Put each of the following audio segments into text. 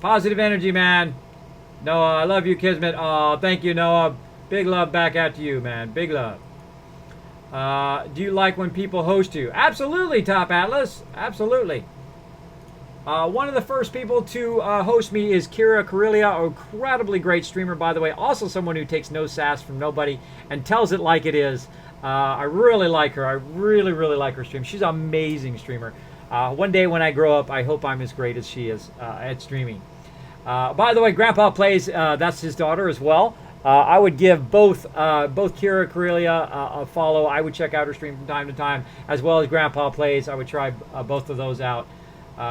Positive energy, man. Noah, I love you, Kismet. Oh, thank you, Noah. Big love back out to you, man. Big love. Do you like when people host you? Absolutely, Top Atlas. Absolutely. One of the first people to host me is Kira Karelia, incredibly great streamer, by the way. Also someone who takes no sass from nobody and tells it like it is. I really like her. I really, really like her stream. She's an amazing streamer. One day when I grow up, I hope I'm as great as she is at streaming. By the way, Grandpa Plays, that's his daughter as well. I would give both Kira Karelia a follow. I would check out her stream from time to time, as well as Grandpa Plays. I would try both of those out.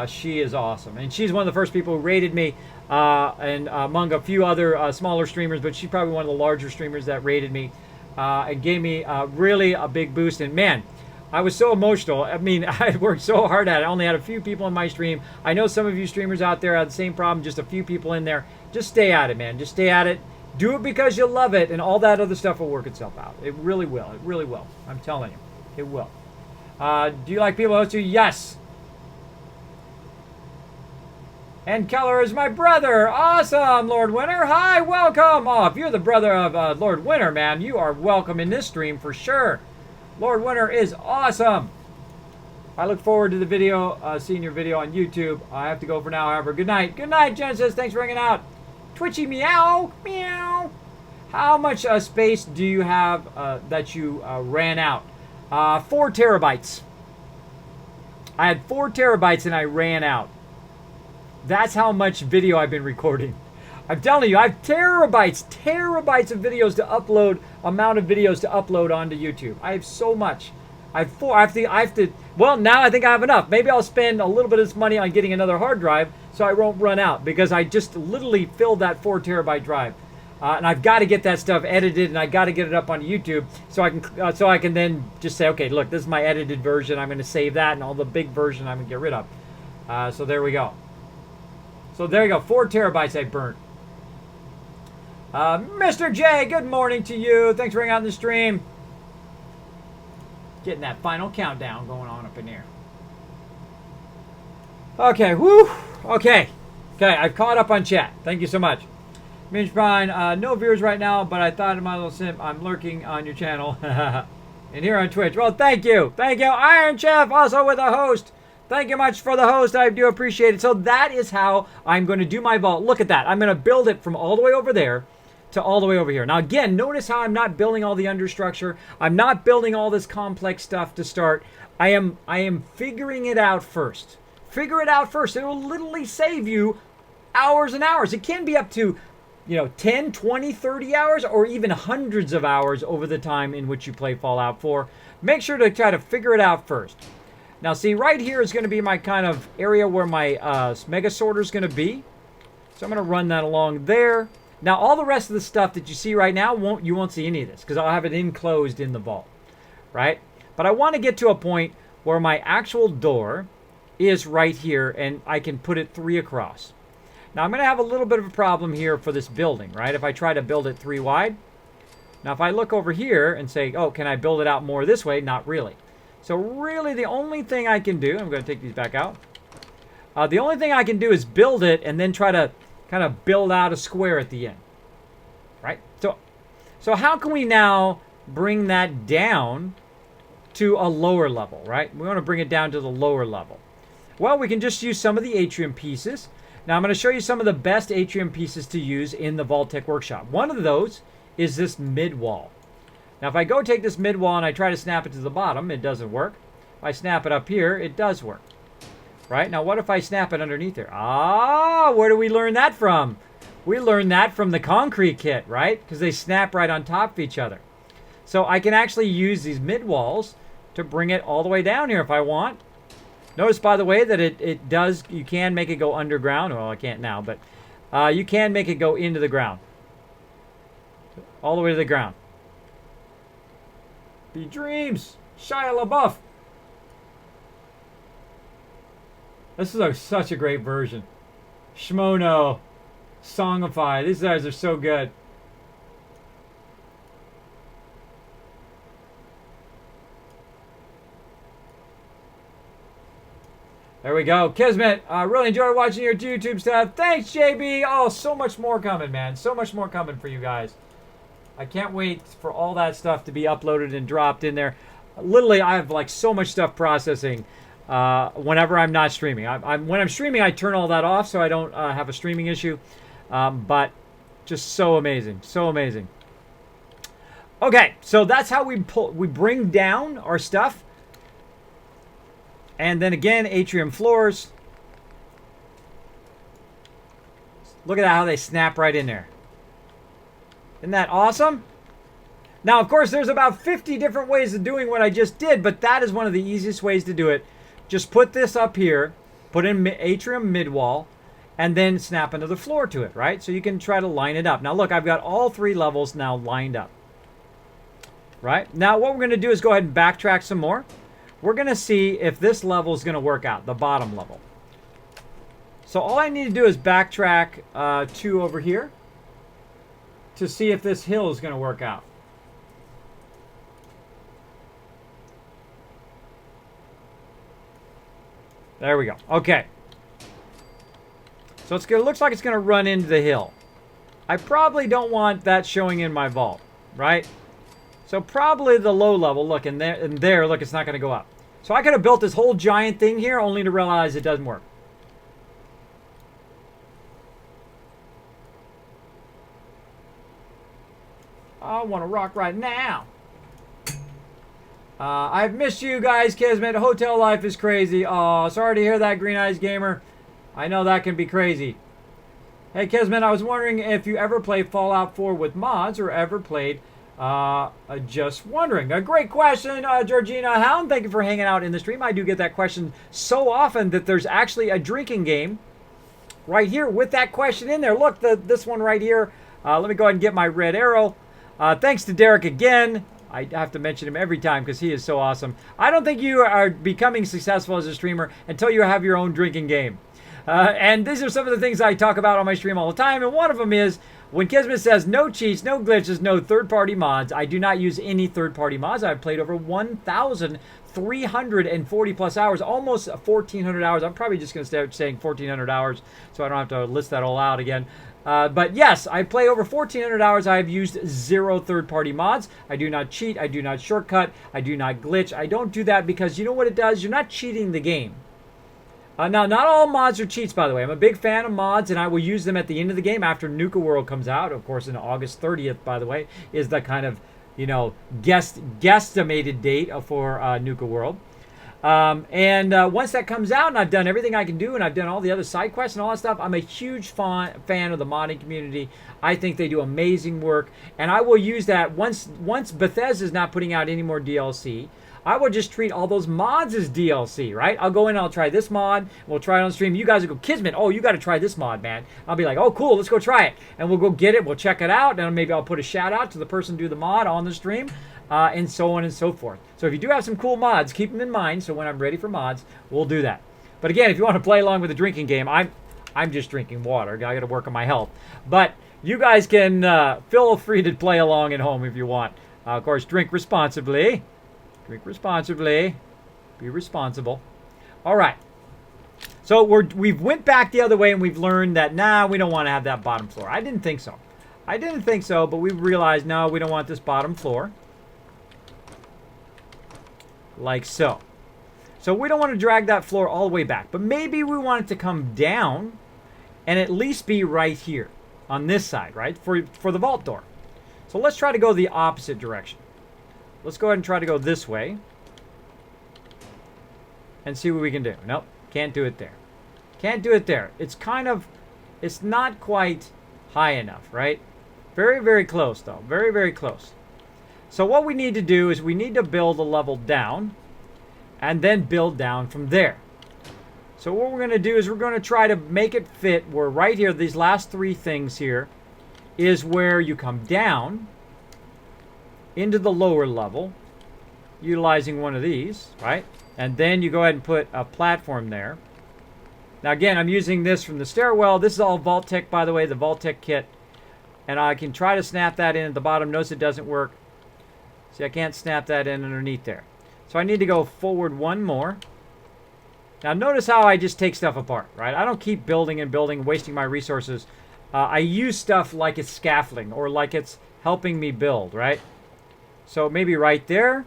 She is awesome. And she's one of the first people who rated me, and among a few other smaller streamers, but she's probably one of the larger streamers that rated me and gave me really a big boost. And man, I was so emotional. I mean, I worked so hard at it. I only had a few people in my stream. I know some of you streamers out there have the same problem, just a few people in there. Just stay at it, man. Just stay at it. Do it because you love it, and all that other stuff will work itself out. It really will. It really will. I'm telling you. It will. Do you like people host you? Yes. And Keller is my brother. Awesome, Lord Winter. Hi, welcome. Oh, if you're the brother of Lord Winter, man, you are welcome in this stream for sure. Lord Winter is awesome. I look forward to the video, seeing your video on YouTube. I have to go for now, however. Good night. Good night, Genesis. Thanks for hanging out. Twitchy meow. Meow. How much space do you have that you ran out? 4 terabytes. I had 4 terabytes and I ran out. That's how much video I've been recording. I'm telling you, I have terabytes of videos to upload, amount of videos to upload onto YouTube. I have so much. I have 4. I have to, well, now I think I have enough. Maybe I'll spend a little bit of this money on getting another hard drive so I won't run out, because I just literally filled that 4 terabyte drive. And I've got to get that stuff edited, and I got to get it up on YouTube so I can then just say, okay, look, this is my edited version. I'm going to save that, and all the big version I'm going to get rid of. So there we go. So there you go, 4 terabytes I burnt. Mr. J, good morning to you. Thanks for hanging out in the stream. Getting that final countdown going on up in here. Okay, whoo. Okay, I've caught up on chat. Thank you so much. Minch Prime, no viewers right now, but I thought in my little simp, I'm lurking on your channel. And here on Twitch. Well, thank you. Thank you. Iron Chef, also with a host. Thank you much for the host. I do appreciate it. So that is how I'm going to do my vault. Look at that. I'm going to build it from all the way over there to all the way over here. Now, again, notice how I'm not building all the understructure. I'm not building all this complex stuff to start. I am figuring it out first. Figure it out first. It will literally save you hours and hours. It can be up to, 10, 20, 30 hours, or even hundreds of hours over the time in which you play Fallout 4. Make sure to try to figure it out first. Now, see, right here is going to be my kind of area where my mega sorter is going to be. So I'm going to run that along there. Now, all the rest of the stuff that you see right now, you won't see any of this because I'll have it enclosed in the vault, right? But I want to get to a point where my actual door is right here, and I can put it 3 across. Now, I'm going to have a little bit of a problem here for this building, right? If I try to build it 3 wide. Now, if I look over here and say, oh, can I build it out more this way? Not really. So really the only thing I can do, I'm going to take these back out. The only thing I can do is build it and then try to kind of build out a square at the end. Right? So how can we now bring that down to a lower level, right? We want to bring it down to the lower level. Well, we can just use some of the atrium pieces. Now I'm going to show you some of the best atrium pieces to use in the vault-tec workshop. One of those is this mid-wall. Now, if I go take this mid-wall and I try to snap it to the bottom, it doesn't work. If I snap it up here, it does work. Right? Now, what if I snap it underneath there? Ah, where do we learn that from? We learned that from the concrete kit, right? Because they snap right on top of each other. So I can actually use these mid-walls to bring it all the way down here if I want. Notice, by the way, that it does, you can make it go underground. Well, I can't now, but you can make it go into the ground. All the way to the ground. Be dreams, Shia LaBeouf. This is such a great version. Shmono, Songify. These guys are so good. There we go. Kismet, really enjoyed watching your YouTube stuff. Thanks, JB. Oh, so much more coming, man. So much more coming for you guys. I can't wait for all that stuff to be uploaded and dropped in there. Literally, I have like so much stuff processing whenever I'm not streaming. When I'm streaming, I turn all that off so I don't have a streaming issue. But just so amazing. So amazing. Okay, so that's how we bring down our stuff. And then again, atrium floors. Look at how they snap right in there. Isn't that awesome? Now, of course, there's about 50 different ways of doing what I just did, but that is one of the easiest ways to do it. Just put this up here, put in atrium mid-wall, and then snap another floor to it, right? So you can try to line it up. Now, look, I've got all 3 levels now lined up. Right? Now, what we're going to do is go ahead and backtrack some more. We're going to see if this level is going to work out, the bottom level. So all I need to do is backtrack 2 over here to see if this hill is going to work out. There we go. Okay. So it looks like it's going to run into the hill. I probably don't want that showing in my vault, right? So probably the low level, look, and there, look, it's not going to go up. So I could have built this whole giant thing here only to realize it doesn't work. I want to rock right now. I've missed you guys, Kismet. Hotel life is crazy. Oh, sorry to hear that, Green Eyes Gamer. I know that can be crazy. Hey, Kismet, I was wondering if you ever played Fallout 4 with mods or ever played... just wondering. A great question, Georgina Hound. Thank you for hanging out in the stream. I do get that question so often that there's actually a drinking game right here with that question in there. Look, this one right here. Let me go ahead and get my red arrow. Thanks to Derek again. I have to mention him every time because he is so awesome. I don't think you are becoming successful as a streamer until you have your own drinking game. And these are some of the things I talk about on my stream all the time. And one of them is when Kismet says no cheats, no glitches, no third-party mods. I do not use any third-party mods. I've played over 1,340 plus hours, almost 1,400 hours. I'm probably just going to start saying 1,400 hours so I don't have to list that all out again. But yes, I play over 1,400 hours. I have used 0 third-party mods. I do not cheat. I do not shortcut. I do not glitch. I don't do that because you know what it does? You're not cheating the game. Now, not all mods are cheats, by the way. I'm a big fan of mods, and I will use them at the end of the game after Nuka World comes out. Of course, in August 30th, by the way, is the kind of, you know, guesstimated date for Nuka World. Once that comes out, and I've done everything I can do, and I've done all the other side quests and all that stuff, I'm a huge fan of the modding community. I think they do amazing work, and I will use that once Bethesda is not putting out any more DLC. I will just treat all those mods as DLC, right? I'll go in and I'll try this mod. We'll try it on stream. You guys will go, Kismet, oh, you got to try this mod, man. I'll be like, oh, cool, let's go try it. And we'll go get it. We'll check it out. And maybe I'll put a shout out to the person do the mod on the stream, and so on and so forth. So if you do have some cool mods, keep them in mind. So when I'm ready for mods, we'll do that. But again, if you want to play along with the drinking game, I'm just drinking water. I got to work on my health. But you guys can feel free to play along at home if you want. Of course, drink responsibly. Drink responsibly. Be responsible. All right. So we've went back the other way and we've learned that, nah, we don't want to have that bottom floor. I didn't think so. But we realized, no, we don't want this bottom floor. Like so. So we don't want to drag that floor all the way back. But maybe we want it to come down and at least be right here on this side, right? For the vault door. So let's try to go the opposite direction. Let's go ahead and try to go this way. And see what we can do. Nope. Can't do it there. Can't do it there. It's not quite high enough, right? Very, very close, though. Very, very close. So what we need to do is we need to build a level down. And then build down from there. So what we're going to do is we're going to try to make it fit where right here, these last 3 things here, is where you come down into the lower level, utilizing one of these, right? And then you go ahead and put a platform there. Now again, I'm using this from the stairwell. This is all vault-tec, by the way, the vault-tec kit. And I can try to snap that in at the bottom. Notice it doesn't work. See, I can't snap that in underneath there. So I need to go forward one more. Now notice how I just take stuff apart, right? I don't keep building and building, wasting my resources. I use stuff like it's scaffolding or like it's helping me build, right? So maybe right there.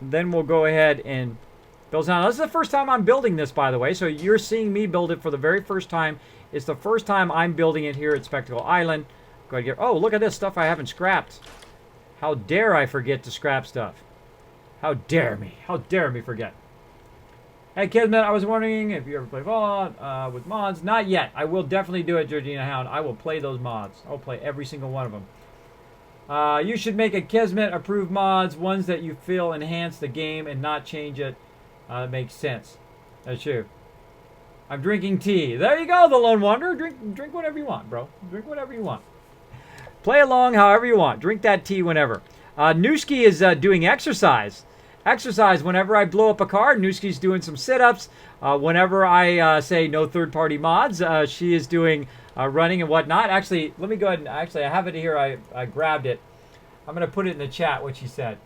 Then we'll go ahead and build. Now this is the first time I'm building this, by the way. So you're seeing me build it for the very first time. It's the first time I'm building it here at Spectacle Island. Go ahead and get, oh, look at this stuff I haven't scrapped. How dare I forget to scrap stuff? How dare me? How dare me forget? Hey, Kismet, I was wondering if you ever play Fallout with mods. Not yet. I will definitely do it, Georgina Hound. I will play those mods. I'll play every single one of them. You should make a Kismet approved mods, ones that you feel enhance the game and not change it. That makes sense. That's true. I'm drinking tea. There you go, the Lone Wanderer. Drink whatever you want, bro. Drink whatever you want. Play along however you want. Drink that tea whenever. Newski is doing exercise. Exercise whenever I blow up a car. Newski's doing some sit-ups. Whenever I say no third-party mods, she is doing running and whatnot. Actually, let me go ahead and I have it here. I grabbed it. I'm going to put it in the chat what she said.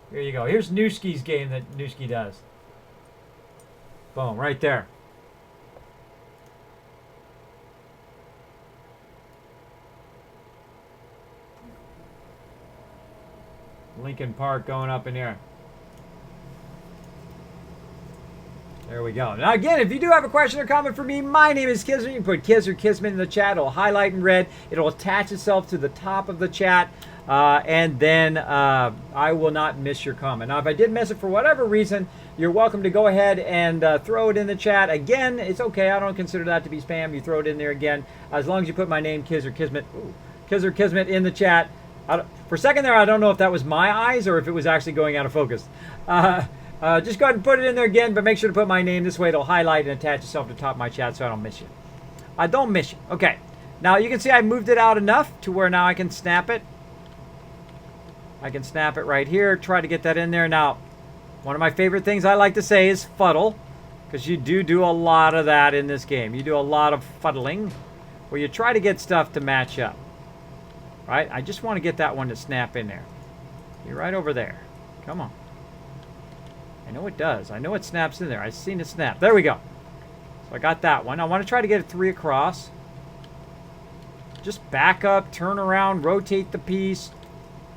Here you go. Here's Newski's game that Newski does. Boom, right there. Lincoln Park going up in here. There we go. Now again, if you do have a question or comment for me, my name is Kismet. You can put Kiz or Kismet in the chat. It'll highlight in red. It'll attach itself to the top of the chat. And then I will not miss your comment. Now, if I did miss it for whatever reason, you're welcome to go ahead and throw it in the chat. Again, it's okay. I don't consider that to be spam. You throw it in there again. As long as you put my name, Kiz or Kismet, Kiz or Kismet in the chat. For a second there, I don't know if that was my eyes or if it was actually going out of focus. Just go ahead and put it in there again, but make sure to put my name. This way it'll highlight and attach itself to the top of my chat so I don't miss you. I don't miss you. Okay. Now you can see I moved it out enough to where now I can snap it. I can snap it right here. Try to get that in there. Now, one of my favorite things I like to say is fuddle, because you do a lot of that in this game. You do a lot of fuddling where you try to get stuff to match up. Right? I just want to get that one to snap in there. You're right over there. Come on. I know it does. I know it snaps in there. I've seen it snap. There we go. So I got that one. I want to try to get it 3 across. Just back up, turn around, rotate the piece.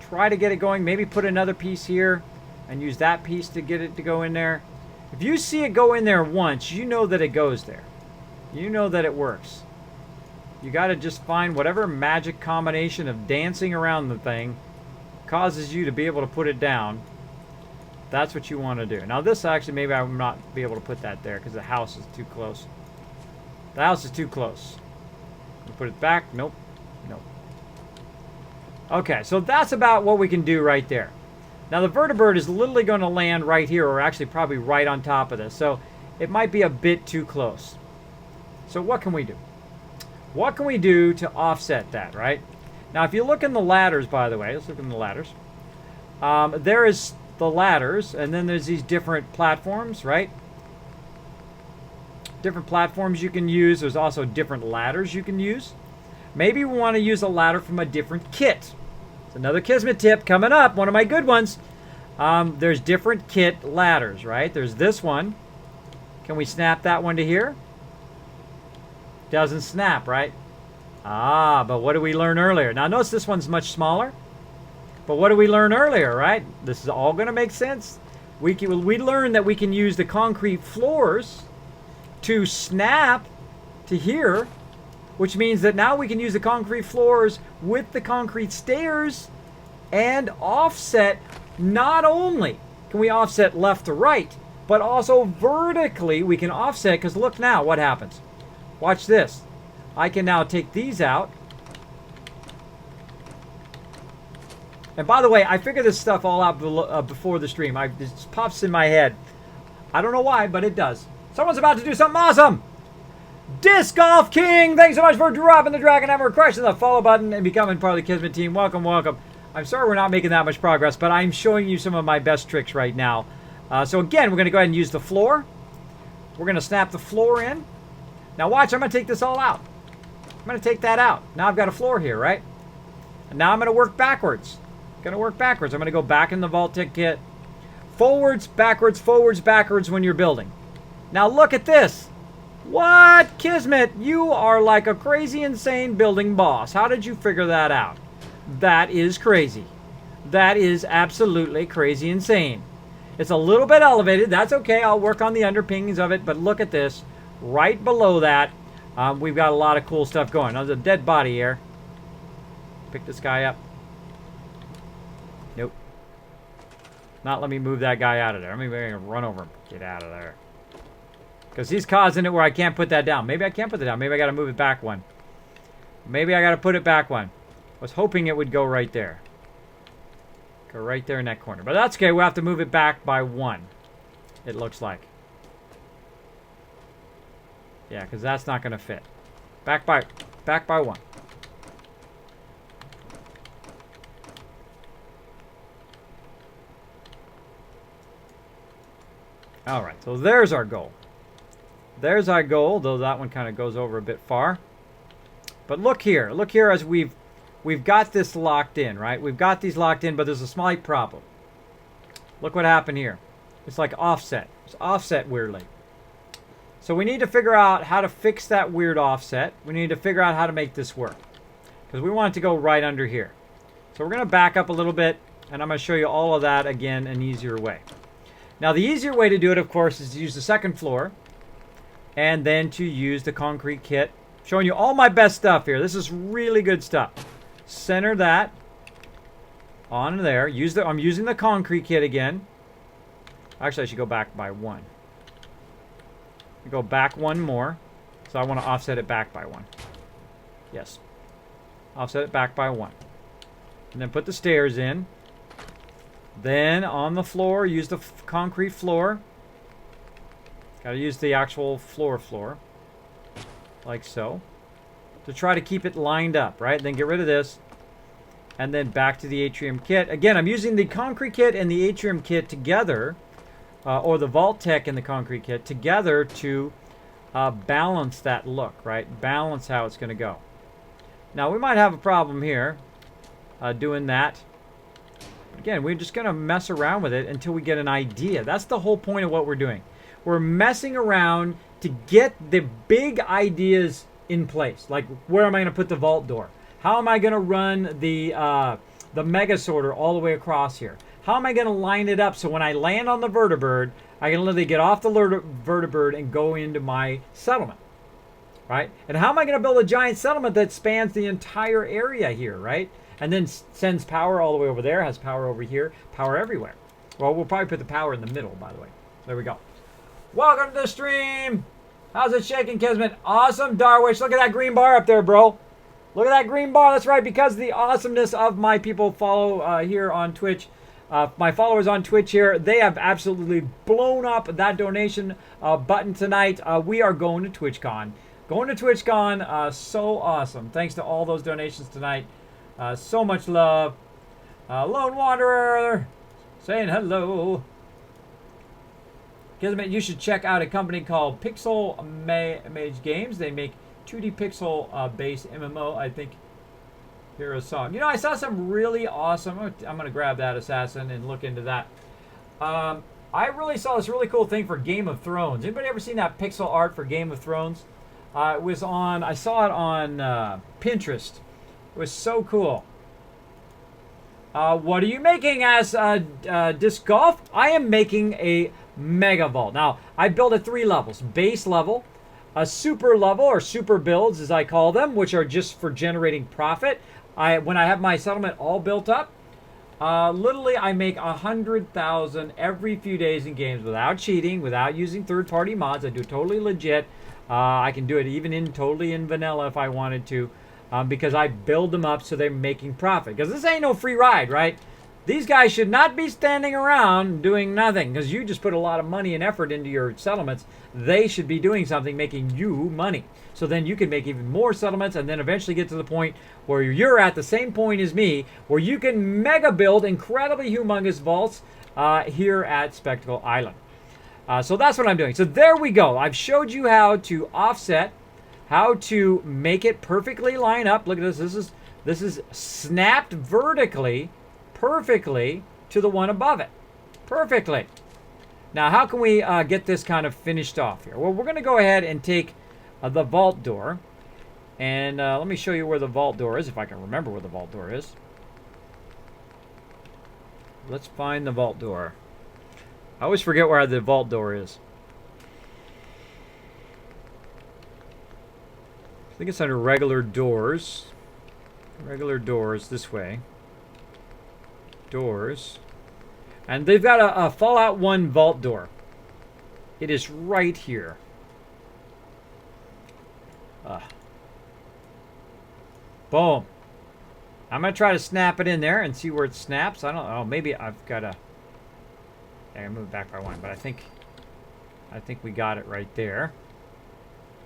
Try to get it going. Maybe put another piece here and use that piece to get it to go in there. If you see it go in there once, you know that it goes there. You know that it works. You got to just find whatever magic combination of dancing around the thing causes you to be able to put it down. That's what you want to do. Now this actually, maybe I will not be able to put that there because the house is too close. The house is too close. Put it back. Nope. Nope. Okay, so that's about what we can do right there. Now the vertibird is literally going to land right here, or actually probably right on top of this. So it might be a bit too close. So what can we do? What can we do to offset that, right? Now, if you look in the ladders, by the way, let's look in the ladders. There is the ladders, and then there's these different platforms, right? Different platforms you can use. There's also different ladders you can use. Maybe we want to use a ladder from a different kit. It's another Kismet tip coming up, one of my good ones. There's different kit ladders, right? There's this one. Can we snap that one to here? Doesn't snap, right? Ah, but what did we learn earlier? Now notice this one's much smaller. But what did we learn earlier, right? This is all going to make sense. We learned that we can use the concrete floors to snap to here, which means that now we can use the concrete floors with the concrete stairs and offset. Not only can we offset left to right, but also vertically we can offset, because look now what happens. Watch this. I can now take these out. And by the way, I figured this stuff all out before the stream. It just pops in my head. I don't know why, but it does. Someone's about to do something awesome. Disc Golf King, thanks so much for dropping the Dragon Hammer, crushing the follow button, and becoming part of the Kismet team. Welcome, welcome. I'm sorry we're not making that much progress, but I'm showing you some of my best tricks right now. So again, we're going to go ahead and use the floor. We're going to snap the floor in. Now watch, I'm going to take this all out. I'm going to take that out. Now I've got a floor here, right? And now I'm going to work backwards. I'm going to work backwards. I'm going to go back in the vault-tec kit. Forwards, backwards when you're building. Now look at this. What? Kismet, you are like a crazy, insane building boss. How did you figure that out? That is crazy. That is absolutely crazy insane. It's a little bit elevated. That's okay. I'll work on the underpinnings of it. But look at this. Right below that, we've got a lot of cool stuff going. There's a dead body here. Pick this guy up. Nope. Not let me move that guy out of there. Let me run over him. Get out of there. Because he's causing it where I can't put that down. Maybe I can't put it down. Maybe I got to move it back one. Maybe I got to put it back one. I was hoping it would go right there. Go right there in that corner. But that's okay. We'll have to move it back by one. It looks like. Yeah, because that's not going to fit. Back by one. All right. So there's our goal. There's our goal, though that one kind of goes over a bit far. But look here. Look here as we've got this locked in, right? We've got these locked in, but there's a slight problem. Look what happened here. It's like offset. It's offset weirdly. So we need to figure out how to fix that weird offset. We need to figure out how to make this work. Because we want it to go right under here. So we're going to back up a little bit, and I'm going to show you all of that again an easier way. Now the easier way to do it, of course, is to use the second floor. And then to use the concrete kit. Showing you all my best stuff here. This is really good stuff. Center that on there. I'm using the concrete kit again. Actually, I should go back by one. Go back one more. So I want to offset it back by one. Yes. Offset it back by one. And then put the stairs in. Then on the floor, use the concrete floor. Got to use the actual floor. Like so. To try to keep it lined up, right? Then get rid of this. And then back to the atrium kit. Again, I'm using the concrete kit and the atrium kit together. Or the vault-tec and the concrete kit together to balance that look, right? Balance how it's going to go. Now, we might have a problem here doing that. Again, we're just going to mess around with it until we get an idea. That's the whole point of what we're doing. We're messing around to get the big ideas in place. Like, where am I going to put the vault door? How am I going to run the mega sorter all the way across here? How am I going to line it up so when I land on the vertibird, I can literally get off the vertibird and go into my settlement, right? And how am I going to build a giant settlement that spans the entire area here, right? And then sends power all the way over there, has power over here, power everywhere. Well, we'll probably put the power in the middle, by the way. There we go. Welcome to the stream. How's it shaking, Kismet? Awesome, Darwish. Look at that green bar up there, bro. Look at that green bar. That's right, because of the awesomeness of my people follow here on Twitch. My followers on Twitch here, they have absolutely blown up that donation button tonight. We are going to TwitchCon. Going to TwitchCon, so awesome. Thanks to all those donations tonight. So much love. Lone Wanderer saying hello. Kismet, you should check out a company called Pixel Mage Games. They make 2D pixel based MMO. I think hear a song. You know, I saw some really awesome. I'm going to grab that assassin and look into that. I really saw this really cool thing for Game of Thrones. Anybody ever seen that pixel art for Game of Thrones? It was on. I saw it on Pinterest. It was so cool. What are you making as Disc Golf? I am making a Mega Vault. Now, I built at 3 levels. Base level, a super level, or super builds as I call them, which are just for generating profit. When I have my settlement all built up, literally I make 100,000 every few days in games without cheating, without using third-party mods. I do totally legit. I can do it even totally in vanilla if I wanted to, because I build them up so they're making profit. Because this ain't no free ride, right? These guys should not be standing around doing nothing, because you just put a lot of money and effort into your settlements. They should be doing something, making you money. So then you can make even more settlements and then eventually get to the point where you're at the same point as me, where you can mega build incredibly humongous vaults here at Spectacle Island. So that's what I'm doing. So there we go. I've showed you how to offset, how to make it perfectly line up. Look at this. This is snapped vertically, perfectly to the one above it. Perfectly. Now, how can we get this kind of finished off here? Well, we're going to go ahead and take the vault door. And let me show you where the vault door is, if I can remember where the vault door is. Let's find the vault door. I always forget where the vault door is. I think it's under regular doors. Regular doors this way. Doors. And they've got a Fallout 1 vault door. It is right here. Boom. I'm going to try to snap it in there and see where it snaps. I don't know. Maybe I've got to... I move back by one, but I think we got it right there.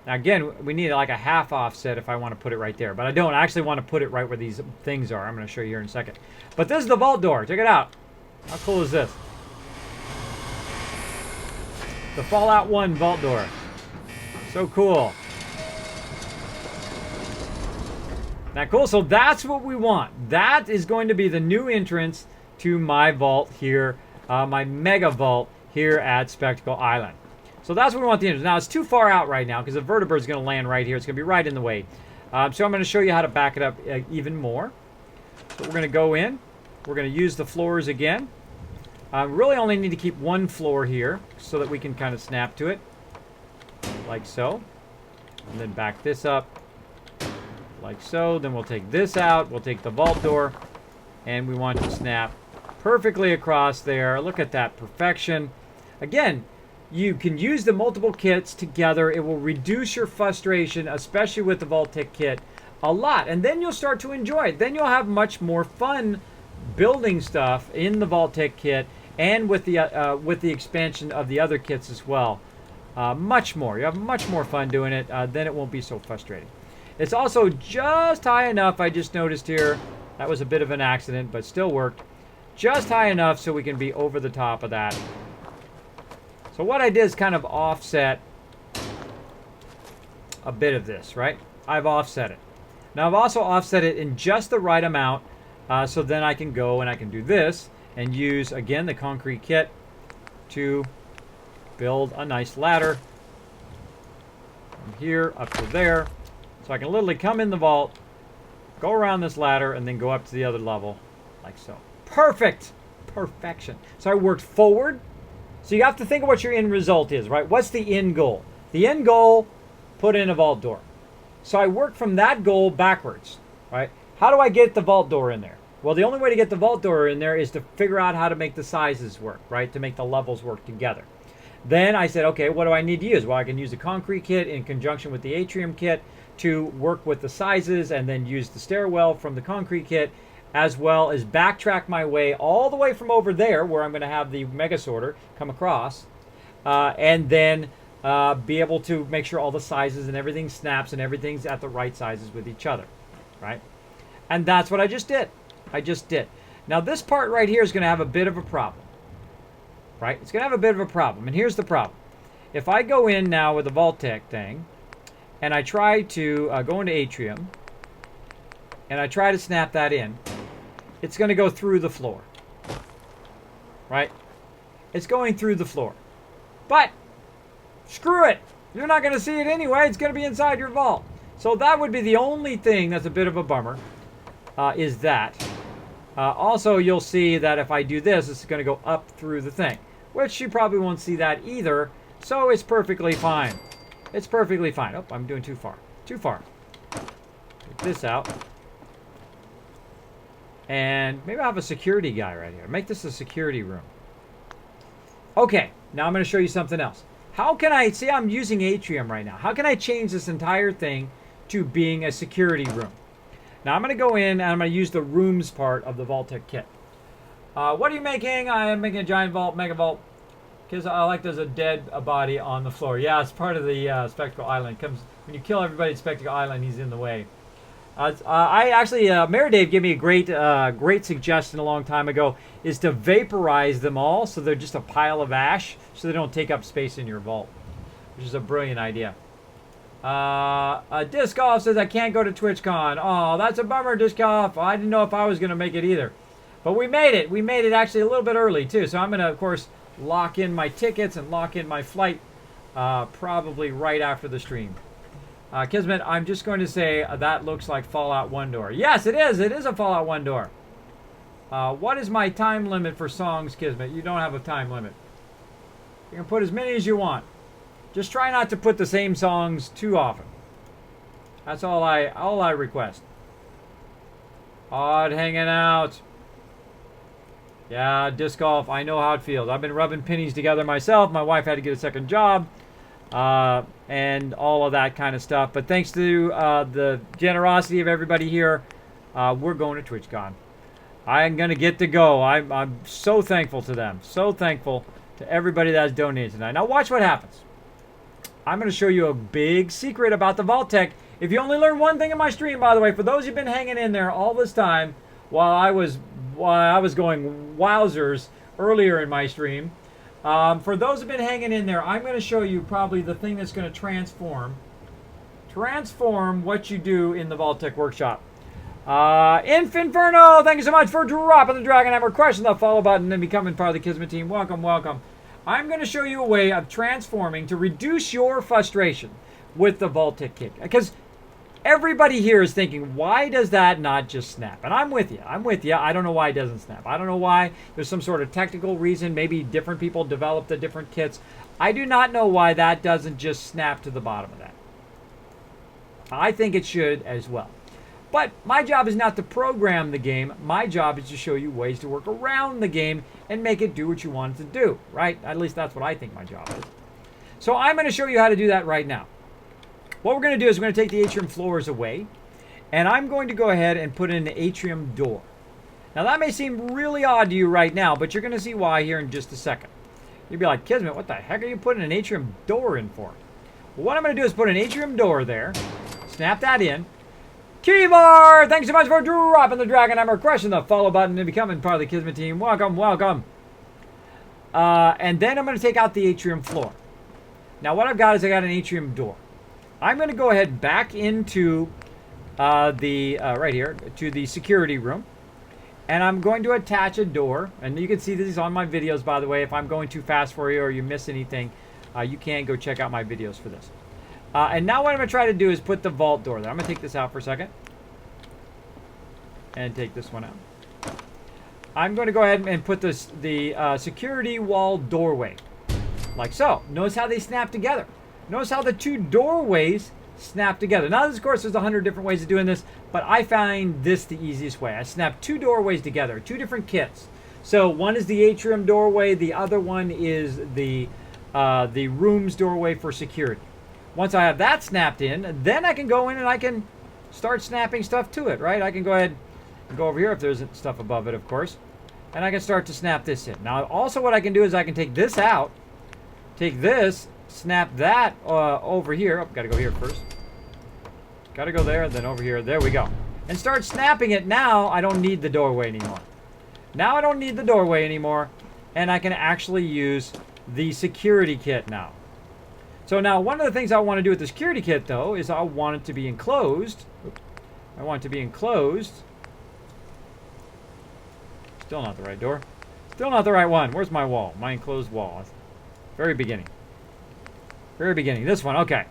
Now again, we need like a half offset if I want to put it right there. But I don't. I actually want to put it right where these things are. I'm going to show you here in a second. But this is the vault door. Check it out. How cool is this? The Fallout 1 vault door. So cool. Now cool. So that's what we want. That is going to be the new entrance to my vault here. My mega vault here at Spectacle Island. So that's what we want the entrance. Now it's too far out right now because the vertibird is going to land right here. It's going to be right in the way. So I'm going to show you how to back it up even more. So we're going to go in. We're going to use the floors again. Really only need to keep one floor here so that we can kind of snap to it. Like so. And then back this up. Like so. Then we'll take this out. We'll take the vault door. And we want to snap perfectly across there. Look at that perfection. Again, you can use the multiple kits together. It will reduce your frustration, especially with the vault-tec kit, a lot. And then you'll start to enjoy it. Then you'll have much more fun building stuff in the vault-tec kit and with the expansion of the other kits as well. Much more. You have much more fun doing it. Then it won't be so frustrating. It's also just high enough. I just noticed here. That was a bit of an accident, but still worked. Just high enough so we can be over the top of that. So what I did is kind of offset a bit of this, right? I've offset it. Now I've also offset it in just the right amount, so then I can go and I can do this and use, again, the concrete kit to build a nice ladder from here up to there. So I can literally come in the vault, go around this ladder, and then go up to the other level like so. Perfect! Perfection. So I worked forward. So you have to think of what your end result is, right? What's the end goal? The end goal, put in a vault door. So I work from that goal backwards, right? How do I get the vault door in there? Well, the only way to get the vault door in there is to figure out how to make the sizes work, right? To make the levels work together. Then I said, okay, what do I need to use? Well, I can use the concrete kit in conjunction with the atrium kit to work with the sizes and then use the stairwell from the concrete kit, as well as backtrack my way all the way from over there where I'm going to have the mega sorter come across, and then be able to make sure all the sizes and everything snaps and everything's at the right sizes with each other, right? And that's what I just did. I just did. Now this part right here is going to have a bit of a problem, right? It's going to have a bit of a problem, and here's the problem. If I go in now with the vault-tec thing, and I try to go into atrium, and I try to snap that in, it's going to go through the floor, right? It's going through the floor. But screw it. You're not going to see it anyway. It's going to be inside your vault. So that would be the only thing that's a bit of a bummer, is that. Also, you'll see that if I do this, it's going to go up through the thing, which you probably won't see that either. So it's perfectly fine. It's perfectly fine. Oh, I'm doing too far. Too far. Take this out. And maybe I'll have a security guy right here. Make this a security room. Okay, now I'm going to show you something else. How can I, see I'm using atrium right now. How can I change this entire thing to being a security room? Now I'm going to go in and I'm going to use the rooms part of the vault-tec kit. What are you making? I am making a giant vault, mega vault. Because I like there's a dead body on the floor. Yeah, it's part of the Spectacle Island. Comes when you kill everybody at Spectacle Island, he's in the way. I actually, Mary Dave gave me a great suggestion a long time ago, is to vaporize them all so they're just a pile of ash so they don't take up space in your vault, which is a brilliant idea. Disc Off says, I can't go to TwitchCon. Oh, that's a bummer, Disc Off. I didn't know if I was going to make it either. But we made it. We made it actually a little bit early, too. So I'm going to, of course, lock in my tickets and lock in my flight probably right after the stream. Kismet, I'm just going to say that looks like Fallout 1 door. Yes, it is. It is a Fallout 1 door. What is my time limit for songs, Kismet? You don't have a time limit. You can put as many as you want. Just try not to put the same songs too often. That's all I request. Odd hanging out. Yeah, disc golf. I know how it feels. I've been rubbing pennies together myself. My wife had to get a second job. And all of that kind of stuff. But thanks to the generosity of everybody here, we're going to TwitchCon. I'm going to get to go. I'm so thankful to them. So thankful to everybody that's donated tonight. Now watch what happens. I'm going to show you a big secret about the vault-tec. If you only learn one thing in my stream, by the way, for those who've been hanging in there all this time while I was going wowzers earlier in my stream, for those who've been hanging in there, I'm going to show you probably the thing that's going to transform what you do in the vault-tec workshop. Inferno, thank you so much for dropping the Dragon Hammer question, the follow button, and becoming part of the Kismet team. Welcome, welcome. I'm going to show you a way of transforming to reduce your frustration with the vault-tec kit. Because everybody here is thinking, why does that not just snap? And I'm with you. I'm with you. I don't know why it doesn't snap. I don't know why. There's some sort of technical reason. Maybe different people developed the different kits. I do not know why that doesn't just snap to the bottom of that. I think it should as well. But my job is not to program the game. My job is to show you ways to work around the game and make it do what you want it to do, right? At least that's what I think my job is. So I'm going to show you how to do that right now. What we're going to do is we're going to take the atrium floors away, and I'm going to go ahead and put in the atrium door. Now that may seem really odd to you right now, but you're going to see why here in just a second. You'll be like, Kismet, what the heck are you putting an atrium door in for? Well, what I'm going to do is put an atrium door there, snap that in. Keybar, thanks so much for dropping the Dragon Hammer, crushing the follow button, and becoming part of the Kismet team. Welcome, welcome. And then I'm going to take out the atrium floor. Now what I've got is I got an atrium door. I'm going to go ahead back into right here to the security room, and I'm going to attach a door. And you can see this on my videos, by the way. If I'm going too fast for you or you miss anything, you can go check out my videos for this. And now what I'm going to try to do is put the vault door there. I'm going to take this out for a second. And take this one out. I'm going to go ahead and put the security wall doorway. Like so. Notice how they snap together. Notice how the two doorways snap together. Now, of course, there's 100 different ways of doing this. But I find this the easiest way. I snap two doorways together. Two different kits. So one is the atrium doorway. The other one is the room's doorway for security. Once I have that snapped in, then I can go in and I can start snapping stuff to it, right? I can go ahead and go over here if there's stuff above it, of course. And I can start to snap this in. Now, also what I can do is I can take this out, take this, snap that over here. Oh, got to go here first. Got to go there, and then over here. There we go. And start snapping it. Now I don't need the doorway anymore. Now I don't need the doorway anymore, and I can actually use the security kit now. So now one of the things I want to do with the security kit, though, is I want it to be enclosed. I want it to be enclosed. Still not the right door. Still not the right one. Where's my wall? My enclosed wall. Very beginning. Very beginning. This one. Okay.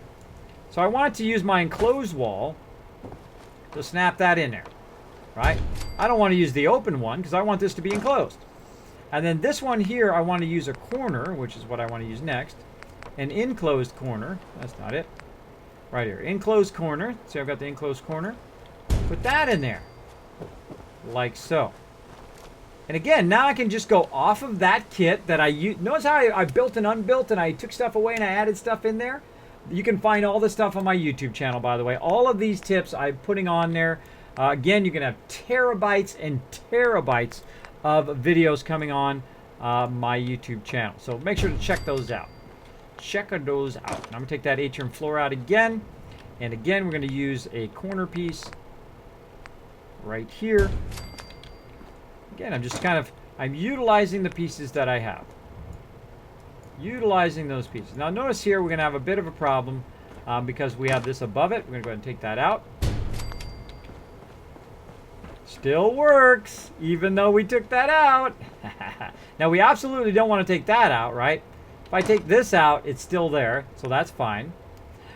So I want to use my enclosed wall to snap that in there. Right? I don't want to use the open one because I want this to be enclosed. And then this one here, I want to use a corner, which is what I want to use next. An enclosed corner. That's not it. Right here. Enclosed corner. See, I've got the enclosed corner. Put that in there. Like so. And again, now I can just go off of that kit that I use. Notice how I built and unbuilt and I took stuff away and I added stuff in there? You can find all this stuff on my YouTube channel, by the way. All of these tips I'm putting on there. Again, you can have terabytes and terabytes of videos coming on my YouTube channel. So make sure to check those out. Check those out. I'm going to take that atrium floor out again. And again, we're going to use a corner piece right here. Again, I'm utilizing the pieces that I have. Utilizing those pieces. Now notice here we're going to have a bit of a problem because we have this above it. We're going to go ahead and take that out. Still works, even though we took that out. Now, we absolutely don't want to take that out, right? If I take this out, it's still there, so that's fine.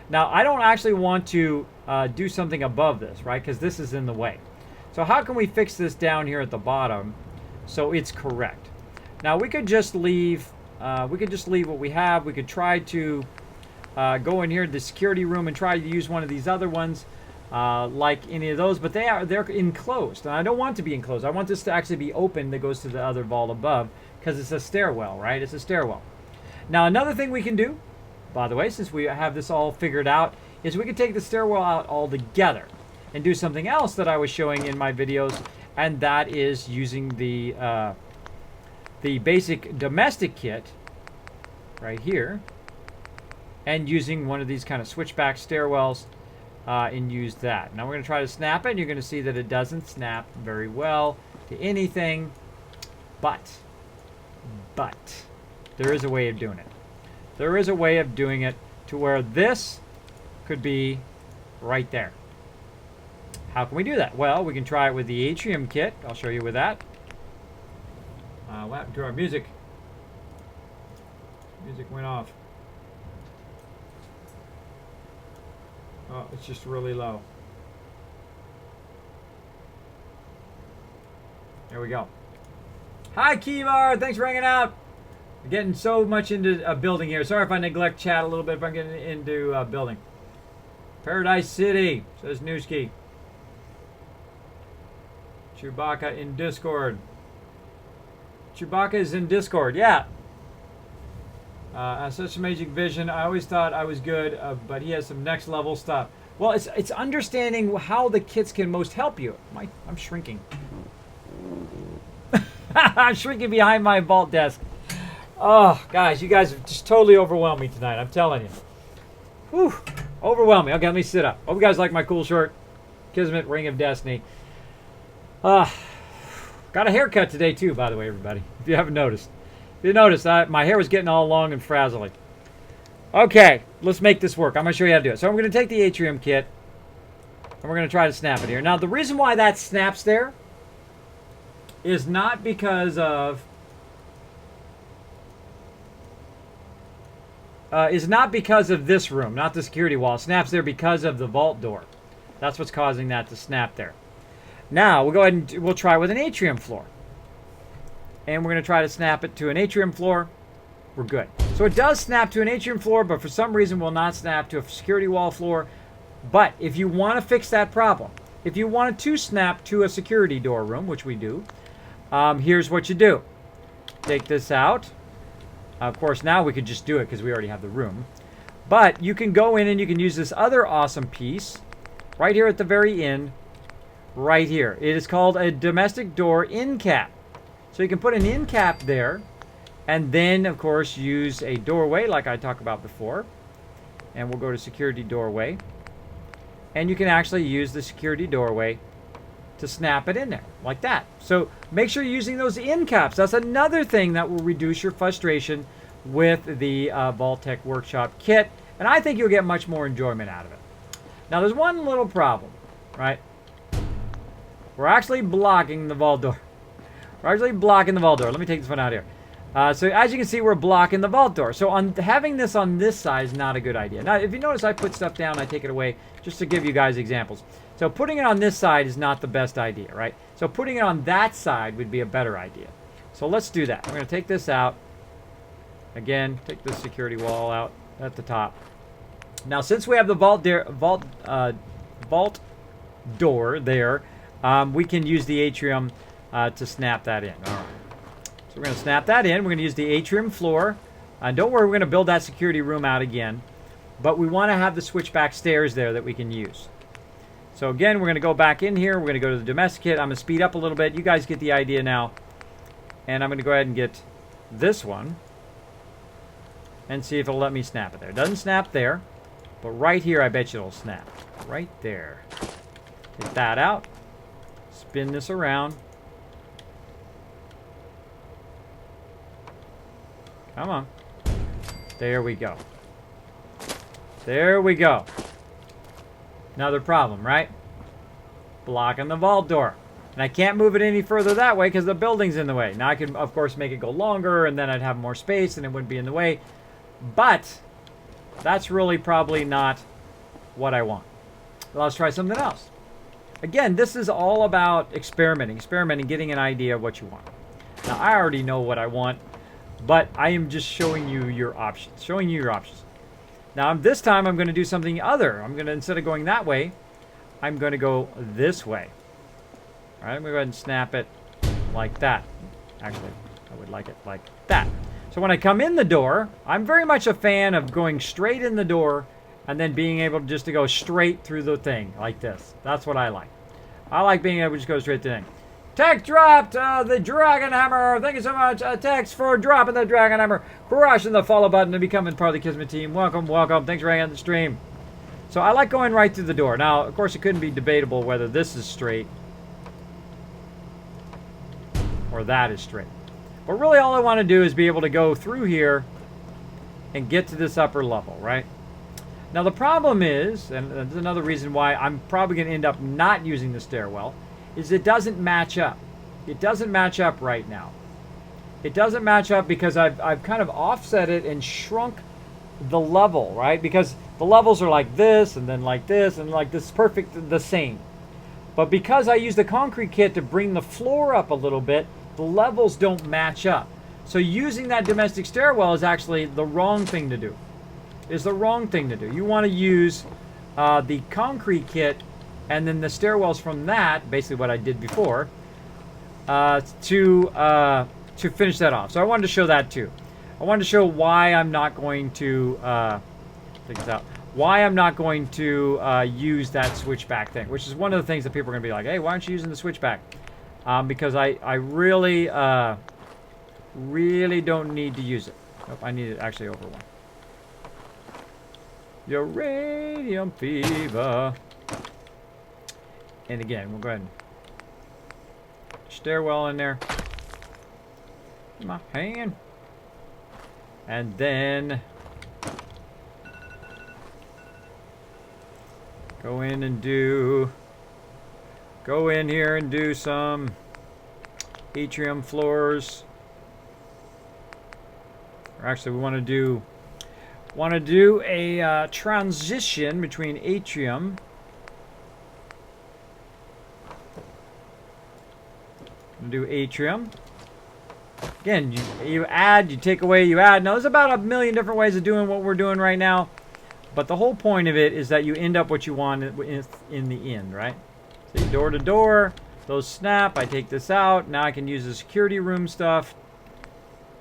Now, I don't actually want to do something above this, right? Because this is in the way. So how can we fix this down here at the bottom so it's correct? Now, we could just leave what we have. We could try to go in here to the security room and try to use one of these other ones, like any of those, but they're enclosed, and I don't want to be enclosed. I want this to actually be open that goes to the other vault above, because it's a stairwell, right? It's a stairwell. Now, another thing we can do, by the way, since we have this all figured out, is we can take the stairwell out altogether and do something else that I was showing in my videos, and that is using the basic domestic kit right here, and using one of these kind of switchback stairwells and use that. Now we're going to try to snap it, and you're going to see that it doesn't snap very well to anything, but there is a way of doing it. There is a way of doing it to where this could be right there. How can we do that? Well, we can try it with the atrium kit. I'll show you with that. What happened to our music? Music went off. Oh, it's just really low. There we go. Hi, Kivar. Thanks for hanging out. I'm getting so much into building here. Sorry if I neglect chat a little bit if I'm getting into building. Paradise City, says Newski. Chewbacca in Discord. Chewbacca is in Discord, yeah. Such amazing vision. I always thought I was good, but he has some next level stuff. Well, it's understanding how the kits can most help you. I'm shrinking. I'm shrinking behind my vault desk. Oh, guys, you guys have just totally overwhelmed me tonight. I'm telling you. Whew, overwhelming. Okay, let me sit up. Hope you guys like my cool shirt. Kismet, Ring of Destiny. Got a haircut today too, by the way, everybody. If you haven't noticed. If you noticed, my hair was getting all long and frazzly. Okay, let's make this work. I'm going to show you how to do it. So I'm going to take the atrium kit, and we're going to try to snap it here. Now, the reason why that snaps there is not because of this room, not the security wall. It snaps there because of the vault door. That's what's causing that to snap there. Now, we'll go ahead and we'll try with an atrium floor. And we're going to try to snap it to an atrium floor. We're good. So it does snap to an atrium floor, but for some reason will not snap to a security wall floor. But if you want to fix that problem, if you wanted to snap to a security door room, which we do, here's what you do. Take this out. Of course, now we could just do it because we already have the room. But you can go in and you can use this other awesome piece right here at the very end, right here. It is called a domestic door end cap. So you can put an end cap there, and then, of course, use a doorway like I talked about before. And we'll go to security doorway. And you can actually use the security doorway to snap it in there, like that. So make sure you're using those end caps. That's another thing that will reduce your frustration with the vault-tec workshop kit. And I think you'll get much more enjoyment out of it. Now, there's one little problem, right? We're actually blocking the vault door. We're actually blocking the vault door. Let me take this one out here. So as you can see, we're blocking the vault door. So having this on this side is not a good idea. Now, if you notice, I put stuff down, I take it away, just to give you guys examples. So putting it on this side is not the best idea, right? So putting it on that side would be a better idea. So let's do that. We're going to take this out. Again, take the security wall out at the top. Now, since we have the vault door there, we can use the atrium to snap that in. All right. So we're going to snap that in. We're going to use the atrium floor. Don't worry, we're going to build that security room out again. But we want to have the switchback stairs there that we can use. So again, we're going to go back in here. We're going to go to the domestic kit. I'm going to speed up a little bit. You guys get the idea now. And I'm going to go ahead and get this one. And see if it'll let me snap it there. It doesn't snap there. But right here, I bet you it'll snap. Right there. Take that out. Spin this around. Come on. There we go. There we go. Another problem, right? Blocking the vault door. And I can't move it any further that way because the building's in the way. Now I can, of course, make it go longer, and then I'd have more space, and it wouldn't be in the way. But that's really probably not what I want. Well, let's try something else. Again, this is all about experimenting, getting an idea of what you want. Now, I already know what I want, but I am just showing you your options, Now, this time, I'm going to do something other. I'm going to, instead of going that way, I'm going to go this way. All right, I'm going to go ahead and snap it like that. Actually, I would like it like that. So when I come in the door, I'm very much a fan of going straight in the door and then being able just to go straight through the thing like this. That's what I like. I like being able to just go straight to the thing. Tex dropped the Dragon Hammer. Thank you so much, Tex, for dropping the Dragon Hammer. Crushing the follow button and becoming part of the Kismet team. Welcome, welcome. Thanks for hanging on the stream. So I like going right through the door. Now, of course, it couldn't be debatable whether this is straight or that is straight. But really all I want to do is be able to go through here and get to this upper level, right? Now the problem is, and there's another reason why I'm probably going to end up not using the stairwell, is it doesn't match up. It doesn't match up right now. It doesn't match up because I've kind of offset it and shrunk the level, right? Because the levels are like this and then like this and like this, perfect the same. But because I used the concrete kit to bring the floor up a little bit, the levels don't match up. So using that domestic stairwell is actually the wrong thing to do. Is the wrong thing to do. You want to use the concrete kit and then the stairwells from that, basically what I did before, to finish that off. So I wanted to show that too. I wanted to show why I'm not going to take this out. Why I'm not going to use that switchback thing, which is one of the things that people are going to be like, hey, why aren't you using the switchback? Because I really, really don't need to use it. Oh, I need it actually over one. Uranium fever. And again, we'll go ahead and stairwell in there. My hand. And then go in here and do some atrium floors. Or actually, we want to do a transition between atrium do atrium. Again, you add, you take away, you add. Now, there's about a million different ways of doing what we're doing right now. But the whole point of it is that you end up what you want in the end, right? See, door to door, those snap. I take this out. Now I can use the security room stuff.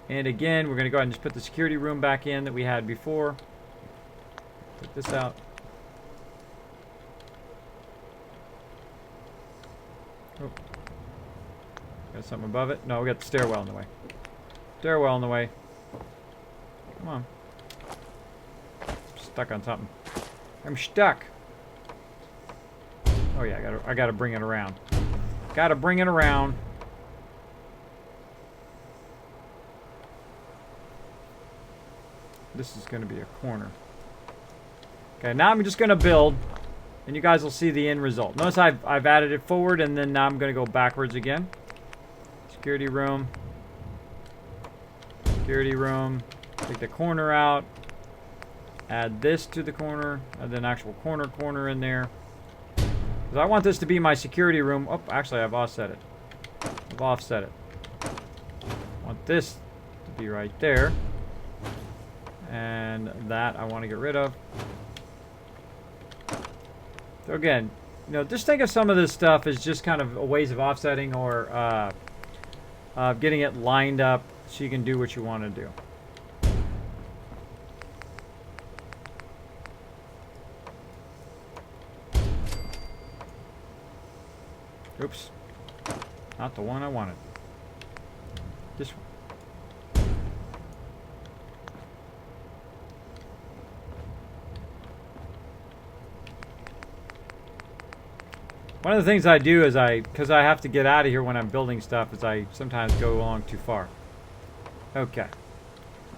And again, we're going to go ahead and just put the security room back in that we had before. Take this out. Oh. Got something above it? No, we got the stairwell in the way. Stairwell in the way. Come on. I'm stuck on something. I'm stuck. Oh yeah, I gotta bring it around. Gotta bring it around. This is gonna be a corner. Okay, now I'm just gonna build, and you guys will see the end result. Notice I've added it forward, and then now I'm gonna go backwards again. Security room. Security room. Take the corner out. Add this to the corner. Add an actual corner in there. Because I want this to be my security room. Oh, actually, I've offset it. I've offset it. I want this to be right there. And that I want to get rid of. So again, you know, just think of some of this stuff as just kind of ways of offsetting or getting it lined up so you can do what you want to do. Oops. Not the one I wanted. This one. One of the things I do is because I have to get out of here when I'm building stuff, is I sometimes go along too far. Okay.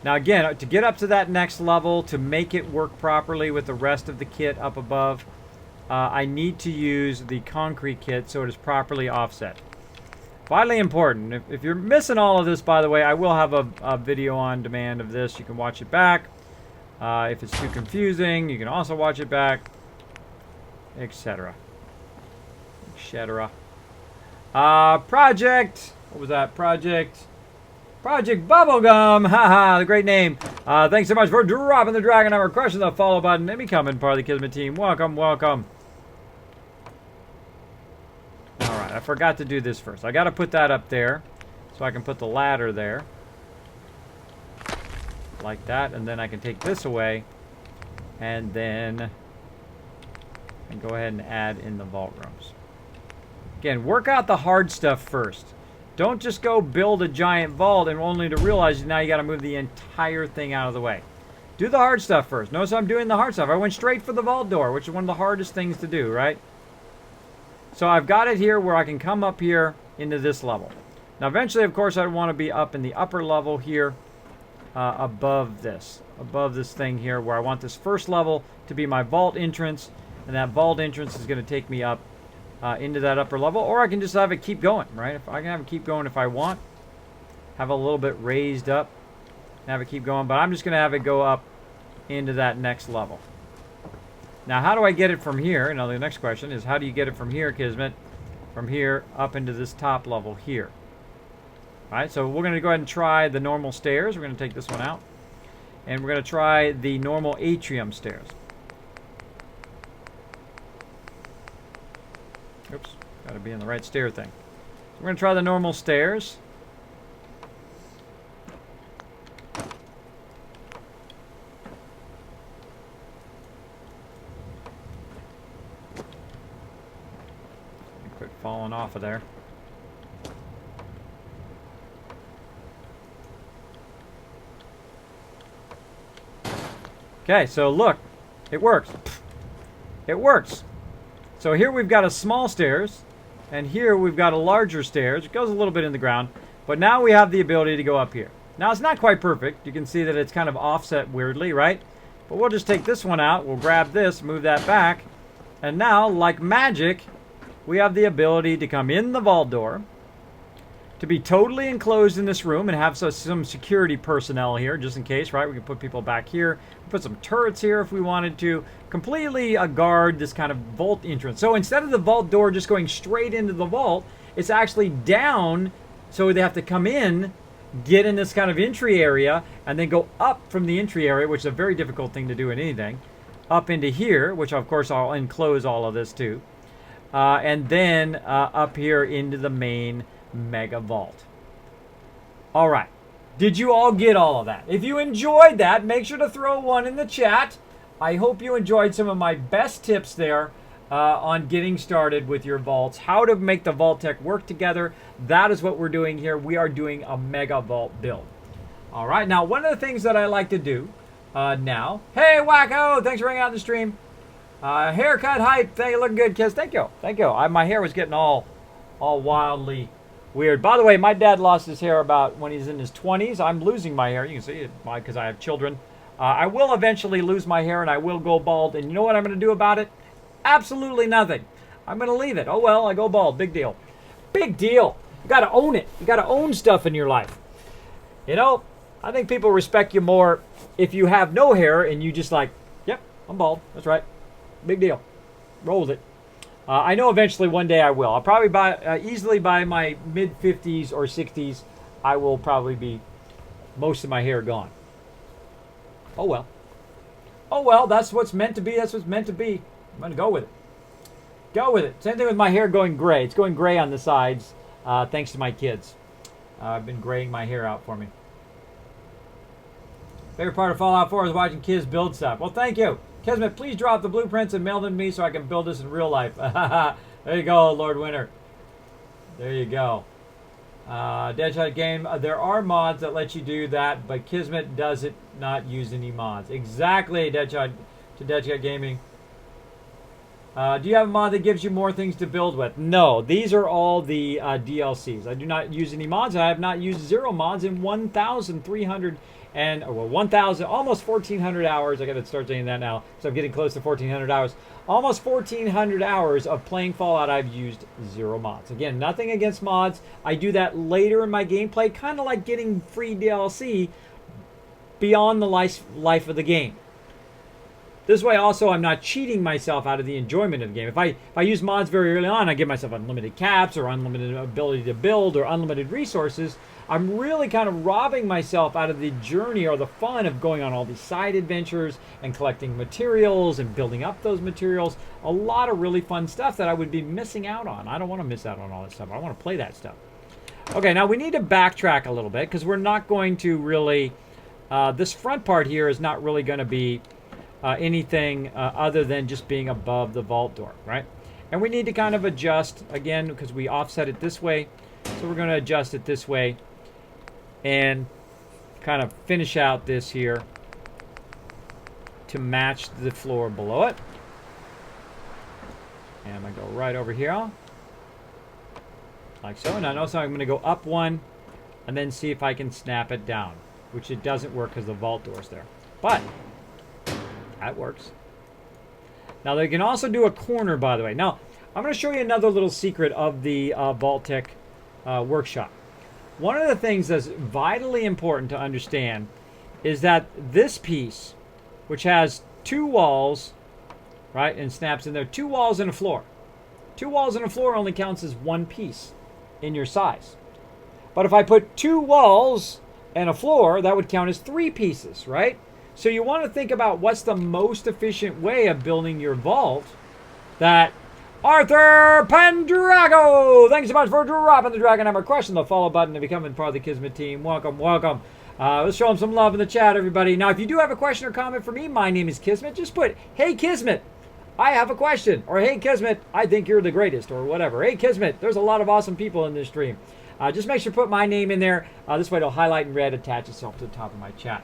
Now again, to get up to that next level, to make it work properly with the rest of the kit up above, I need to use the concrete kit so it is properly offset. Vitally important. If you're missing all of this, by the way, I will have a video on demand of this. You can watch it back. If it's too confusing, you can also watch it back, etc. Etc. Project. What was that? Project Bubblegum. Haha, the great name. Thanks so much for dropping the dragon number, crushing the follow button, and becoming part of the Kismet team. Welcome, welcome. Alright, I forgot to do this first. I got to put that up there so I can put the ladder there. Like that, and then I can take this away and then go ahead and add in the vault rooms. Again, work out the hard stuff first. Don't just go build a giant vault and only to realize now you got to move the entire thing out of the way. Do the hard stuff first. Notice I'm doing the hard stuff. I went straight for the vault door, which is one of the hardest things to do, right? So I've got it here where I can come up here into this level. Now eventually, of course, I want to be up in the upper level here above this thing here where I want this first level to be my vault entrance, and that vault entrance is going to take me up into that upper level, or I can just have it keep going, right? If I can have it keep going if I want, have a little bit raised up, and have it keep going, but I'm just going to have it go up into that next level. Now, how do I get it from here? Now, the next question is, how do you get it from here, Kismet? From here up into this top level here. All right, so we're going to go ahead and try the normal stairs. We're going to take this one out. And we're going to try the normal atrium stairs. Oops, got to be in the right stair thing. So we're going to try the normal stairs. Quit falling off of there. Okay, so look, it works. It works. So here we've got a small stairs, and here we've got a larger stairs. It goes a little bit in the ground, but now we have the ability to go up here. Now it's not quite perfect. You can see that it's kind of offset weirdly, right? But we'll just take this one out. We'll grab this, move that back, and now, like magic, we have the ability to come in the vault door, to be totally enclosed in this room and have some security personnel here, just in case, right? We can put people back here, put some turrets here if we wanted to, completely guard this kind of vault entrance. So instead of the vault door just going straight into the vault, it's actually down, so they have to come in, get in this kind of entry area, and then go up from the entry area, which is a very difficult thing to do in anything, up into here, which of course I'll enclose all of this too, and then up here into the main mega vault. All right, did you all get all of that? If you enjoyed that, make sure to throw one in the chat. I hope you enjoyed some of my best tips there on getting started with your vaults, how to make the vault-tec work together. That is what we're doing here. We are doing a mega vault build. All right, now one of the things that I like to do now, hey Wacko, thanks for hanging out in the stream. Haircut hype, thank you, looking good, kids. Thank you, thank you. My hair was getting all wildly weird. By the way, my dad lost his hair about when he's in his 20s. I'm losing my hair. You can see it because I have children. I will eventually lose my hair and I will go bald. And you know what I'm going to do about it? Absolutely nothing. I'm going to leave it. Oh, well, I go bald. Big deal. Big deal. You got to own it. You got to own stuff in your life. You know, I think people respect you more if you have no hair and you just like, yep, I'm bald. That's right. Big deal. Roll with it. I know eventually one day I will. I'll probably easily by my mid-50s or 60s, I will probably be most of my hair gone. Oh well. Oh well, that's what's meant to be. That's what's meant to be. I'm going to go with it. Go with it. Same thing with my hair going gray. It's going gray on the sides thanks to my kids. I've been graying my hair out for me. Favorite part of Fallout 4 is watching kids build stuff. Well, thank you. Kismet, please drop the blueprints and mail them to me so I can build this in real life. There you go, Lord Winter. There you go. Deadshot Game, there are mods that let you do that, but Kismet doesn't not use any mods. Exactly, Deadshot Gaming. Do you have a mod that gives you more things to build with? No, these are all the DLCs. I do not use any mods. I have not used 0 mods in 1,300 and well, 1,000, almost 1,400 hours. I got to start saying that now, so I'm getting close to 1,400 hours. Almost 1,400 hours of playing Fallout. I've used 0 mods. Again, nothing against mods. I do that later in my gameplay, kind of like getting free DLC beyond the life of the game. This way, also, I'm not cheating myself out of the enjoyment of the game. If I use mods very early on, I give myself unlimited caps or unlimited ability to build or unlimited resources. I'm really kind of robbing myself out of the journey or the fun of going on all these side adventures and collecting materials and building up those materials. A lot of really fun stuff that I would be missing out on. I don't want to miss out on all that stuff. I want to play that stuff. Okay, now we need to backtrack a little bit because we're not going to really... this front part here is not really going to be anything other than just being above the vault door, right? And we need to kind of adjust, again, because we offset it this way. So we're going to adjust it this way and kind of finish out this here to match the floor below it. And I'm going to go right over here, like so. Now notice I'm going to go up one and then see if I can snap it down, which it doesn't work because the vault door's there. But that works. Now they can also do a corner, by the way. Now I'm going to show you another little secret of the vault-tec workshop. One of the things that's vitally important to understand is that this piece, which has 2 walls, right, and snaps in there, 2 walls and a floor. 2 walls and a floor only counts as 1 piece in your size. But if I put 2 walls and a floor, that would count as 3 pieces, right? So you want to think about what's the most efficient way of building your vault that Arthur Pendrago, thanks so much for dropping the Dragon Hammer question, the follow button, and becoming part of the Kismet team. Welcome, welcome. Let's show them some love in the chat, everybody. Now, if you do have a question or comment for me, my name is Kismet. Just put, hey, Kismet, I have a question. Or, hey, Kismet, I think you're the greatest, or whatever. Hey, Kismet, there's a lot of awesome people in this stream. Just make sure to put my name in there. This way it'll highlight in red, attach itself to the top of my chat.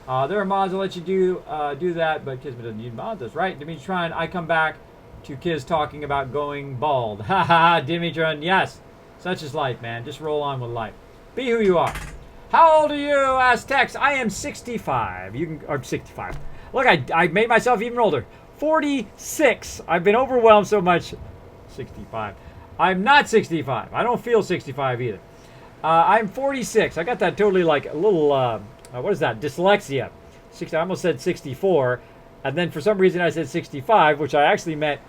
There are mods that let you do that, but Kismet doesn't need mods. That's right. Dimitron, I come back to Kiz talking about going bald. Haha, Dimitron, yes. Such is life, man. Just roll on with life. Be who you are. How old are you? Asked Tex. I am 65. You can, or 65. Look, I made myself even older. 46. I've been overwhelmed so much. 65. I'm not 65. I don't feel 65 either. I'm 46. I got that totally like a little, what is that? Dyslexia. I almost said 64. And then for some reason I said 65, which I actually meant,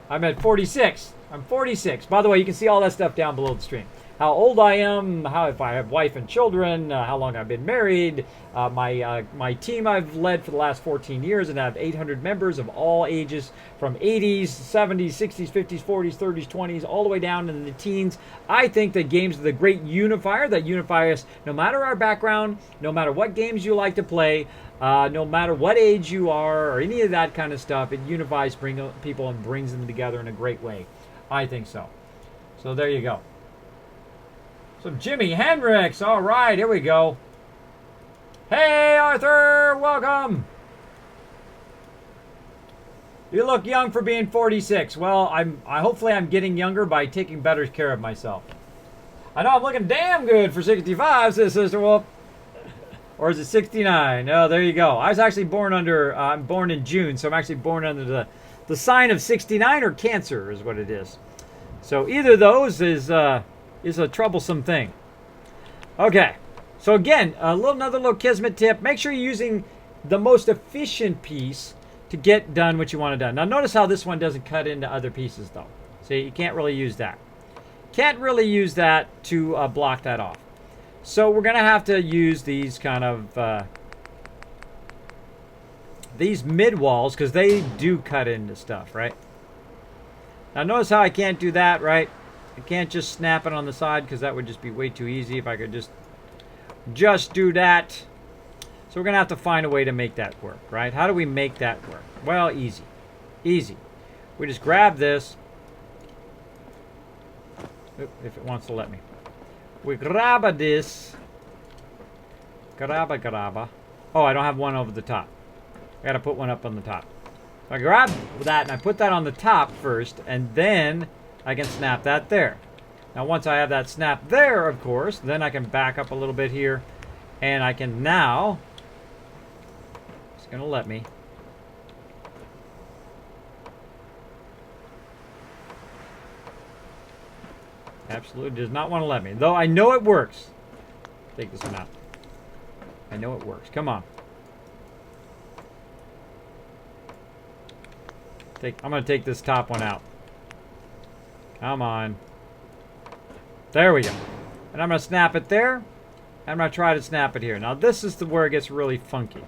I meant 46. I'm 46. By the way, you can see all that stuff down below the stream. How old I am, how if I have wife and children, how long I've been married, my team I've led for the last 14 years, and I have 800 members of all ages, from 80s, 70s, 60s, 50s, 40s, 30s, 20s, all the way down into the teens. I think that games are the great unifier that unify us no matter our background, no matter what games you like to play, no matter what age you are, or any of that kind of stuff. It unifies people and brings them together in a great way. I think so. So there you go. So Jimi Hendrix, all right, here we go. Hey, Arthur, welcome. You look young for being 46. Well, hopefully I'm getting younger by taking better care of myself. I know I'm looking damn good for 65, says Sister Wolf. Or is it 69? Oh, there you go. I was actually born under, I'm born in June, so I'm actually born under the sign of 69, or Cancer is what it is. So either of those is a troublesome thing. Okay, so again, another little Kismet tip. Make sure you're using the most efficient piece to get done what you want to do. Now notice how this one doesn't cut into other pieces though. See, you can't really use that. Can't really use that to block that off. So we're going to have to use these kind of, these mid walls, because they do cut into stuff, right? Now notice how I can't do that, right? I can't just snap it on the side because that would just be way too easy if I could just do that. So we're going to have to find a way to make that work, right? How do we make that work? Well, easy. Easy. We just grab this. Oop, if it wants to let me. We grab this. Grabba. Oh, I don't have one over the top. I got to put one up on the top. So I grab that and I put that on the top first, and then I can snap that there. Now once I have that snap there, of course, then I can back up a little bit here And I can now, it's going to let me. Absolutely does not want to let me. Though I know it works. Take this one out. I know it works. Come on. I'm going to take this top one out. Come on. There we go. And I'm going to snap it there. I'm going to try to snap it here. Now this is where it gets really funky.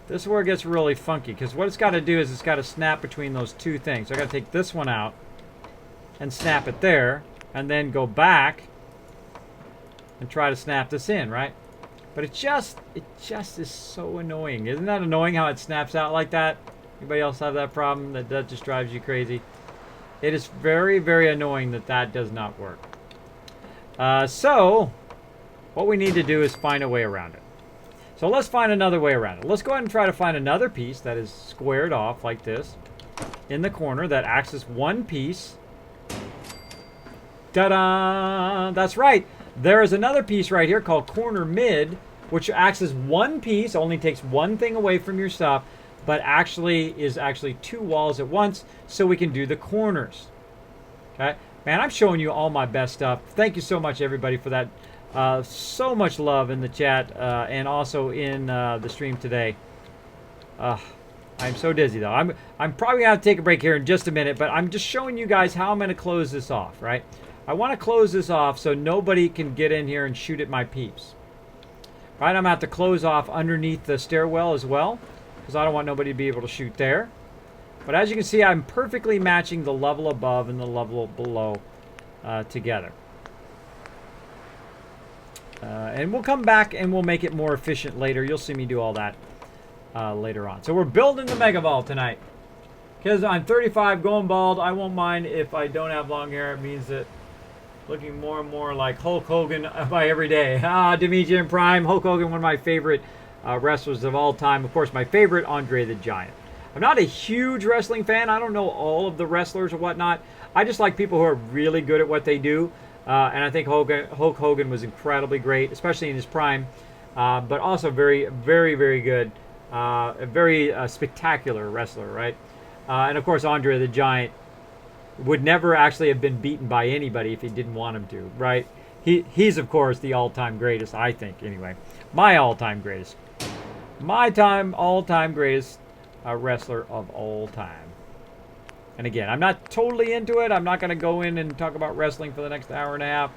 This is where it gets really funky. Because what it's got to do is it's got to snap between those two things. So I got to take this one out. And snap it there. And then go back. And try to snap this in, right? But it just is so annoying. Isn't that annoying how it snaps out like that? Anybody else have that problem? That just drives you crazy. It is very, very annoying that does not work. So, what we need to do is find a way around it. So let's find another way around it. Let's go ahead and try to find another piece that is squared off like this in the corner that acts as one piece. Ta-da! That's right. There is another piece right here called corner mid, which acts as one piece, only takes one thing away from your stuff, but is actually two walls at once, so we can do the corners. Okay, man, I'm showing you all my best stuff. Thank you so much, everybody, for that. So much love in the chat and also in the stream today. I'm so dizzy though. I'm probably gonna have to take a break here in just a minute, but I'm just showing you guys how I'm gonna close this off. Right, I want to close this off so nobody can get in here and shoot at my peeps. Right, I'm gonna have to close off underneath the stairwell as well, because I don't want nobody to be able to shoot there. But as you can see, I'm perfectly matching the level above and the level below together. And we'll come back and we'll make it more efficient later. You'll see me do all that later on. So we're building the Mega Vault tonight. Because I'm 35, going bald. I won't mind if I don't have long hair. It means that looking more and more like Hulk Hogan by every day. Demetri and Prime. Hulk Hogan, one of my favorite wrestlers of all time. Of course, my favorite, Andre the Giant. I'm not a huge wrestling fan. I don't know all of the wrestlers or whatnot. I just like people who are really good at what they do. And I think Hulk Hogan was incredibly great, especially in his prime. But also very, very, very good. A very spectacular wrestler, right? And of course, Andre the Giant would never actually have been beaten by anybody if he didn't want him to, right? He's, of course, the all-time greatest, I think, anyway. My all-time greatest. All-time greatest wrestler of all time. And again, I'm not totally into it. I'm not going to go in and talk about wrestling for the next hour and a half.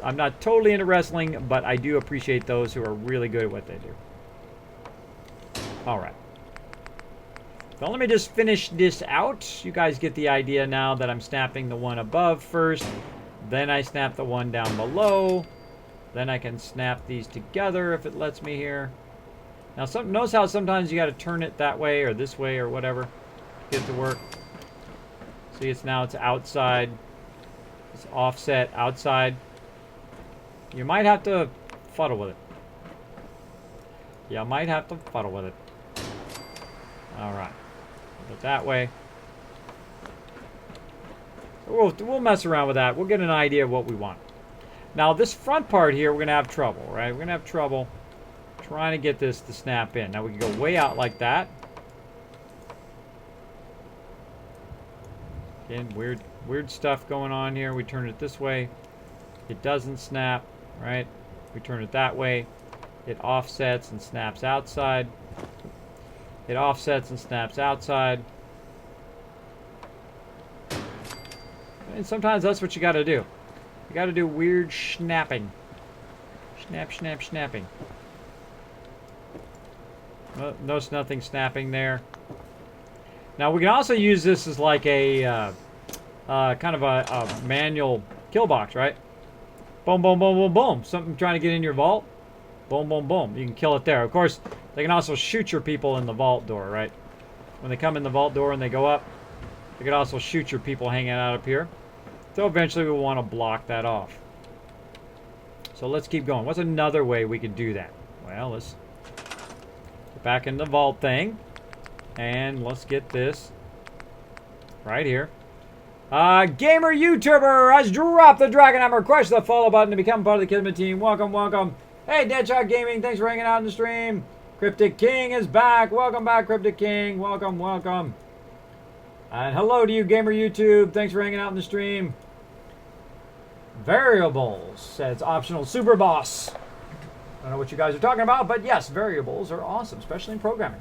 I'm not totally into wrestling, but I do appreciate those who are really good at what they do. All right. So let me just finish this out. You guys get the idea now that I'm snapping the one above first. Then I snap the one down below. Then I can snap these together if it lets me here. Now, notice how sometimes you got to turn it that way or this way or whatever to get it to work. See, it's outside. It's offset outside. You might have to fuddle with it. You might have to fuddle with it. All right. Put it that way. We'll mess around with that. We'll get an idea of what we want. Now, this front part here, we're going to have trouble, right? We're going to have trouble trying to get this to snap in. Now, we can go way out like that. Again, weird stuff going on here. We turn it this way. It doesn't snap, right? We turn it that way. It offsets and snaps outside. It offsets and snaps outside. And sometimes that's what you got to do. You got to do weird snapping. Snap, snap, snapping. Notice nothing snapping there. Now we can also use this as like a kind of a manual kill box, right? Boom, boom, boom, boom, boom. Something trying to get in your vault. Boom, boom, boom. You can kill it there. Of course, they can also shoot your people in the vault door, right? When they come in the vault door and they go up, they can also shoot your people hanging out up here. So eventually we'll want to block that off. So let's keep going. What's another way we could do that? Well, let's get back in the vault thing. And let's get this right here. Gamer YouTuber has dropped the Dragon Hammer. Crush the follow button to become part of the Kismet team. Welcome, welcome. Hey, Deadshot Gaming, thanks for hanging out in the stream. Cryptic King is back. Welcome back, Cryptic King. Welcome, welcome. And hello to you, Gamer YouTube. Thanks for hanging out in the stream. Variables says optional super boss. I don't know what you guys are talking about, but yes, variables are awesome, especially in programming.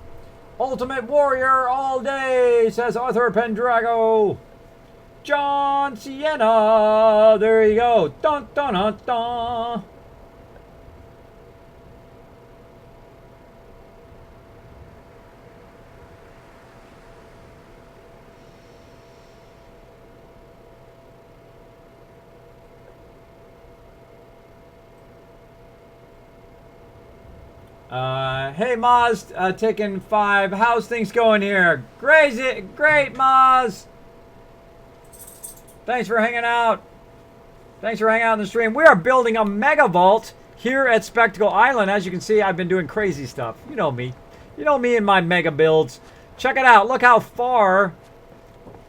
Ultimate Warrior all day, says Arthur Pendrago. John Sienna. There you go. Dun, dun, dun, dun. Hey Maz, taking 5. How's things going here? Crazy, great Maz. Thanks for hanging out. Thanks for hanging out in the stream. We are building a mega vault here at Spectacle Island. As you can see, I've been doing crazy stuff. You know me. You know me and my mega builds. Check it out. Look how far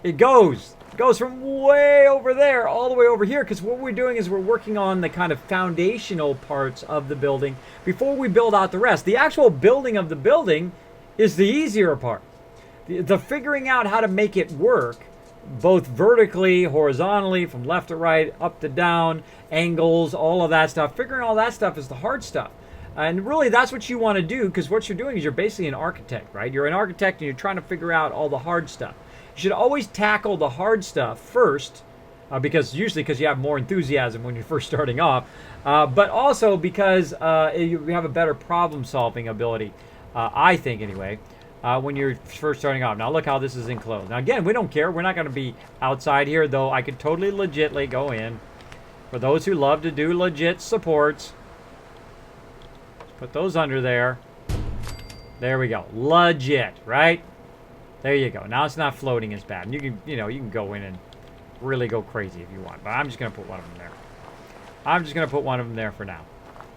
it goes. It goes from way over there all the way over here, because what we're doing is we're working on the kind of foundational parts of the building before we build out the rest. The actual building of the building is the easier part. The figuring out how to make it work, both vertically, horizontally, from left to right, up to down, angles, all of that stuff. Figuring all that stuff is the hard stuff. And really, that's what you want to do, because what you're doing is you're basically an architect, right? You're an architect and you're trying to figure out all the hard stuff. You should always tackle the hard stuff first, because you have more enthusiasm when you're first starting off, but also because you have a better problem-solving ability, I think anyway, when you're first starting off. Now look how this is enclosed. Now again, we don't care. We're not going to be outside here, though I could totally legitly go in. For those who love to do legit supports, put those under there. There we go. Legit, right? There you go. Now it's not floating as bad. And you can go in and really go crazy if you want. But I'm just going to put one of them there. I'm just going to put one of them there for now.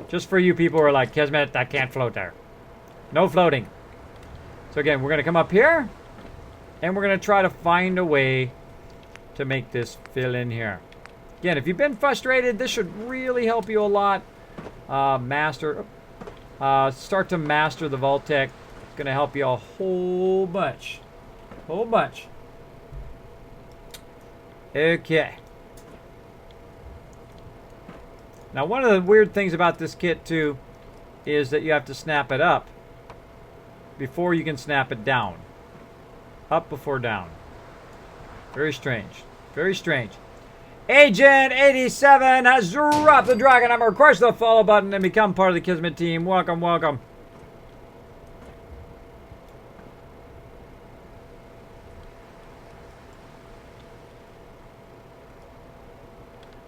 Just for you people who are like, Kismet, that can't float there. No floating. So again, we're going to come up here. And we're going to try to find a way to make this fill in here. Again, if you've been frustrated, this should really help you a lot. Start to master the vault-tec. It's going to help you a whole bunch. Whole bunch. Okay. Now, one of the weird things about this kit, too, is that you have to snap it up before you can snap it down. Up before down. Very strange. Very strange. Agent 87 has dropped the dragon number. Crush the follow button and become part of the Kismet team. Welcome, welcome.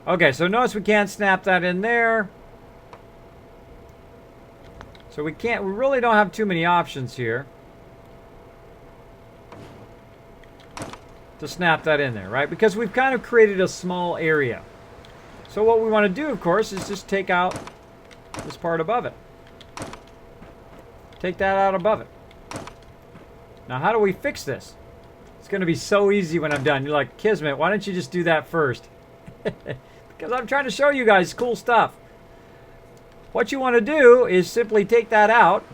Okay, so notice we can't snap that in there. So we really don't have too many options here to snap that in there, right? Because we've kind of created a small area. So what we want to do, of course, is just take out this part above it. Take that out above it. Now, how do we fix this? It's going to be so easy when I'm done. You're like, Kismet, why don't you just do that first? Because I'm trying to show you guys cool stuff. What you want to do is simply take that out.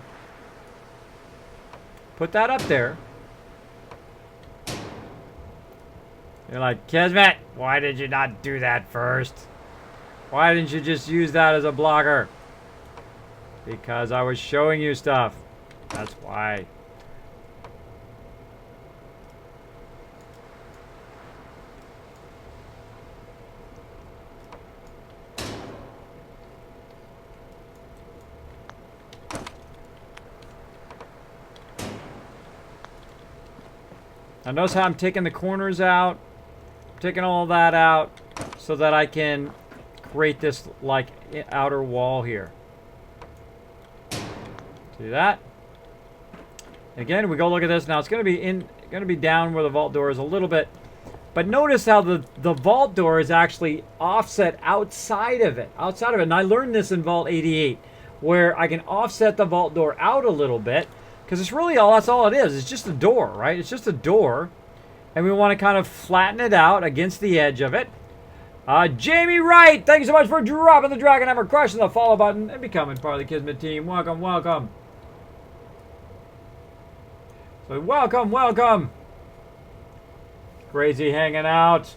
Put that up there. You're like, Kismet, why did you not do that first? Why didn't you just use that as a blocker? Because I was showing you stuff. That's why. Now notice how I'm taking the corners out, taking all that out so that I can create this like outer wall here. See that? And again, we go look at this. Now it's going to be down where the vault door is a little bit. But notice how the vault door is actually offset outside of it. And I learned this in Vault 88, where I can offset the vault door out a little bit. Because it's really that's all it is. It's just a door, right? It's just a door. And we want to kind of flatten it out against the edge of it. Jamie Wright, thank you so much for dropping the Dragon Hammer, crushing the follow button, and becoming part of the Kismet team. Welcome, welcome. So welcome, welcome. Crazy hanging out.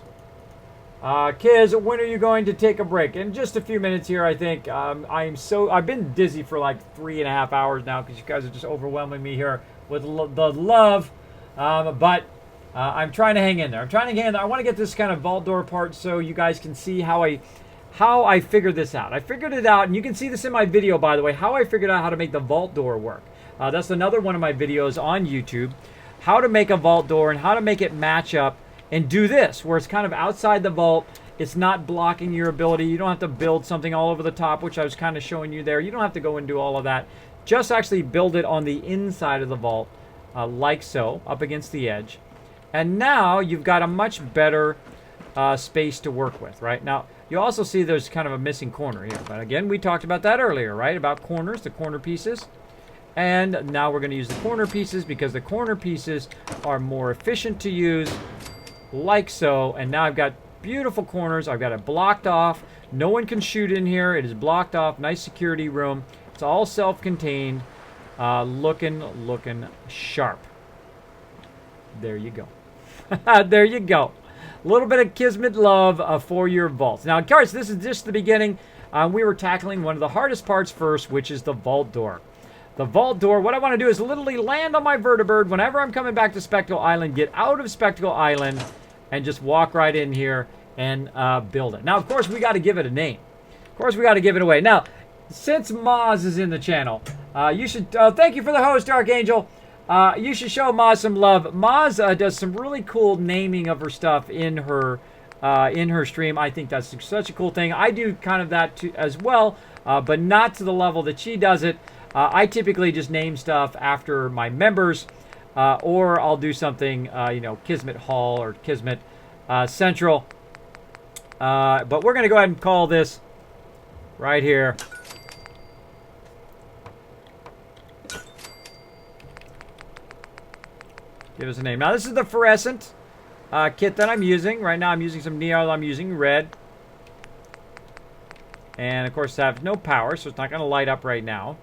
Kids, when are you going to take a break? In just a few minutes here, I think. I've been dizzy for like 3.5 hours now because you guys are just overwhelming me here with the love. But I'm trying to hang in there. I want to get this kind of vault door part so you guys can see how I figured this out. I figured it out, and you can see this in my video, by the way, how I figured out how to make the vault door work. That's another one of my videos on YouTube, how to make a vault door and how to make it match up and do this, where it's kind of outside the vault. It's not blocking your ability. You don't have to build something all over the top, which I was kind of showing you there. You don't have to go and do all of that. Just actually build it on the inside of the vault, like so, up against the edge. And now you've got a much better space to work with, right? Now, you also see there's kind of a missing corner here. But again, we talked about that earlier, right? About corners, the corner pieces. And now we're going to use the corner pieces because the corner pieces are more efficient to use, like so. And now I've got beautiful corners. I've got it blocked off. No one can shoot in here. It is blocked off. Nice security room. It's all self-contained. Looking sharp. There you go. There you go. A little bit of Kismet love for your vaults. Now, of course, this is just the beginning. We were tackling one of the hardest parts first, which is the vault door. The vault door, what I want to do is literally land on my vertibird whenever I'm coming back to Spectacle Island, get out of Spectacle Island, and just walk right in here and build it. Now, of course, we got to give it a name. Of course, we got to give it away. Now, since Moz is in the channel, you should, thank you for the host, Archangel. You should show Moz some love. Moz does some really cool naming of her stuff in her stream. I think that's such a cool thing. I do kind of that too, as well, but not to the level that she does it. I typically just name stuff after my members, or I'll do something, Kismet Hall or Kismet Central. But we're going to go ahead and call this right here. Give us a name. Now, this is the fluorescent kit that I'm using. Right now, I'm using some neon. I'm using red. And, of course, I have no power, so it's not going to light up right now.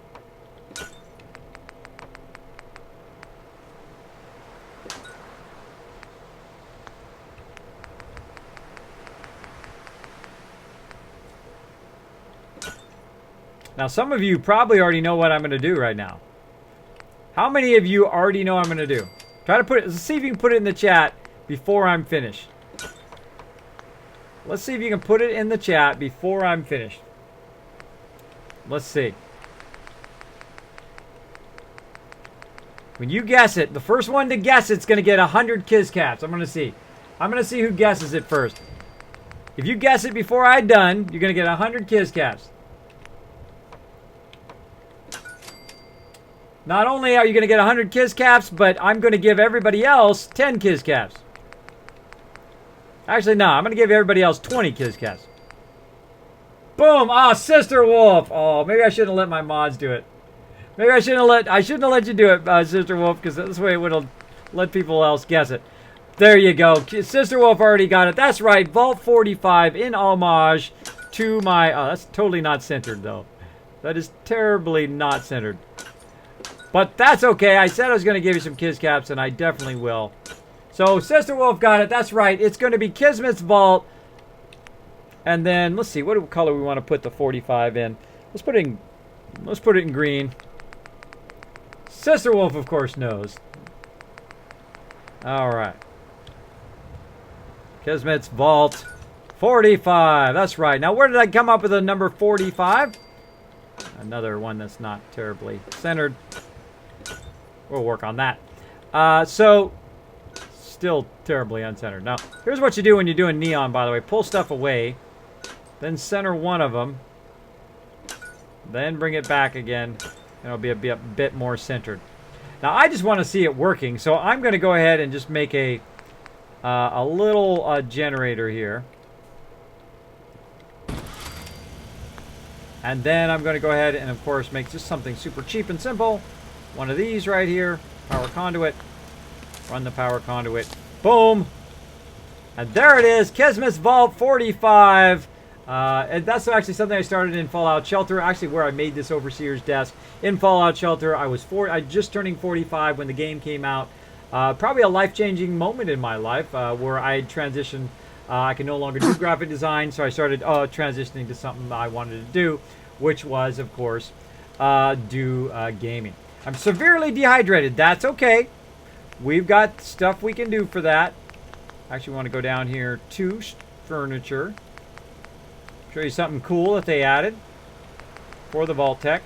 Now, some of you probably already know what I'm going to do right now. How many of you already know what I'm going to do? Try to put it, let's see if you can put it in the chat before I'm finished. Let's see if you can put it in the chat before I'm finished. Let's see. When you guess it, the first one to guess it's going to get 100 Kiscaps. I'm going to see. I'm going to see who guesses it first. If you guess it before I'm done, you're going to get 100 Kiscaps. Not only are you going to get 100 Kiscaps, but I'm going to give everybody else 10 Kiscaps. Actually, no. I'm going to give everybody else 20 Kiscaps. Boom! Ah, Sister Wolf. Oh, maybe I shouldn't have let my mods do it. Maybe I shouldn't have let you do it, Sister Wolf, because this way it would have let people else guess it. There you go. Sister Wolf already got it. That's right. Vault 45 in homage to my... Oh, that's totally not centered, though. That is terribly not centered. But that's okay. I said I was going to give you some Kiscaps, and I definitely will. So, Sister Wolf got it. That's right. It's going to be Kismet's Vault. And then, let's see. What color we want to put the 45 in. Let's put it in green. Sister Wolf, of course, knows. All right. Kismet's Vault 45. That's right. Now, where did I come up with the number 45? Another one that's not terribly centered. We'll work on that. So, still terribly uncentered. Now, here's what you do when you're doing neon, by the way. Pull stuff away. Then center one of them. Then bring it back again. And it'll be a bit more centered. Now, I just want to see it working. So, I'm going to go ahead and just make a little generator here. And then I'm going to go ahead and, of course, make just something super cheap and simple. One of these right here. Power conduit. Run the power conduit. Boom. And there it is, Kismet's Vault 45. And that's actually something I started in Fallout Shelter, actually where I made this Overseer's desk. In Fallout Shelter, I just turning 45 when the game came out. Probably a life-changing moment in my life where I transitioned. I can no longer do graphic design, so I started transitioning to something I wanted to do, which was, of course, do gaming. I'm severely dehydrated. That's okay. We've got stuff we can do for that. Actually, want to go down here to furniture. Show you something cool that they added for the vault-tec.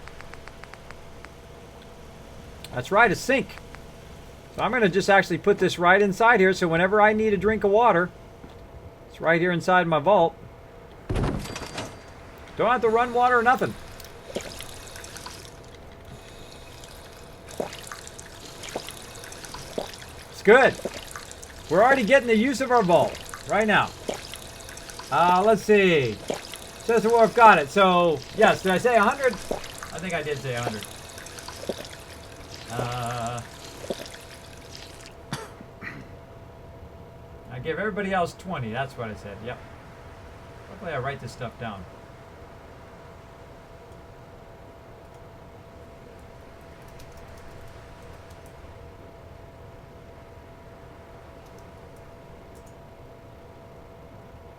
That's right, a sink. So I'm going to just actually put this right inside here, so whenever I need a drink of water, it's right here inside my vault. Don't have to run water or nothing. It's good. We're already getting the use of our vault right now. Let's see. Sister Wolf got it. So, yes, did I say 100? I think I did say 100. I gave everybody else 20. That's what I said. Yep. Hopefully I write this stuff down.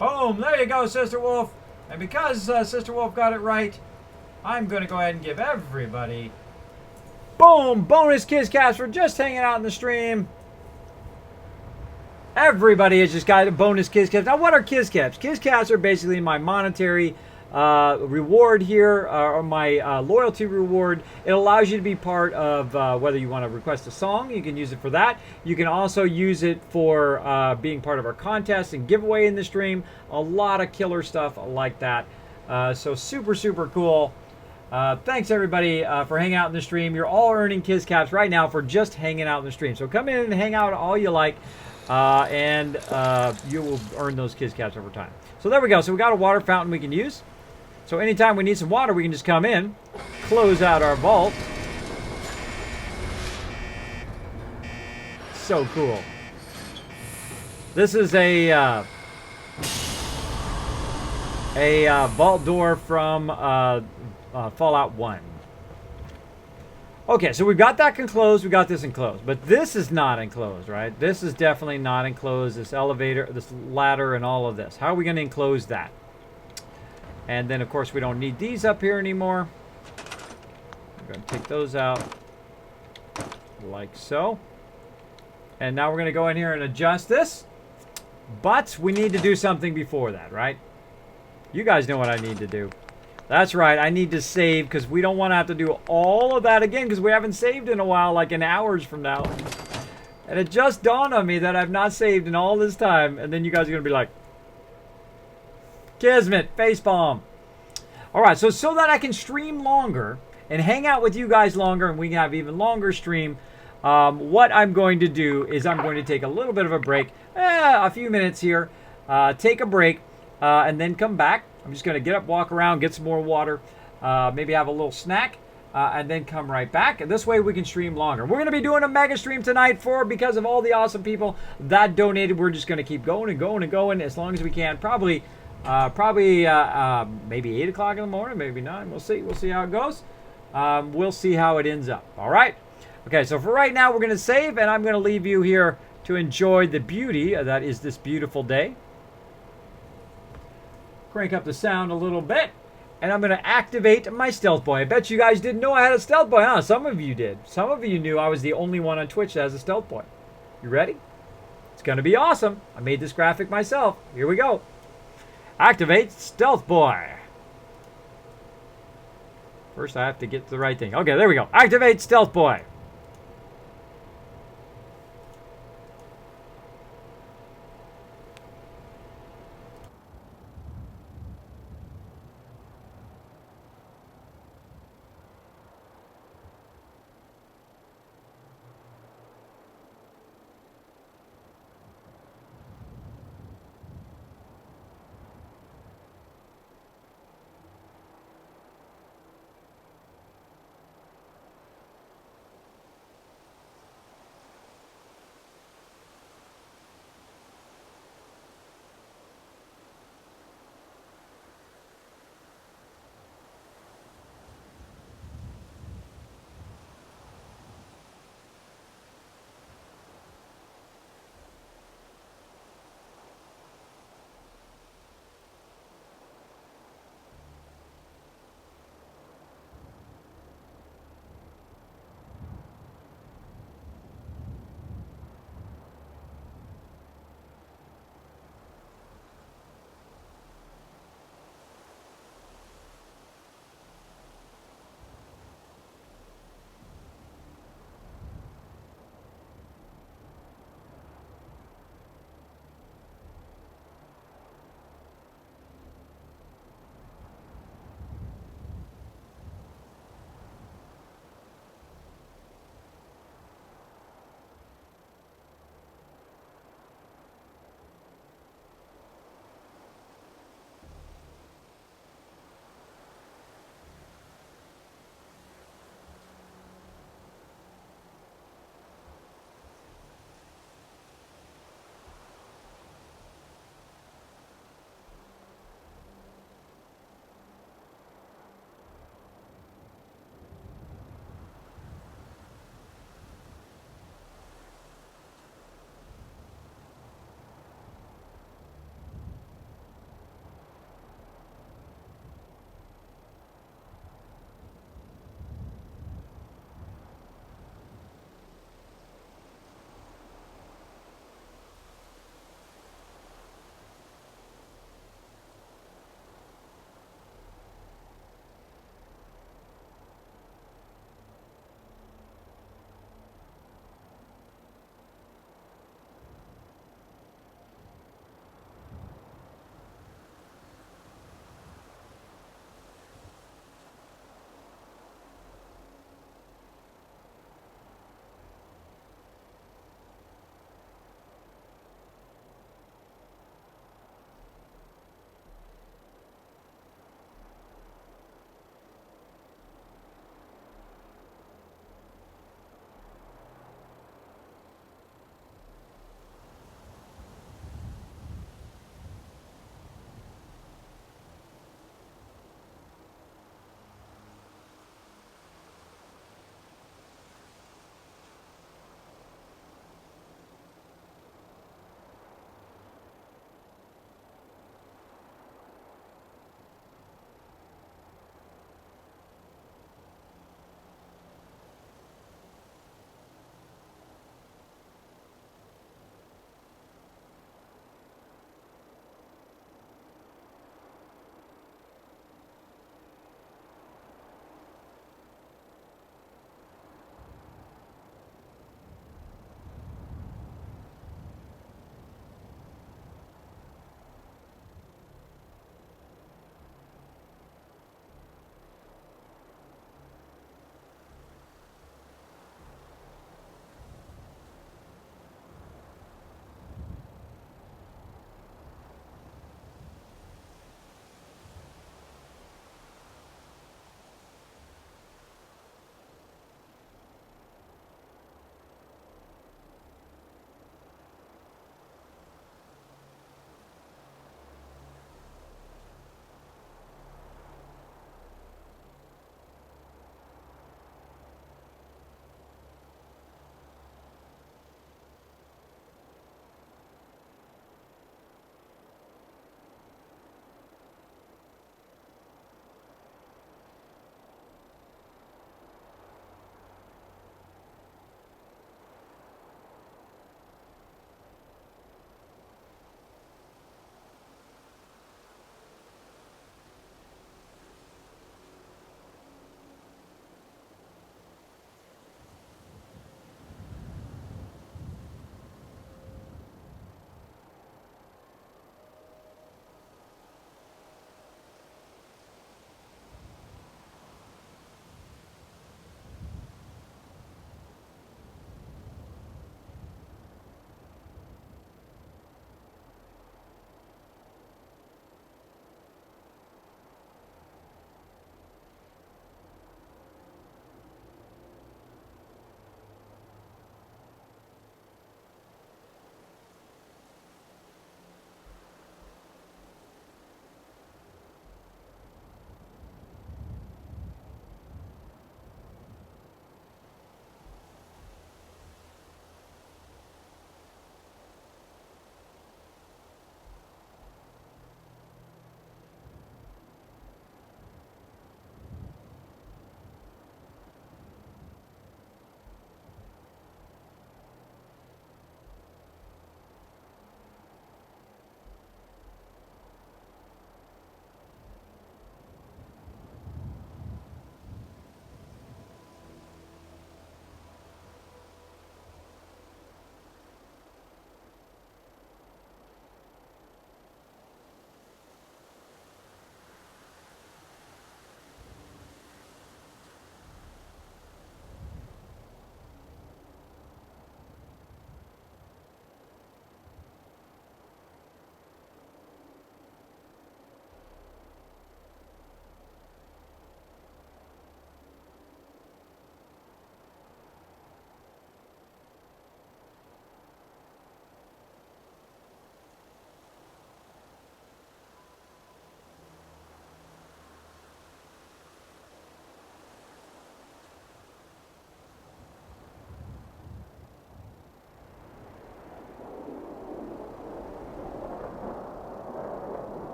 Boom! There you go, Sister Wolf. And because Sister Wolf got it right, I'm going to go ahead and give everybody, boom, bonus KizCats for just hanging out in the stream. Everybody has just got a bonus KizCats. Now, what are KizCats? KizCats are basically my monetary reward here, or my loyalty reward. It allows you to be part of whether you want to request a song, you can use it for that. You can also use it for being part of our contest and giveaway in the stream. A lot of killer stuff like that. So super, super cool. Thanks everybody for hanging out in the stream. You're all earning KizCats right now for just hanging out in the stream. So come in and hang out all you like, and you will earn those KizCats over time. So there we go. So we got a water fountain we can use. So anytime we need some water, we can just come in, close out our vault. So cool. This is a vault door from Fallout 1. Okay, so we've got that enclosed, we got this enclosed, but this is not enclosed, right? This is definitely not enclosed, this elevator, this ladder, and all of this. How are we going to enclose that? And then, of course, we don't need these up here anymore. We're going to take those out, like so. And now we're going to go in here and adjust this. But we need to do something before that, right? You guys know what I need to do. That's right, I need to save, because we don't want to have to do all of that again, because we haven't saved in a while, like in hours from now. And it just dawned on me that I've not saved in all this time, and then you guys are going to be like, Kismet, facepalm. Alright, so that I can stream longer, and hang out with you guys longer, and we can have even longer stream, what I'm going to do is I'm going to take a little bit of a break, a few minutes here, take a break, and then come back. I'm just going to get up, walk around, get some more water, maybe have a little snack, and then come right back. And this way we can stream longer. We're going to be doing a mega stream tonight because of all the awesome people that donated. We're just going to keep going and going and going as long as we can. Probably maybe 8 o'clock in the morning, maybe 9. We'll see. We'll see how it goes. We'll see how it ends up. All right. Okay, so for right now, we're going to save, and I'm going to leave you here to enjoy the beauty that is this beautiful day. Crank up the sound a little bit, and I'm going to activate my stealth boy. I bet you guys didn't know I had a stealth boy, huh? Some of you did. Some of you knew I was the only one on Twitch that has a stealth boy. You ready? It's going to be awesome. I made this graphic myself. Here we go. Activate stealth boy. First, I have to get the right thing. Okay, there we go. Activate stealth boy.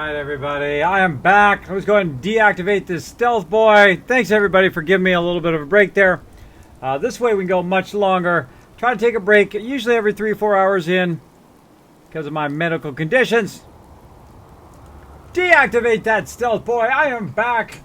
right, everybody. I am back. Let's go ahead and deactivate this stealth boy. Thanks, everybody, for giving me a little bit of a break there. This way we can go much longer. Try to take a break, usually every 3 or 4 hours in, because of my medical conditions. Deactivate that stealth boy. I am back.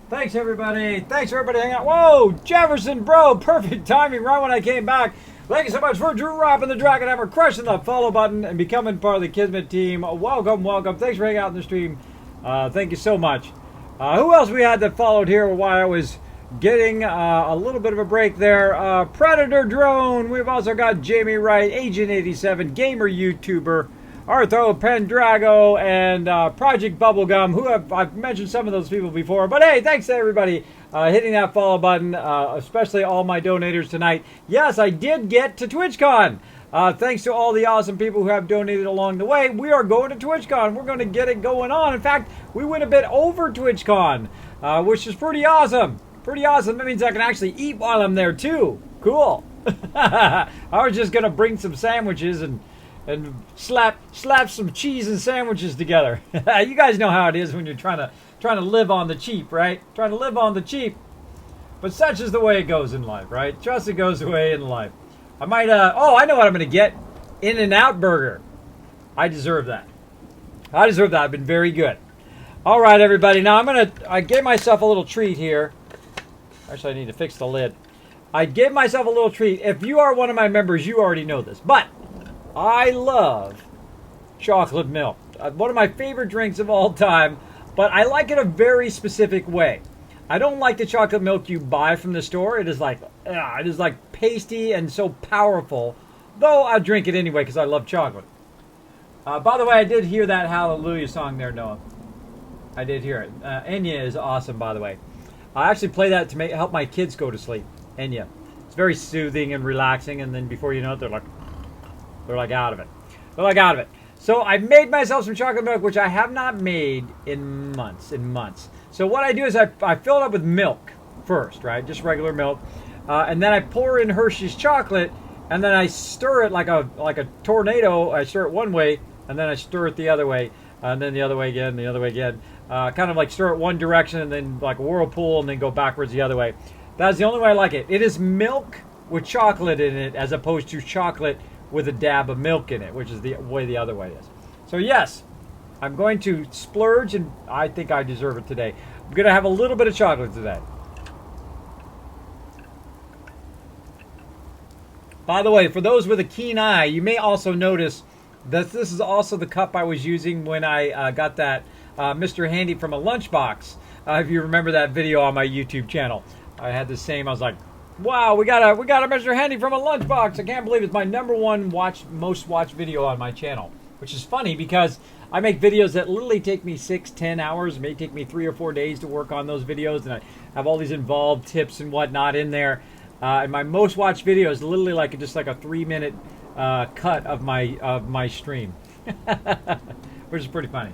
Thanks, everybody. Thanks for everybody hanging out. Whoa, Jefferson, bro. Perfect timing right when I came back. Thank you so much for Drew Robb and the Dragon Hammer crushing the follow button and becoming part of the Kismet team. Welcome, welcome. Thanks for hanging out in the stream. Thank you so much. Who else we had that followed here while I was getting a little bit of a break there? Predator Drone. We've also got Jamie Wright, Agent 87, Gamer YouTuber, Artho Pendrago, and Project Bubblegum, who I've mentioned some of those people before. But hey, thanks to everybody hitting that follow button, especially all my donators tonight. Yes, I did get to TwitchCon. Thanks to all the awesome people who have donated along the way. We are going to TwitchCon. We're going to get it going on. In fact, we went a bit over TwitchCon, which is pretty awesome. Pretty awesome. That means I can actually eat while I'm there too. Cool. I was just going to bring some sandwiches and slap some cheese and sandwiches together. You guys know how it is when you're trying to live on the cheap, right? Trying to live on the cheap. But such is the way it goes in life, right? Trust it goes the way in life. I might, I know what I'm going to get. In-N-Out Burger. I deserve that. I deserve that. I've been very good. All right, everybody. Now, I gave myself a little treat here. Actually, I need to fix the lid. I gave myself a little treat. If you are one of my members, you already know this. But I love chocolate milk. One of my favorite drinks of all time. But I like it a very specific way. I don't like the chocolate milk you buy from the store. It is like pasty and so powerful. Though I drink it anyway because I love chocolate. By the way, I did hear that Hallelujah song there, Noah. I did hear it. Enya is awesome, by the way. I actually play that to help my kids go to sleep. Enya. It's very soothing and relaxing, and then before you know it, they're like out of it. They're like out of it. So I made myself some chocolate milk, which I have not made in months. So what I do is I fill it up with milk first, right? Just regular milk. And then I pour in Hershey's chocolate, and then I stir it like a tornado. I stir it one way, and then I stir it the other way, and then the other way again, the other way again. Kind of like stir it one direction, and then like a whirlpool, and then go backwards the other way. That's the only way I like it. It is milk with chocolate in it, as opposed to chocolate with a dab of milk in it, which is the way the other way is. So yes, I'm going to splurge, and I think I deserve it today. I'm going to have a little bit of chocolate today. By the way, for those with a keen eye, you may also notice that this is also the cup I was using when I got that Mr. Handy from a lunchbox. If you remember that video on my YouTube channel, I had the same. I was like, wow, we got a Mr. Handy from a lunchbox. I can't believe it's my #1 most watched video on my channel. Which is funny because I make videos that literally take me 6-10 hours. It may take me 3 or 4 days to work on those videos, and I have all these involved tips and whatnot in there. And my most watched video is literally like just like a 3-minute cut of my stream, which is pretty funny.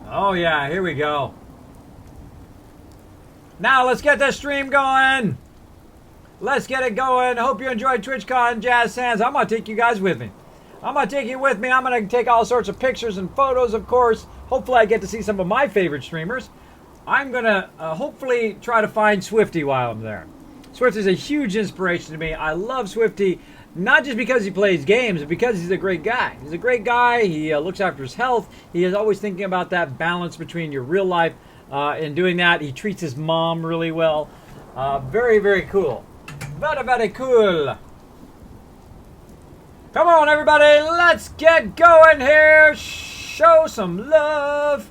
Oh yeah, here we go. Now let's get this stream going. Let's get it going. Hope you enjoyed TwitchCon Jazz Sands. I'm gonna take you guys with me. I'm going to take you with me. I'm going to take all sorts of pictures and photos, of course. Hopefully I get to see some of my favorite streamers. I'm going to hopefully try to find Swifty while I'm there. Swifty is a huge inspiration to me. I love Swifty, not just because he plays games, but because he's a great guy. He's a great guy. He looks after his health. He is always thinking about that balance between your real life and doing that. He treats his mom really well. Very, very cool. Very, very cool. Come on, everybody, let's get going here. Show some love.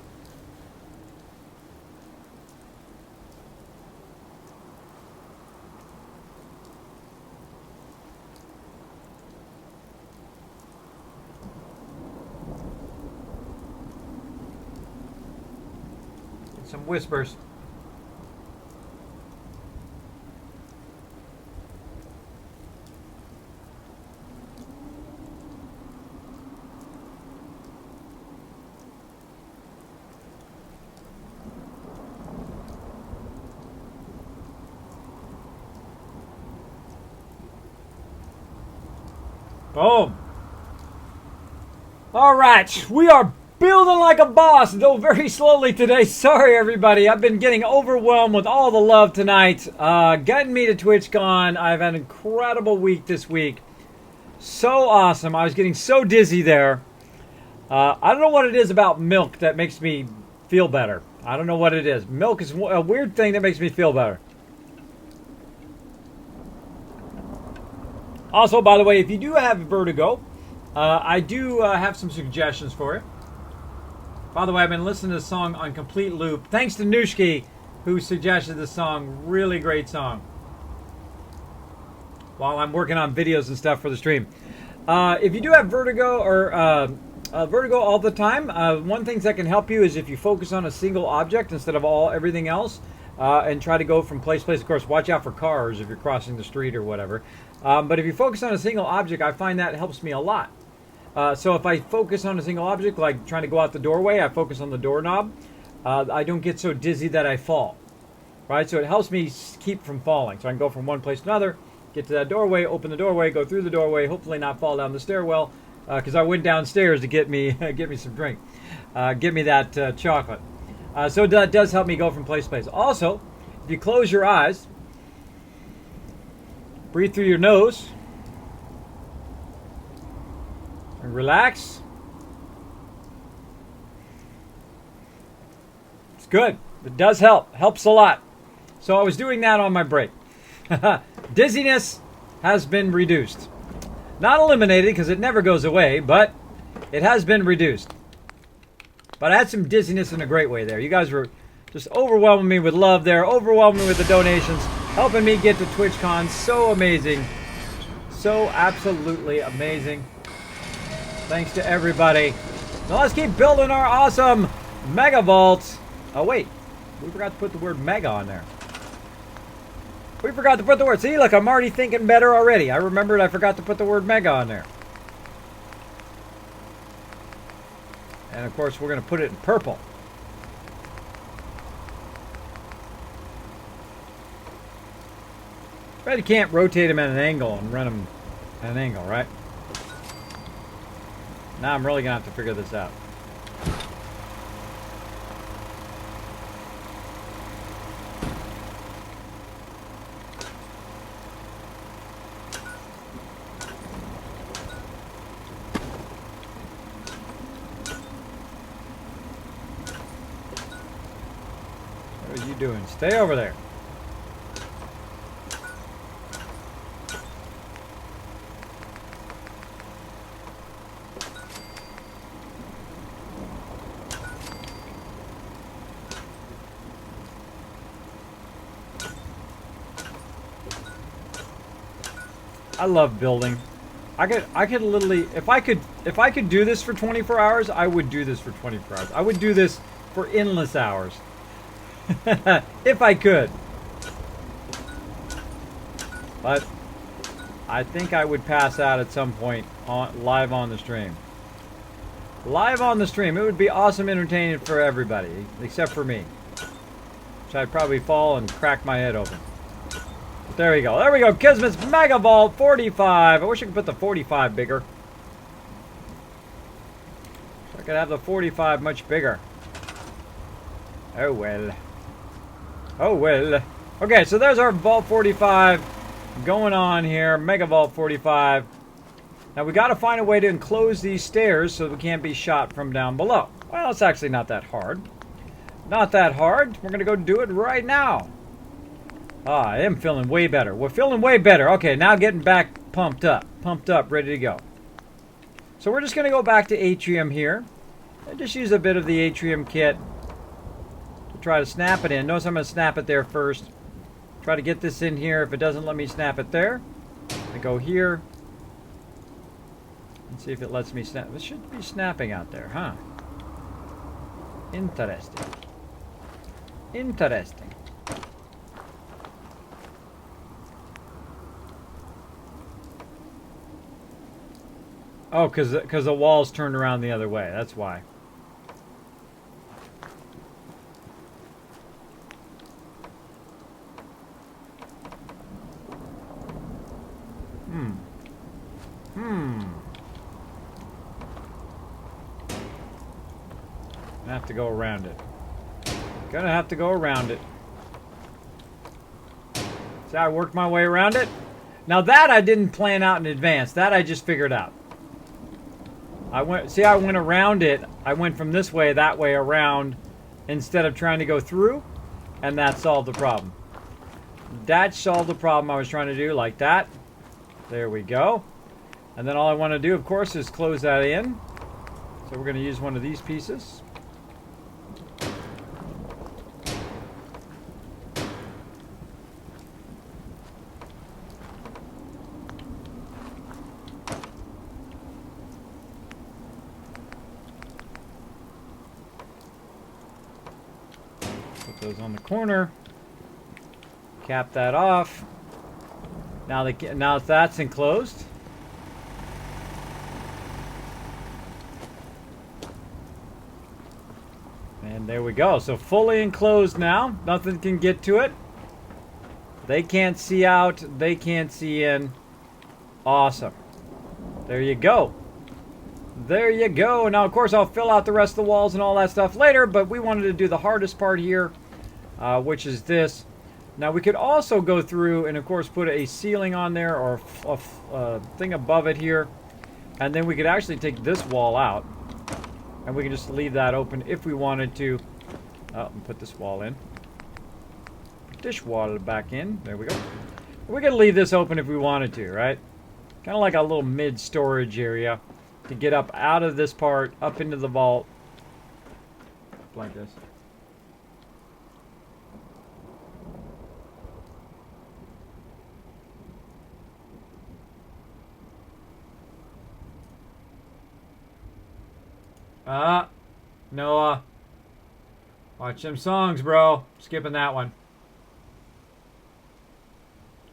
Some whispers. Boom. All right, we are Building like a boss, though very slowly today. Sorry, everybody. I've been getting overwhelmed with all the love tonight. Getting me to TwitchCon. I've had an incredible week this week. So awesome. I was getting so dizzy there. I don't know what it is about milk that makes me feel better. I don't know what it is. Milk is a weird thing that makes me feel better. Also, by the way, if you do have vertigo, I do have some suggestions for you. By the way, I've been listening to this song on complete loop. Thanks to Nushki, who suggested this song. Really great song. While I'm working on videos and stuff for the stream. If you do have vertigo or vertigo all the time, one thing that can help you is if you focus on a single object instead of everything else, and try to go from place to place. Of course, watch out for cars if you're crossing the street or whatever. But if you focus on a single object, I find that helps me a lot. So if I focus on a single object, like trying to go out the doorway, I focus on the doorknob. I don't get so dizzy that I fall. Right? So it helps me keep from falling. So I can go from one place to another, get to that doorway, open the doorway, go through the doorway, hopefully not fall down the stairwell, because I went downstairs to get me some drink, get me that chocolate. So that does help me go from place to place. Also, if you close your eyes, breathe through your nose, and relax. It's good. It does help. Helps a lot. So I was doing that on my break. Dizziness has been reduced. Not eliminated because it never goes away, but it has been reduced. But I had some dizziness in a great way there. You guys were just overwhelming me with love there, overwhelming me with the donations, helping me get to TwitchCon. So amazing. So absolutely amazing. Thanks to everybody. Now let's keep building our awesome Mega Vault. Oh wait, we forgot to put the word mega on there. We forgot to put the word. See, look, I'm already thinking better already. I remembered I forgot to put the word mega on there. And of course, we're going to put it in purple. But you can't rotate them at an angle and run them at an angle, right? Now I'm really going to have to figure this out. What are you doing? Stay over there. I love building. I could literally, if I could do this for 24 hours, I would do this for 24 hours. I would do this for endless hours. If I could. But I think I would pass out at some point live on the stream. Live on the stream. It would be awesome entertaining for everybody, except for me. So I'd probably fall and crack my head open. There we go. There we go. Kismet's Mega Vault 45. I wish I could put the 45 bigger. Wish I could have the 45 much bigger. Oh well. Oh well. Okay, so there's our Vault 45 going on here. Mega Vault 45. Now we got to find a way to enclose these stairs so we can't be shot from down below. Well, it's actually not that hard. Not that hard. We're going to go do it right now. Ah, I am feeling way better. We're feeling way better. Okay, now getting back pumped up, ready to go. So we're just going to go back to Atrium here. And just use a bit of the Atrium kit to try to snap it in. Notice I'm going to snap it there first. Try to get this in here. If it doesn't let me snap it there, I go here. And see if it lets me snap. It should be snapping out there, huh? Interesting. Interesting. Oh, because the wall's turned around the other way. That's why. Gonna have to go around it. Gonna have to go around it. See how I worked my way around it? Now that I didn't plan out in advance. That I just figured out. I went around it. I went from this way, that way, around, instead of trying to go through, and that solved the problem. That solved the problem I was trying to do, like that. There we go. And then all I want to do, of course, is close that in. So we're going to use one of these pieces. Those on the corner. Cap that off. Now that's enclosed. And there we go. So fully enclosed now. Nothing can get to it. They can't see out. They can't see in. Awesome. There you go. There you go. Now, of course, I'll fill out the rest of the walls and all that stuff later, but we wanted to do the hardest part here. Which is this. Now we could also go through and of course put a ceiling on there or a thing above it here, and then we could actually take this wall out and we can just leave that open if we wanted to. And put this wall in. Put this wall back in. There we go. We could leave this open if we wanted to, right? Kind of like a little mid-storage area to get up out of this part, up into the vault, like this. Noah. Watch them songs, bro. Skipping that one.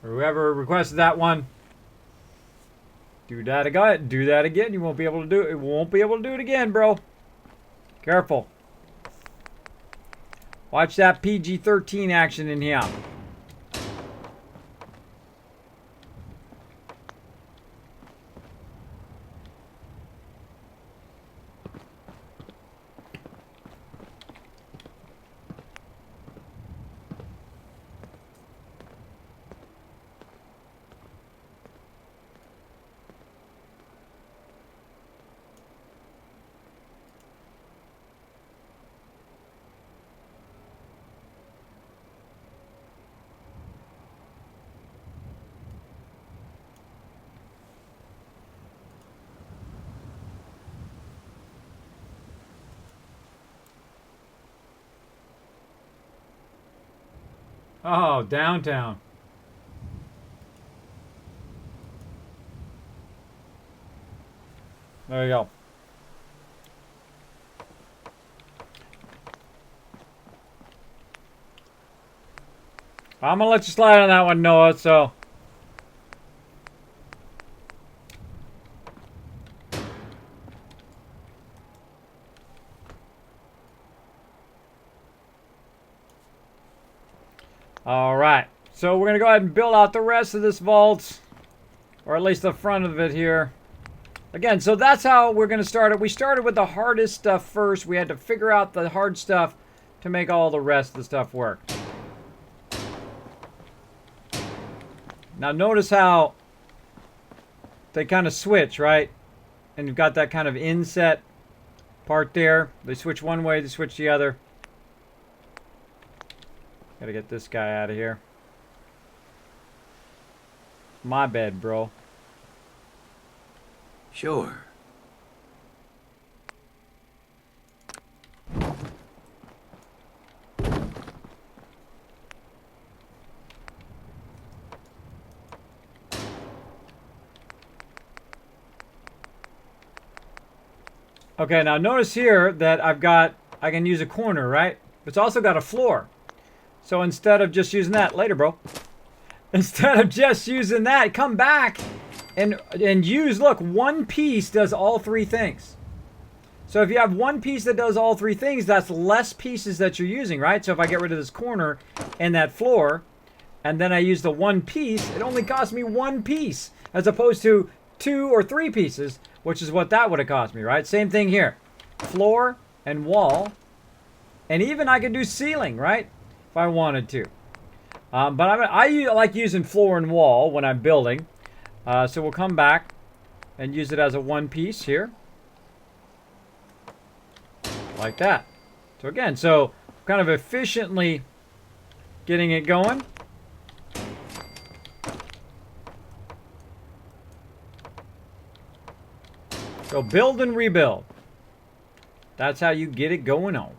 Or whoever requested that one. Do that again. Do that again. You won't be able to do it. You won't be able to do it again, bro. Careful. Watch that PG-13 action in here. Oh, downtown. There you go. I'm gonna let you slide on that one, Noah, so. Alright, so we're going to go ahead and build out the rest of this vault, or at least the front of it here. Again, so that's how we're going to start it. We started with the hardest stuff first. We had to figure out the hard stuff to make all the rest of the stuff work. Now notice how they kind of switch, right? And you've got that kind of inset part there. They switch one way, they switch the other. Gotta get this guy out of here. My bad, bro. Sure. Okay, now notice here that I can use a corner, right? It's also got a floor. So instead of just using that, later, bro. Instead of just using that, come back and use, look, one piece does all three things. So if you have one piece that does all three things, that's less pieces that you're using, right? So if I get rid of this corner and that floor, and then I use the one piece, it only costs me one piece, as opposed to 2 or 3 pieces, which is what that would have cost me, right? Same thing here. Floor and wall And even I could do ceiling, right? If I wanted to. But I like using floor and wall when I'm building. So we'll come back and use it as a one piece here. Like that. So again, kind of efficiently getting it going. So build and rebuild. That's how you get it going on.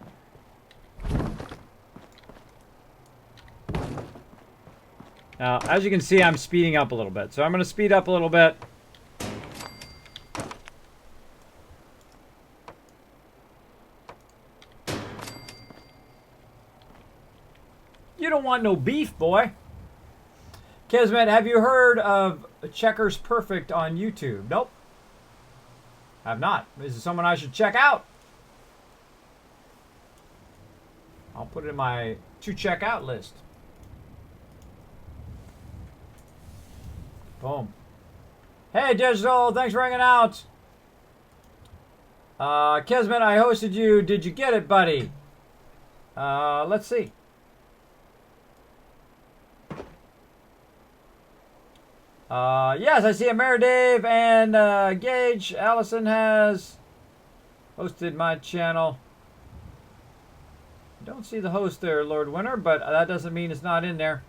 Now, as you can see, I'm speeding up a little bit. So I'm going to speed up a little bit. You don't want no beef, boy. Kismet, have you heard of Checkers Perfect on YouTube? Nope. Have not. Is it someone I should check out? I'll put it in my to check out list. Boom. Hey, Digital, thanks for hanging out. Kismet, I hosted you. Did you get it, buddy? Let's see. Yes, I see it. Mary Dave and Gage. Allison has hosted my channel. Don't see the host there, Lord Winter, but that doesn't mean it's not in there.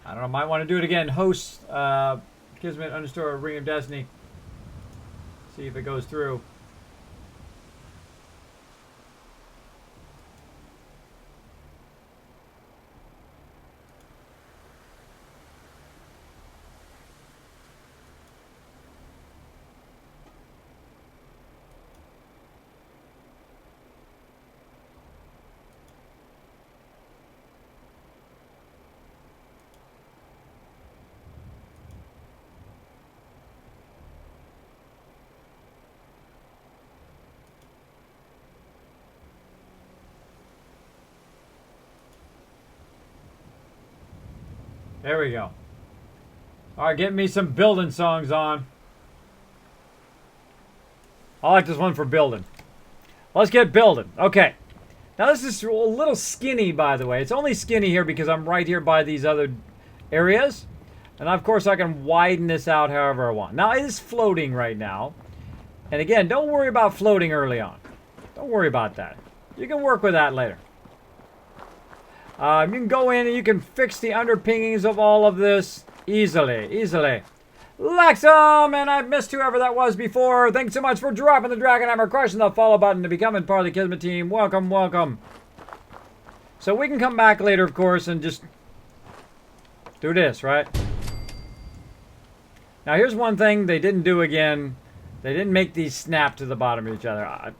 I don't know. Might want to do it again. Host Kismet _ Ring of Destiny. See if it goes through. There we go. All right, get me some building songs on. I like this one for building. Let's get building. Okay. Now this is a little skinny, by the way. It's only skinny here because I'm right here by these other areas. And of course I can widen this out however I want. Now it is floating right now. And again, don't worry about floating early on. Don't worry about that. You can work with that later. You can go in and you can fix the underpinnings of all of this easily. Lexum, and I've missed whoever that was before. Thanks so much for dropping the Dragon Hammer, crushing the follow button to becoming part of the Kismet team. Welcome, welcome. So we can come back later, of course, and just do this, right? Now here's one thing they didn't do again. They didn't make these snap to the bottom of each other.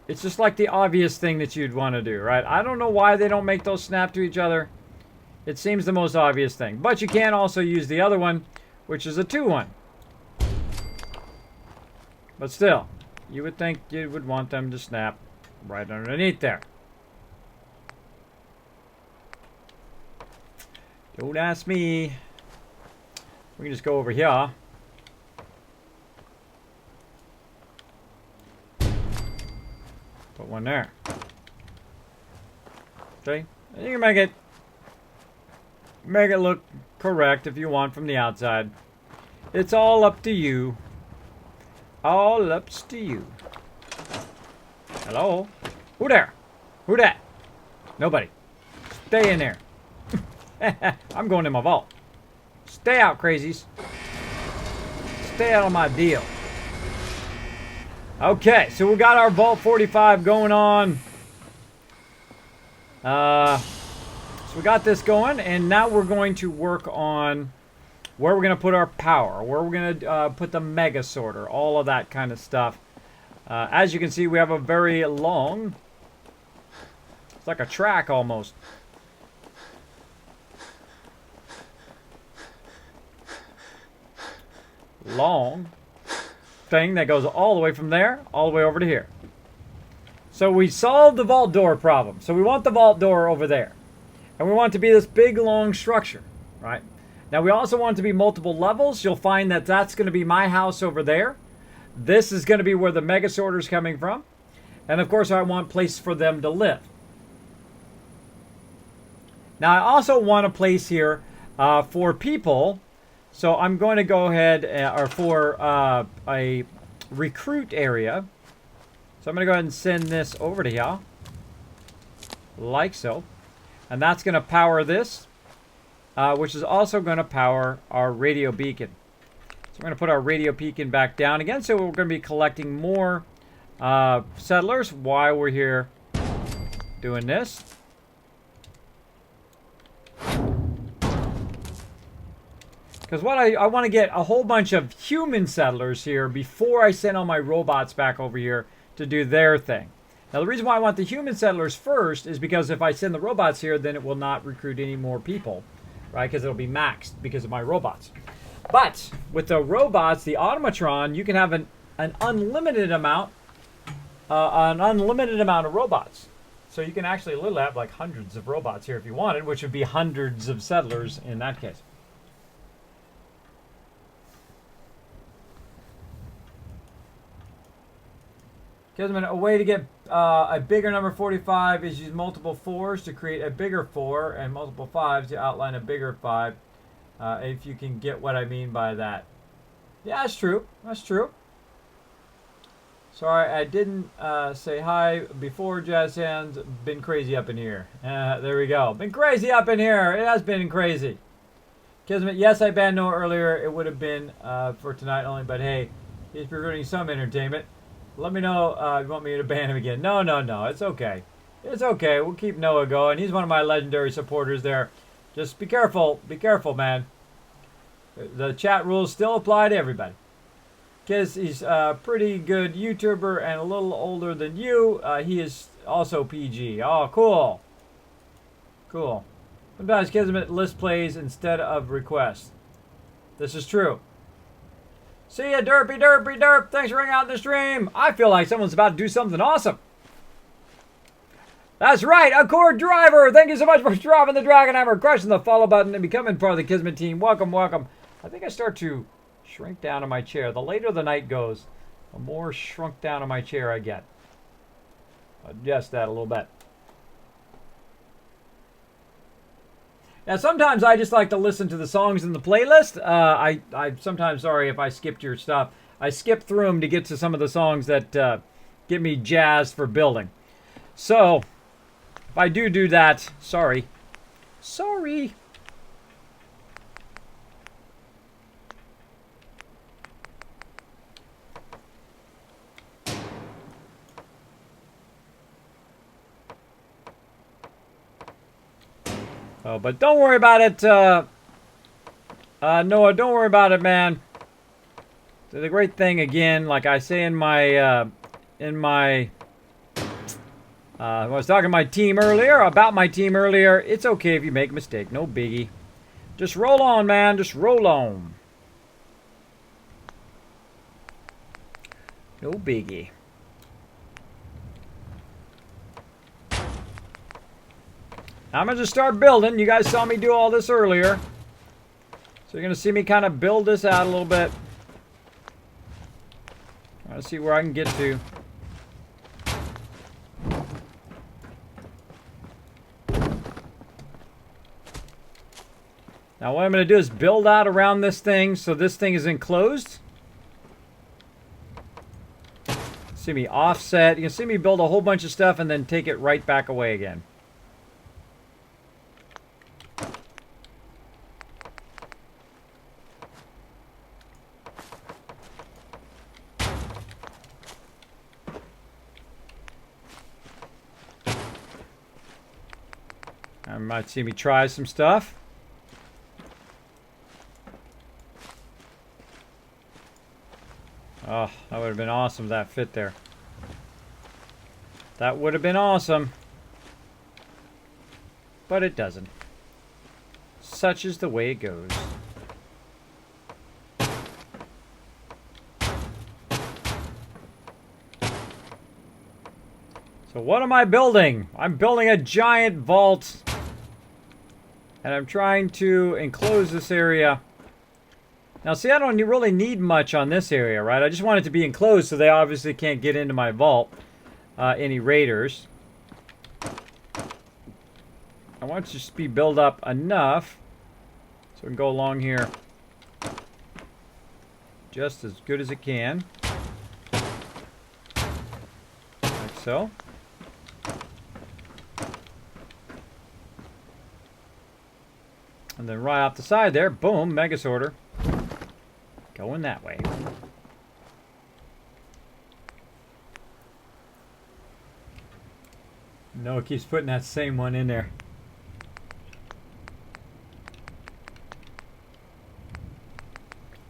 It's just like the obvious thing that you'd want to do, right? I don't know why they don't make those snap to each other. It seems the most obvious thing. But you can also use the other one, which is a 2-1. But still, you would think you would want them to snap right underneath there. Don't ask me. We can just go over here. Put one there. Okay, and you can make it look correct if you want from the outside. It's all up to you. All up to you. Hello? Who there? Who that? Nobody. Stay in there. I'm going in my vault. Stay out, crazies. Stay out of my deal. Okay, so we got our Vault 45 going on. So we got this going, and now we're going to work on where we're going to put our power, where we're going to put the mega sorter, all of that kind of stuff. As you can see, we have a very long, it's like a track almost. Long thing that goes all the way from there all the way over to here. So we solved the vault door problem. So we want the vault door over there, and we want it to be this big long structure, right? Now we also want it to be multiple levels. You'll find that that's going to be my house over there. This is going to be where the mega sorter is coming from. And of course, I want a place for them to live. Now, I also want a place here for people. So I'm going to go ahead or for a recruit area. So I'm going to go ahead and send this over to here. Like so. And that's going to power this. Which is also going to power our radio beacon. So we're going to put our radio beacon back down again. So we're going to be collecting more settlers while we're here doing this. Because what I want to get a whole bunch of human settlers here before I send all my robots back over here to do their thing. Now the reason why I want the human settlers first is because if I send the robots here, then it will not recruit any more people. Right? Because it'll be maxed because of my robots. But with the robots, the automatron, you can have an unlimited amount of robots. So you can actually literally have like hundreds of robots here if you wanted, which would be hundreds of settlers in that case. Kismet, a way to get a bigger number 45 is use multiple 4s to create a bigger 4 and multiple 5s to outline a bigger 5. If you can get what I mean by that. Yeah, that's true. That's true. Sorry, I didn't say hi before, Jazz Hands. Been crazy up in here. There we go. Been crazy up in here. It has been crazy. Kismet, yes, I banned Noah earlier. It would have been for tonight only, but hey, he's providing some entertainment. Let me know if you want me to ban him again. No. It's okay. It's okay. We'll keep Noah going. He's one of my legendary supporters there. Just be careful. Be careful, man. The chat rules still apply to everybody. Because he's a pretty good YouTuber and a little older than you. He is also PG. Oh, cool. Cool. Sometimes Kismet list plays instead of requests. This is true. See ya, derp. Thanks for hanging out in the stream. I feel like someone's about to do something awesome. That's right, Accord Driver. Thank you so much for dropping the Dragon Hammer, crushing the follow button, and becoming part of the Kismet team. Welcome, welcome. I think I start to shrink down in my chair. The later the night goes, the more shrunk down in my chair I get. Adjust that a little bit. Now, sometimes I just like to listen to the songs in the playlist. I'm sometimes sorry if I skipped your stuff. I skipped through them to get to some of the songs that get me jazzed for building. So, if I do that, sorry. Sorry. Oh, but don't worry about it, Noah. Don't worry about it, man. So the great thing, again, like I say in my, I was talking to my team earlier, about my team earlier, it's okay if you make a mistake. No biggie. Just roll on, man. Just roll on. No biggie. I'm going to just start building. You guys saw me do all this earlier. So you're going to see me kind of build this out a little bit. Trying to see where I can get to. Now what I'm going to do is build out around this thing so this thing is enclosed. See me offset. You can see me build a whole bunch of stuff and then take it right back away again. You might see me try some stuff. Oh, that would have been awesome if that fit there. That would have been awesome. But it doesn't. Such is the way it goes. So what am I building? I'm building a giant vault. And I'm trying to enclose this area Now, see, I don't really need much on this area, right? I just want it to be enclosed so they obviously can't get into my vault, any raiders. I want it to just be built up enough so we can go along here just as good as it can. Like so. And then right off the side there, boom, mega sorter. Going that way. No, it keeps putting that same one in there.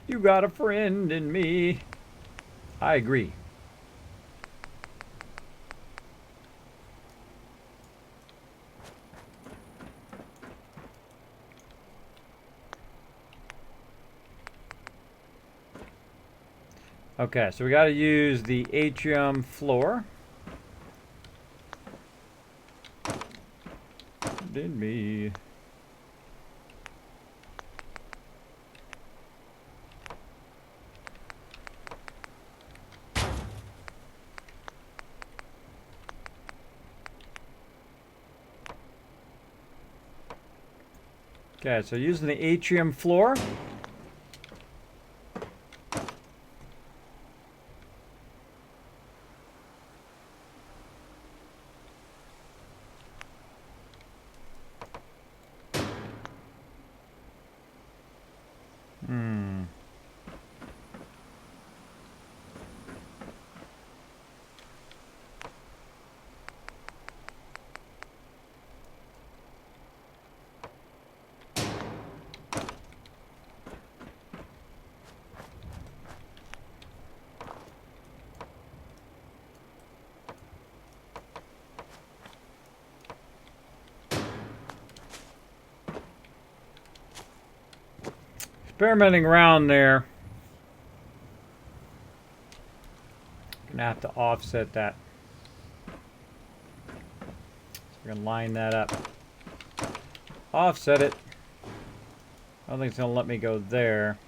You got a friend in me. I agree. Okay, so we got to use the atrium floor. In me. Okay, so using the atrium floor. Experimenting around there. Gonna have to offset that. So we're gonna line that up. Offset it. I don't think it's gonna let me go there.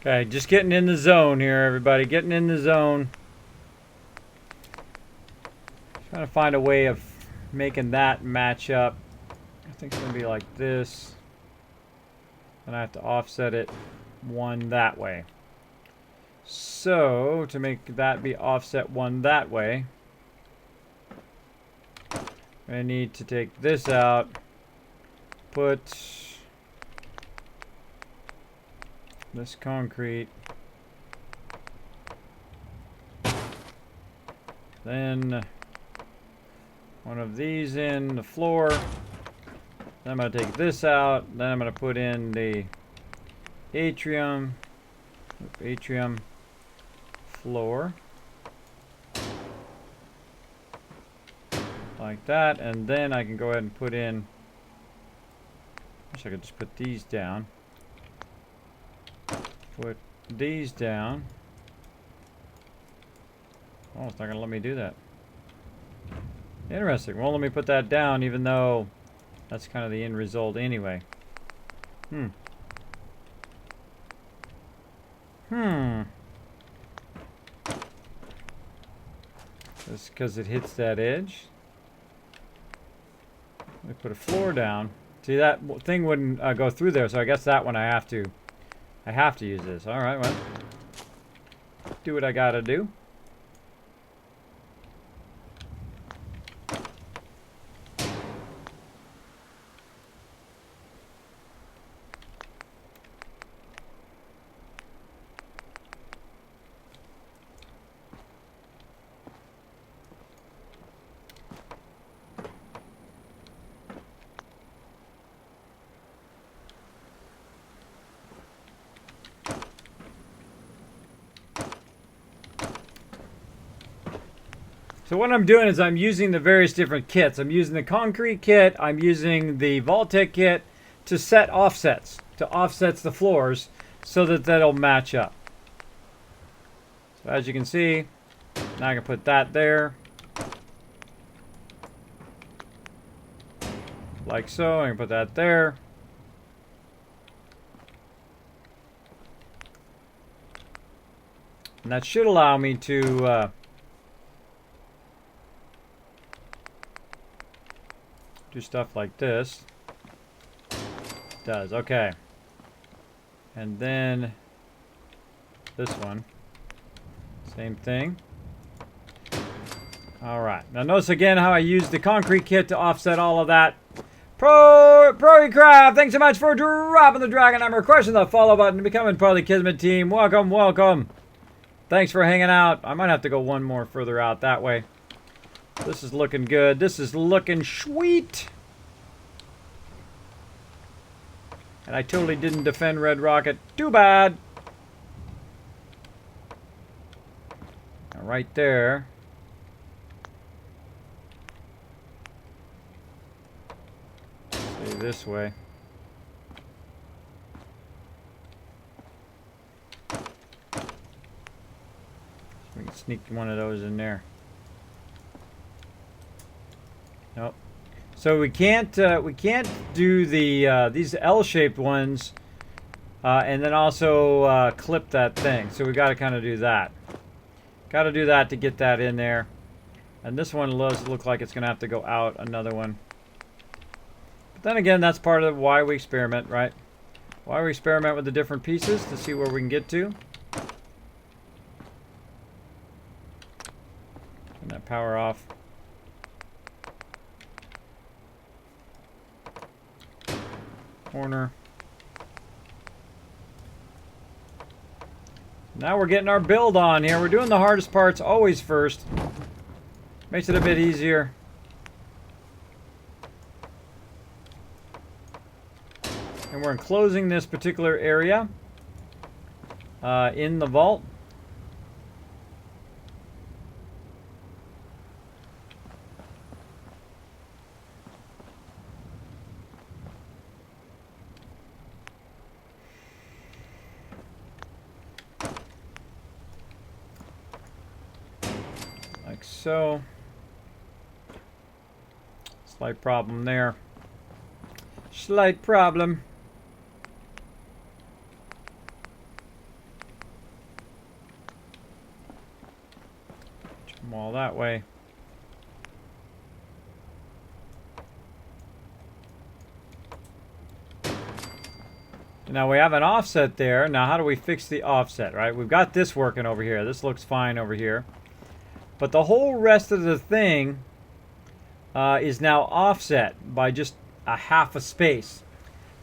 Okay, just getting in the zone here, everybody. Getting in the zone. Trying to find a way of making that match up. I think it's going to be like this. And I have to offset it one that way. So, to make that be offset one that way, I need to take this out, put this concrete, then one of these in the floor, then I'm going to take this out, then I'm going to put in the atrium floor, like that, and then I can go ahead and put in, I wish I could just put these down. Put these down. Oh, it's not going to let me do that. Interesting. Won't let me put that down even though that's kind of the end result anyway. Just because it hits that edge. Let me put a floor down. See, that thing wouldn't go through there, so I guess that one I have to use this. All right, well, do what I gotta do. So what I'm doing is I'm using the various different kits. I'm using the concrete kit. I'm using the vault-tec kit to set offsets, to offsets the floors so that that'll match up. So as you can see, now I can put that there. Like so. I can put that there. And that should allow me to do stuff like this. It does, okay. And then this one. Same thing. Alright. Now notice again how I use the concrete kit to offset all of that. Crab, thanks so much for dropping the dragon hammer, crushing the follow button, and becoming part of the Kismet team. Welcome, welcome. Thanks for hanging out. I might have to go one more further out that way. This is looking good. This is looking sweet. And I totally didn't defend Red Rocket. Too bad. Now right there. Stay this way. We can sneak one of those in there. Nope. So we can't do the these L-shaped ones, and then also clip that thing. So we got to kind of do that. Got to do that to get that in there. And this one does look like it's going to have to go out another one. But then again, that's part of why we experiment, right? Why we experiment with the different pieces to see where we can get to. Turn that power off. Corner. Now we're getting our build on here. We're doing the hardest parts always first. Makes it a bit easier. And we're enclosing this particular area in the vault. Like so. Slight problem there. Slight problem. Push them all that way. Now we have an offset there. Now how do we fix the offset, right? We've got this working over here. This looks fine over here. But the whole rest of the thing is now offset by just a half a space.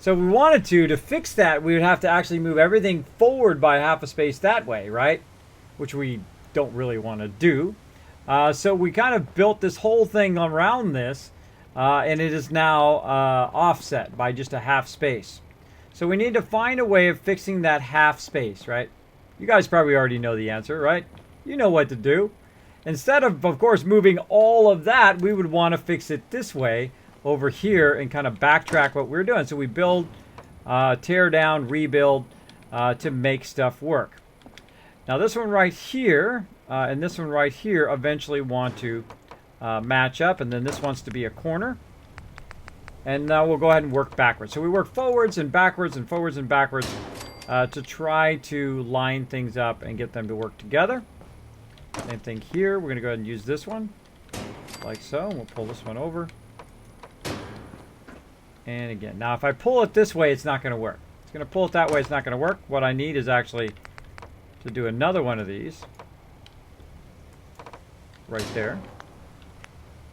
So if we wanted to fix that, we would have to actually move everything forward by half a space that way, right? Which we don't really want to do. So we kind of built this whole thing around this, and it is now offset by just a half space. So we need to find a way of fixing that half space, right? You guys probably already know the answer, right? You know what to do. Instead of course, moving all of that, we would want to fix it this way over here and kind of backtrack what we're doing. So we build, tear down, rebuild to make stuff work. Now this one right here and this one right here eventually want to match up, and then this wants to be a corner. And now we'll go ahead and work backwards. So we work forwards and backwards and forwards and backwards to try to line things up and get them to work together. Same thing here. We're going to go ahead and use this one. Like so. We'll pull this one over. And again. Now if I pull it this way, it's not going to work. It's going to pull it that way. It's not going to work. What I need is actually to do another one of these. Right there.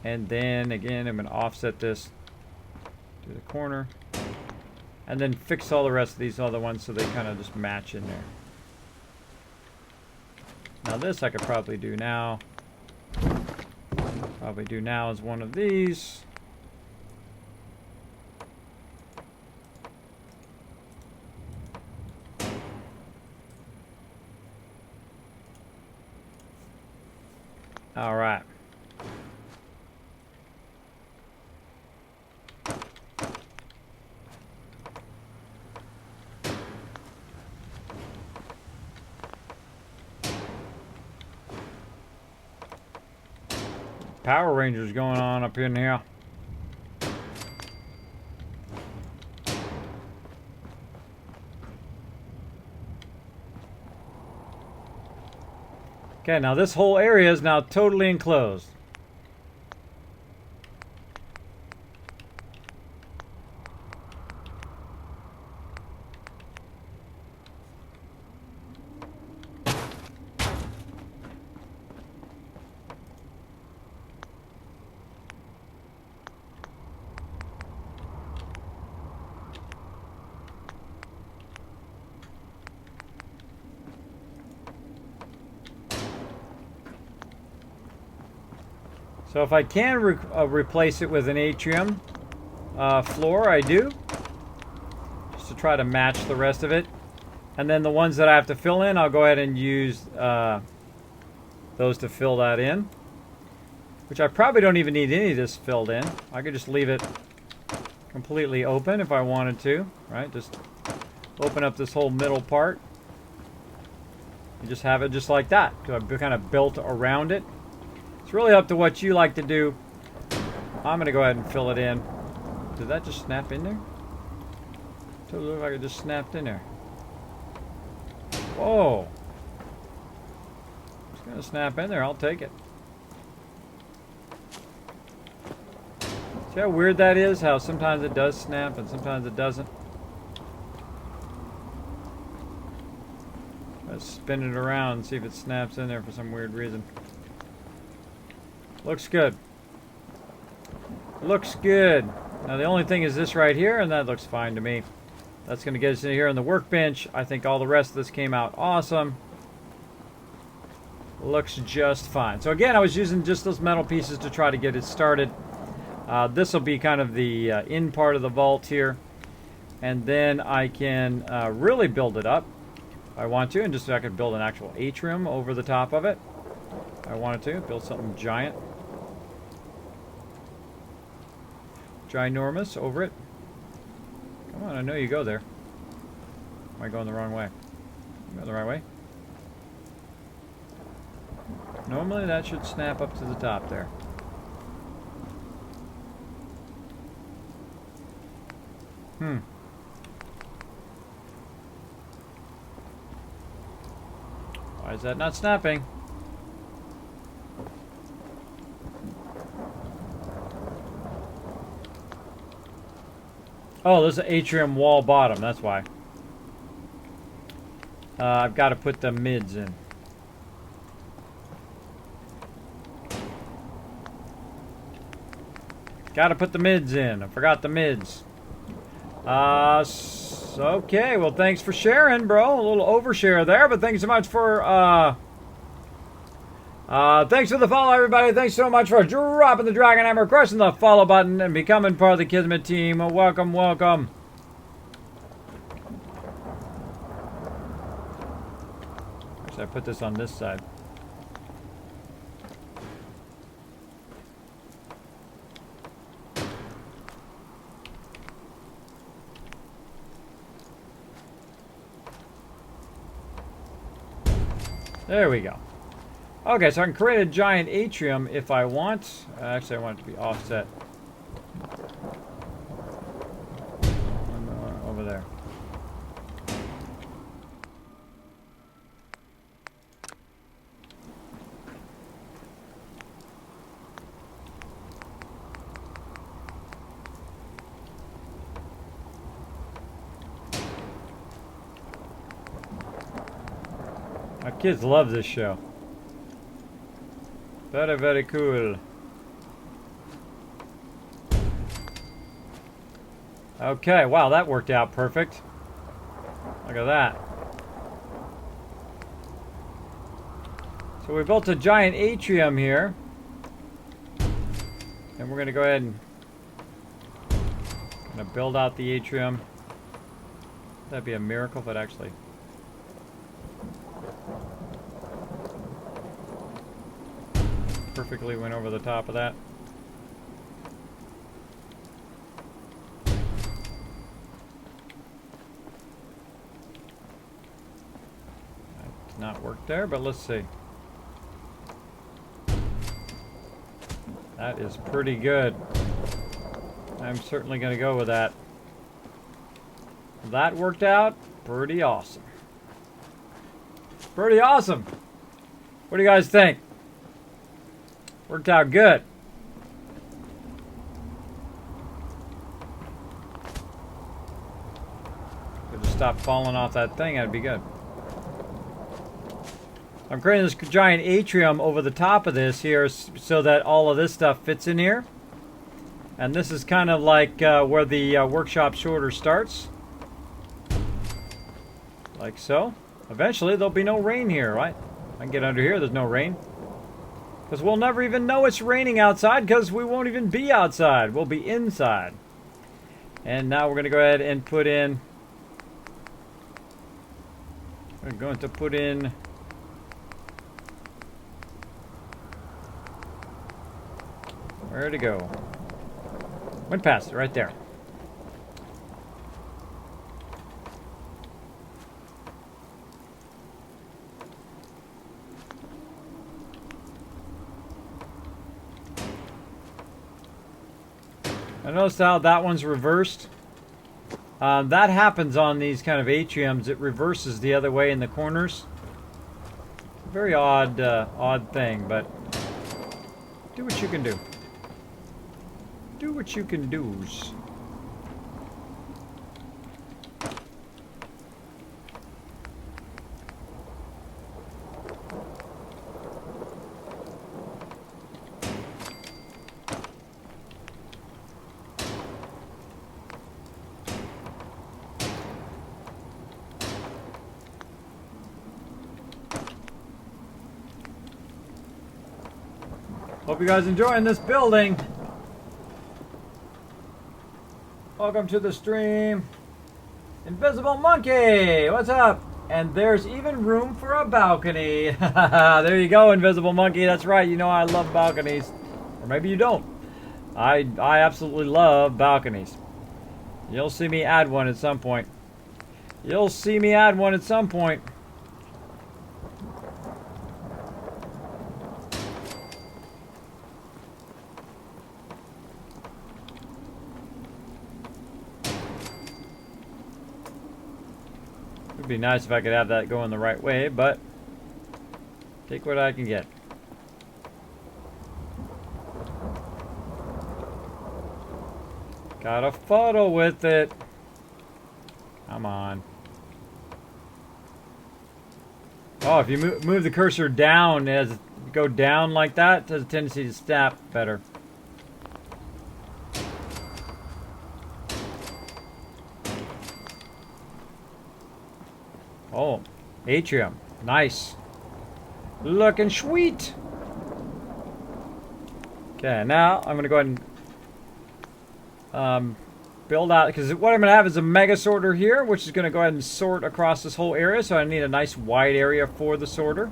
And then again, I'm going to offset this to the corner. And then fix all the rest of these other ones so they kind of just match in there. Now this I could probably do now. Probably do now as one of these. All right. Power Rangers going on up in here. Okay, now this whole area is now totally enclosed. So if I can replace it with an atrium floor, I do. Just to try to match the rest of it. And then the ones that I have to fill in, I'll go ahead and use those to fill that in. Which I probably don't even need any of this filled in. I could just leave it completely open if I wanted to. Right? Just open up this whole middle part. You just have it just like that. So I've kind of built around it. It's really up to what you like to do. I'm going to go ahead and fill it in. Did that just snap in there? Totally looked like it just snapped in there. Whoa. It's going to snap in there. I'll take it. See how weird that is? How sometimes it does snap and sometimes it doesn't. Let's spin it around and see if it snaps in there for some weird reason. Looks good. Looks good. Now the only thing is this right here, and that looks fine to me. That's going to get us in here on the workbench. I think all the rest of this came out awesome. Looks just fine. So again, I was using just those metal pieces to try to get it started. This will be kind of the in part of the vault here. And then I can really build it up if I want to. And just so I could build an actual atrium over the top of it. If I wanted to. Build something giant. Ginormous over it. Come on, I know you go there. Am I going the wrong way? I'm going the right way? Normally that should snap up to the top there. Why is that not snapping? Oh, there's an atrium wall bottom, that's why. I've got to put the mids in. Got to put the mids in. I forgot the mids. Okay, well, thanks for sharing, bro. A little overshare there, but thanks so much for thanks for the follow, everybody. Thanks so much for dropping the dragon hammer, crushing the follow button, and becoming part of the Kismet team. Welcome, welcome. Actually, I put this on this side. There we go. Okay, so I can create a giant atrium if I want. Actually, I want it to be offset. Over there. My kids love this show. Very, very cool. Okay, wow, that worked out perfect. Look at that. So we built a giant atrium here. And we're going to go ahead and build out the atrium. That'd be a miracle if it actually... perfectly went over the top of that. That did not work there, but let's see. That is pretty good. I'm certainly going to go with that. That worked out pretty awesome. Pretty awesome. What do you guys think? Worked out good. Could just stop falling off that thing. That'd be good. I'm creating this giant atrium over the top of this here so that all of this stuff fits in here. And this is kind of like where the workshop sorter starts. Like so. Eventually there'll be no rain here, right? I can get under here, there's no rain. Because we'll never even know it's raining outside because we won't even be outside. We'll be inside. And now we're going to go ahead and put in... We're going to put in... Where'd it go? Went past it, right there. I noticed how that one's reversed. That happens on these kind of atriums. It reverses the other way in the corners. Very odd, odd thing, but do what you can do. Do what you can do's. Hope you guys enjoying this building. Welcome to the stream. Invisible Monkey, what's up? And there's even room for a balcony. There you go, Invisible Monkey. That's right. You know I love balconies. Or maybe you don't. I absolutely love balconies. You'll see me add one at some point. You'll see me add one at some point. It'd be nice if I could have that going the right way, but take what I can get. Got a photo with it. Come on. Oh, if you move the cursor down, as it go down like that, it has a tendency to snap better. Oh, atrium. Nice. Looking sweet. Okay, now I'm going to go ahead and build out, because what I'm going to have is a mega sorter here, which is going to go ahead and sort across this whole area, so I need a nice wide area for the sorter.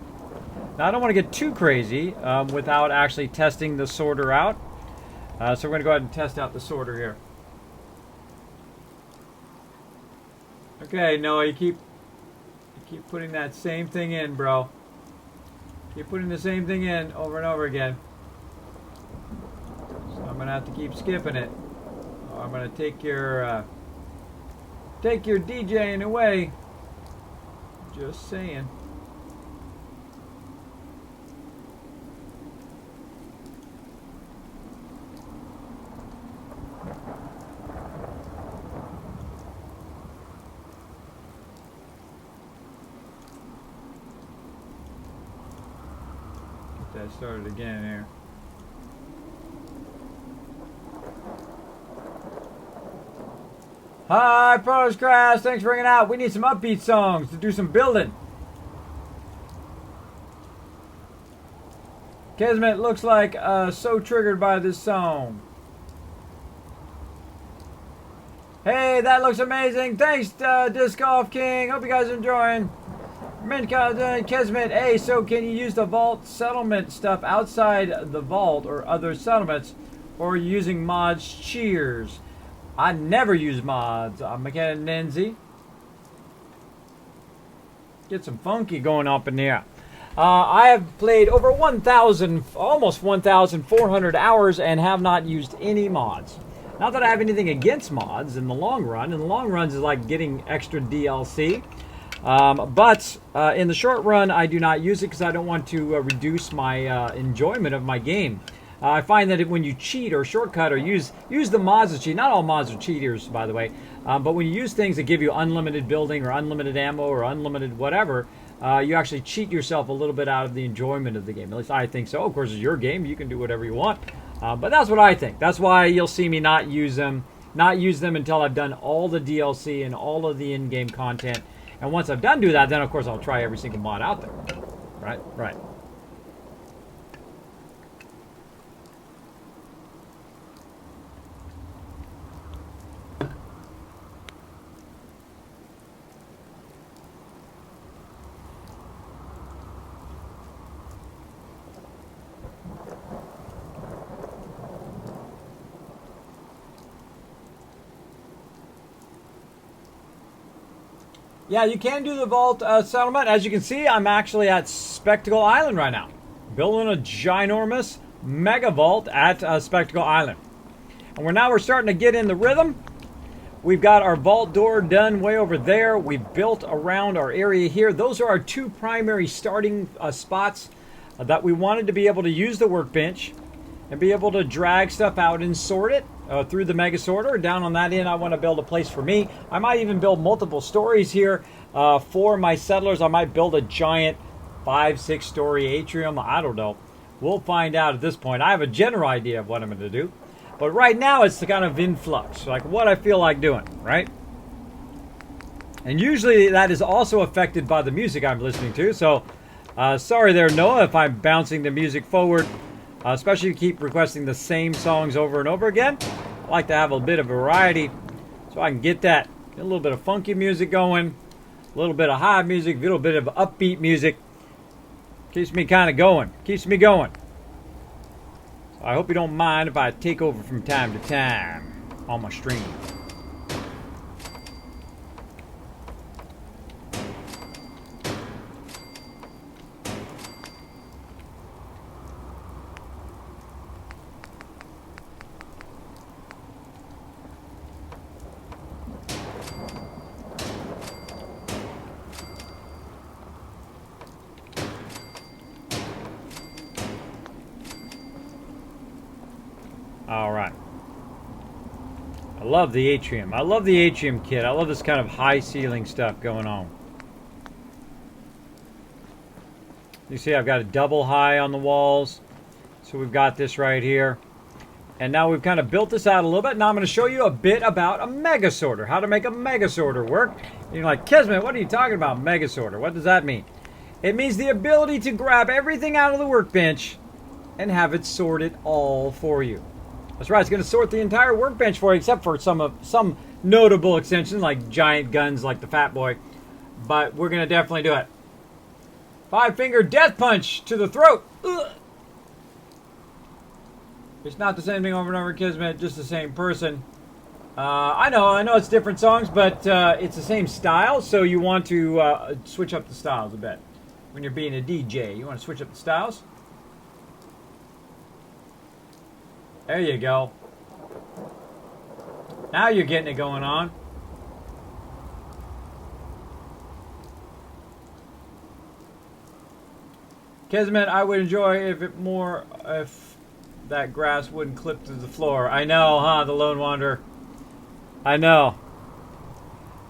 Now I don't want to get too crazy without actually testing the sorter out. So we're going to go ahead and test out the sorter here. Okay, Noah, you keep putting that same thing in, bro. Keep putting the same thing in over and over again. So I'm gonna have to keep skipping it. I'm gonna take your DJing away. Just saying. That started again here. Hi, Protos Crash. Thanks for bringing out. We need some upbeat songs to do some building. Kismet looks like so triggered by this song. Hey, that looks amazing. Thanks, Disc Golf King. Hope you guys are enjoying. Kismet, hey, so can you use the vault settlement stuff outside the vault or other settlements, or are you using mods? Cheers. I never use mods. I'm Mechanic Nancy. Get some funky going up in here. I have played over 1,000, almost 1,400 hours and have not used any mods. Not that I have anything against mods in the long run. In the long run is like getting extra DLC. But in the short run, I do not use it because I don't want to reduce my enjoyment of my game. I find that when you cheat or shortcut or use the mods to cheat, not all mods are cheaters, by the way, but when you use things that give you unlimited building or unlimited ammo or unlimited whatever, you actually cheat yourself a little bit out of the enjoyment of the game. At least I think so. Of course, it's your game. You can do whatever you want. But that's what I think. That's why you'll see me not use them until I've done all the DLC and all of the in-game content. And once I've done do that, then of course I'll try every single mod out there. Right? Right. Yeah, you can do the vault settlement. As you can see, I'm actually at Spectacle Island right now. Building a ginormous mega vault at Spectacle Island. And we're starting to get in the rhythm. We've got our vault door done way over there. We've built around our area here. Those are our two primary starting spots that we wanted to be able to use the workbench and be able to drag stuff out and sort it through the mega sorter. Down on that end, I want to build a place for me. I might even build multiple stories here for my settlers. I might build a giant 5-6 story atrium. I don't know. We'll find out at this point. I have a general idea of what I'm going to do. But right now, it's the kind of influx, like what I feel like doing, right? And usually that is also affected by the music I'm listening to. So sorry there, Noah, if I'm bouncing the music forward. Especially if you keep requesting the same songs over and over again. I like to have a bit of variety so I can get a little bit of funky music going, a little bit of high music, a little bit of upbeat music. Keeps me kind of going, keeps me going. So I hope you don't mind if I take over from time to time on my stream. Alright. I love the atrium. I love the atrium kit. I love this kind of high ceiling stuff going on. You see I've got a double high on the walls. So we've got this right here. And now we've kind of built this out a little bit. Now I'm going to show you a bit about a mega sorter. How to make a mega sorter work. You're like, Kismet, what are you talking about, mega sorter? What does that mean? It means the ability to grab everything out of the workbench and have it sorted all for you. That's right, it's going to sort the entire workbench for you, except for some notable extensions like giant guns like the Fat Boy. But we're going to definitely do it. 5-finger death punch to the throat. Ugh. It's not the same thing over and over, Kismet, just the same person. I know it's different songs, but it's the same style, so you want to switch up the styles a bit. When you're being a DJ, you want to switch up the styles. There you go. Now you're getting it going on. Kismet, I would enjoy if that grass wouldn't clip to the floor. I know, huh, the Lone Wanderer. I know.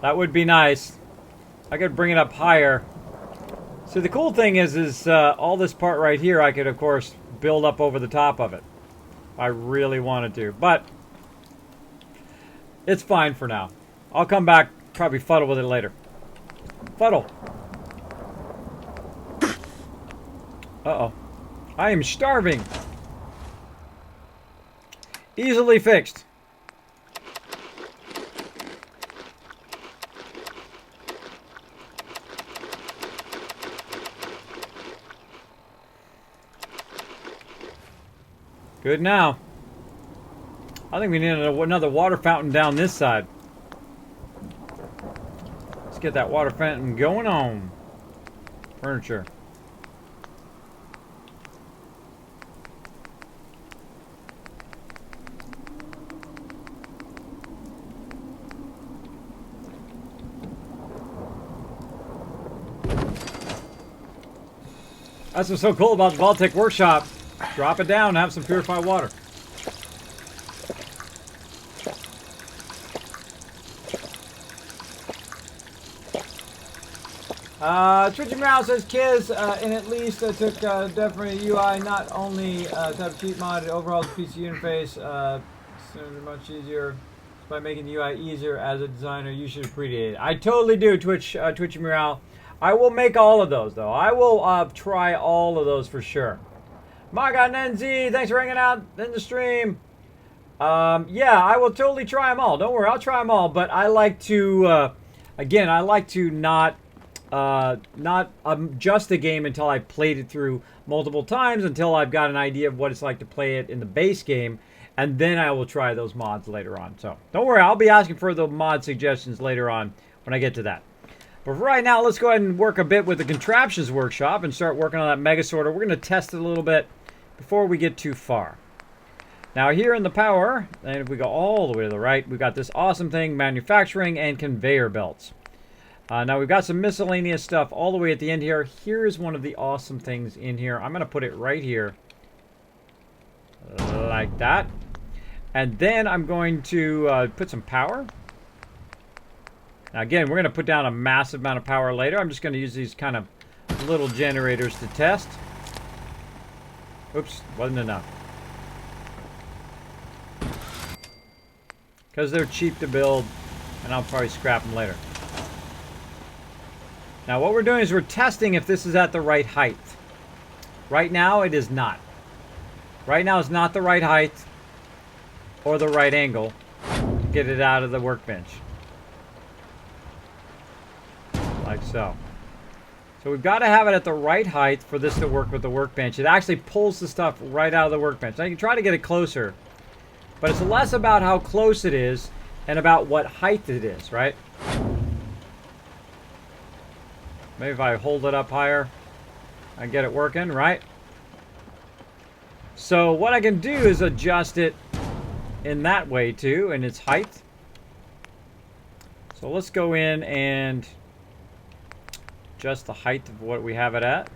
That would be nice. I could bring it up higher. So the cool thing is all this part right here, I could, of course, build up over the top of it. I really wanted to, but it's fine for now. I'll come back, probably fuddle with it later. Fuddle. Uh-oh. I am starving. Easily fixed. Good now. I think we need another water fountain down this side. Let's get that water fountain going on. Furniture. That's what's so cool about the vault-tec workshop. Drop it down and have some purified water. Twitchy Meow says, Kiz, and at least I took definitely UI, not only type of cheat mod, it overhauls the PC interface, much easier. By making the UI easier as a designer, you should appreciate it. I totally do, Twitchy Meow. I will make all of those, though. I will try all of those for sure. Maga Nenzi, thanks for hanging out in the stream. Yeah, I will totally try them all. Don't worry, I'll try them all. But I like to, again, I like to not adjust the game until I've played it through multiple times, until I've got an idea of what it's like to play it in the base game. And then I will try those mods later on. So don't worry, I'll be asking for the mod suggestions later on when I get to that. But for right now, let's go ahead and work a bit with the contraptions workshop and start working on that mega sorter. We're going to test it a little bit before we get too far. Now here in the power, and if we go all the way to the right, we've got this awesome thing, manufacturing and conveyor belts. Now we've got some miscellaneous stuff all the way at the end here. Here's one of the awesome things in here. I'm going to put it right here. Like that. And then I'm going to put some power. Now again, we're going to put down a massive amount of power later. I'm just going to use these kind of little generators to test. Oops, wasn't enough. Because they're cheap to build, and I'll probably scrap them later. Now what we're doing is we're testing if this is at the right height. Right now it is not. Right now it's not the right height or the right angle to get it out of the workbench. Like so. So we've got to have it at the right height for this to work with the workbench. It actually pulls the stuff right out of the workbench. Now you can try to get it closer, but it's less about how close it is and about what height it is, right? Maybe if I hold it up higher, I get it working, right? So what I can do is adjust it in that way too, in its height. So let's go in and adjust the height of what we have it at.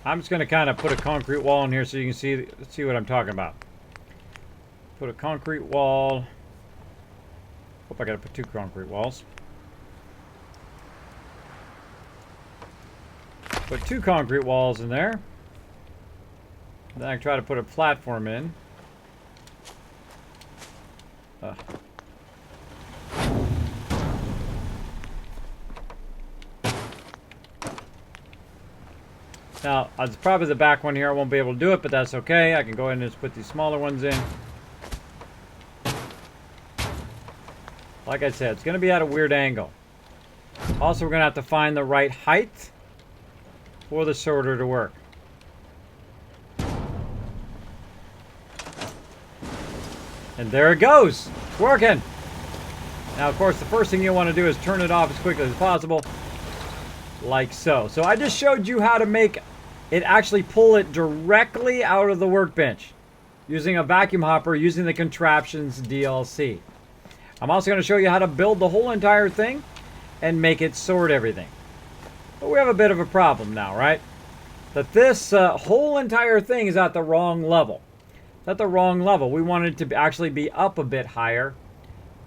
I'm just going to kind of put a concrete wall in here so you can see what I'm talking about. Put a concrete wall. Hope I got to put 2 concrete walls. Put 2 concrete walls in there. Then I can try to put a platform in. Now, it's probably the back one here. I won't be able to do it, but that's okay. I can go ahead and just put these smaller ones in. Like I said, it's going to be at a weird angle. Also, we're going to have to find the right height for the sorter to work. And there it goes. It's working. Now, of course, the first thing you want to do is turn it off as quickly as possible. Like so. So I just showed you how to make it actually pull it directly out of the workbench using a vacuum hopper, using the contraptions DLC. I'm also going to show you how to build the whole entire thing and make it sort everything. But we have a bit of a problem now, right? That this whole entire thing is at the wrong level. It's at the wrong level. We want it to actually be up a bit higher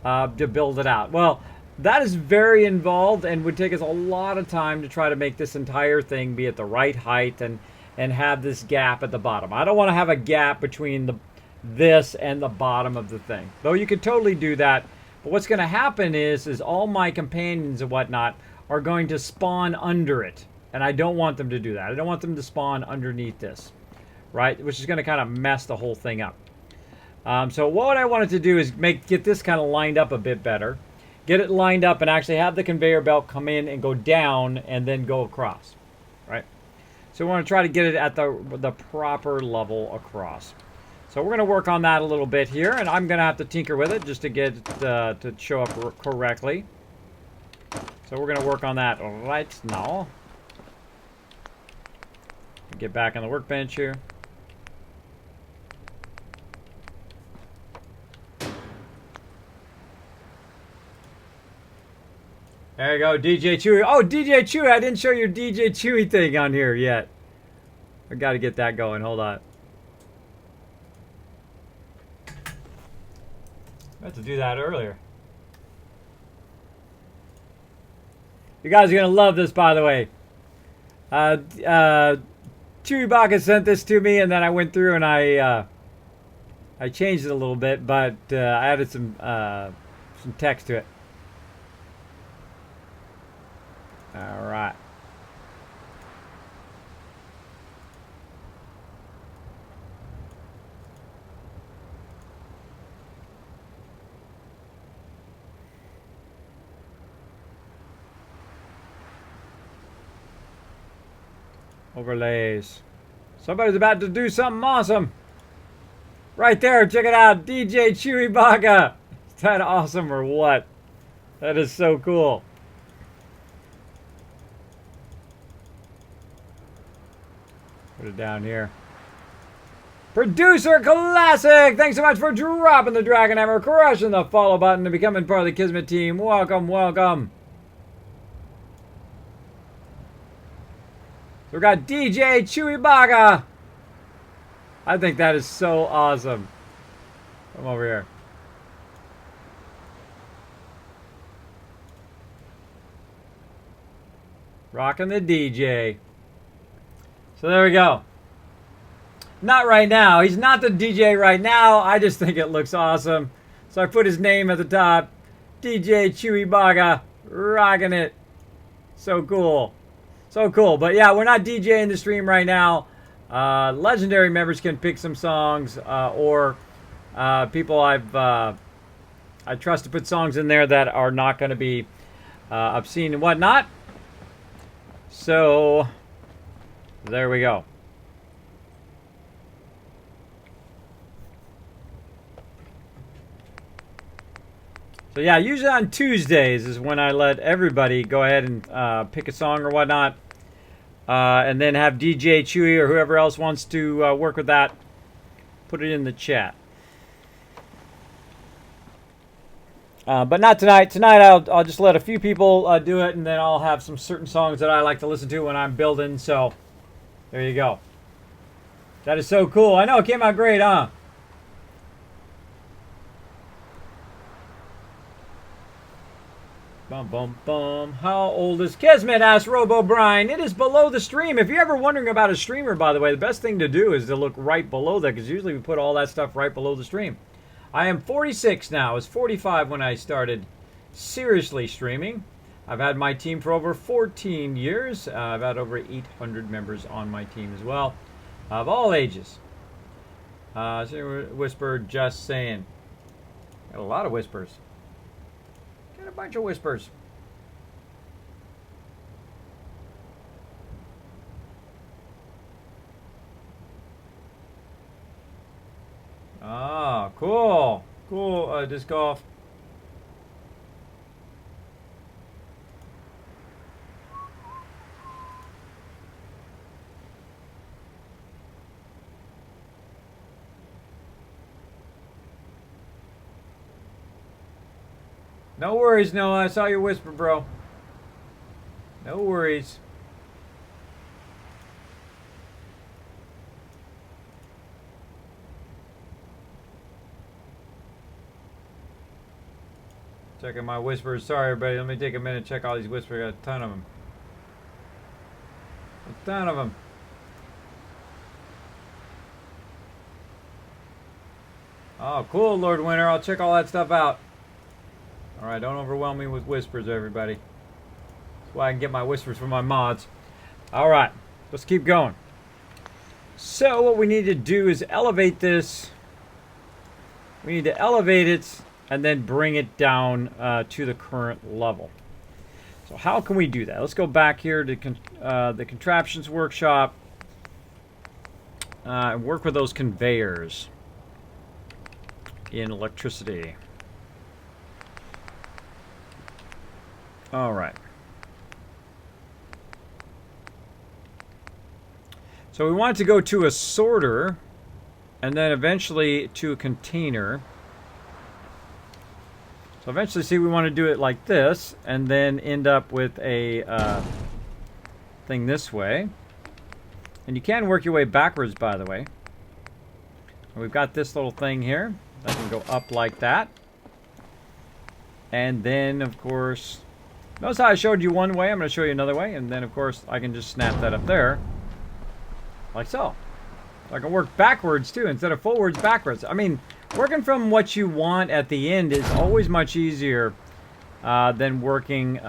to build it out. Well, that is very involved and would take us a lot of time to try to make this entire thing be at the right height and have this gap at the bottom. I don't want to have a gap between this and the bottom of the thing. Though you could totally do that. But what's going to happen is all my companions and whatnot are going to spawn under it. And I don't want them to do that. I don't want them to spawn underneath this. Right? Which is going to kind of mess the whole thing up. So what I wanted to do is get this kind of lined up a bit better. Get it lined up and actually have the conveyor belt come in and go down and then go across. Right? So we want to try to get it at the proper level across. So we're going to work on that a little bit here, and I'm going to have to tinker with it just to get it to show up correctly. So we're going to work on that right now. Get back on the workbench here. There you go, DJ Chewy. Oh, DJ Chewy, I didn't show your DJ Chewy thing on here yet. I got to get that going. Hold on. I had to do that earlier. You guys are going to love this, by the way. Chewy Baka sent this to me, and then I went through and I changed it a little bit, but I added some text to it. All right. Overlays. Somebody's about to do something awesome. Right there, check it out. DJ Chewy Baka. Is that awesome or what? That is so cool. Put it down here. Producer Classic! Thanks so much for dropping the Dragon Hammer, crushing the follow button, and becoming part of the Kismet team. Welcome, welcome. So we got DJ Chewy Baka. I think that is so awesome. Come over here. Rocking the DJ. So there we go. Not right now. He's not the DJ right now. I just think it looks awesome. So I put his name at the top. DJ Chewy Baka. Rocking it. So cool. So cool. But yeah, we're not DJing the stream right now. Legendary members can pick some songs or people I trust to put songs in there that are not going to be obscene and whatnot. So there we go. So yeah, usually on Tuesdays is when I let everybody go ahead and pick a song or whatnot. And then have DJ Chewy or whoever else wants to work with that, put it in the chat. But not tonight. Tonight I'll just let a few people do it, and then I'll have some certain songs that I like to listen to when I'm building. So there you go. That is so cool. I know it came out great, huh? Bum, bum, bum. How old is Kismet? Asked Robo Brian. It is below the stream. If you're ever wondering about a streamer, by the way, the best thing to do is to look right below that, because usually we put all that stuff right below the stream. I am 46 now. I was 45 when I started seriously streaming. I've had my team for over 14 years. I've had over 800 members on my team as well, of all ages. Whisper, just saying. Got a lot of whispers. Got a bunch of whispers. Ah, cool. Cool, disc golf. No worries, Noah. I saw your whisper, bro. No worries. Checking my whispers. Sorry, everybody. Let me take a minute to check all these whispers. I got a ton of them. A ton of them. Oh, cool, Lord Winter. I'll check all that stuff out. Alright, don't overwhelm me with whispers, everybody. That's why I can get my whispers from my mods. Alright, let's keep going. So, what we need to do is elevate this. We need to elevate it and then bring it down to the current level. So, how can we do that? Let's go back here to the contraptions workshop and work with those conveyors in electricity. All right. So we want to go to a sorter, and then eventually to a container. So eventually, see, we want to do it like this, and then end up with a thing this way. And you can work your way backwards, by the way. And we've got this little thing here that can go up like that. And then, of course, notice how I showed you one way. I'm going to show you another way. And then, of course, I can just snap that up there. Like so. So I can work backwards, too, instead of forwards, backwards. I mean, working from what you want at the end is always much easier than working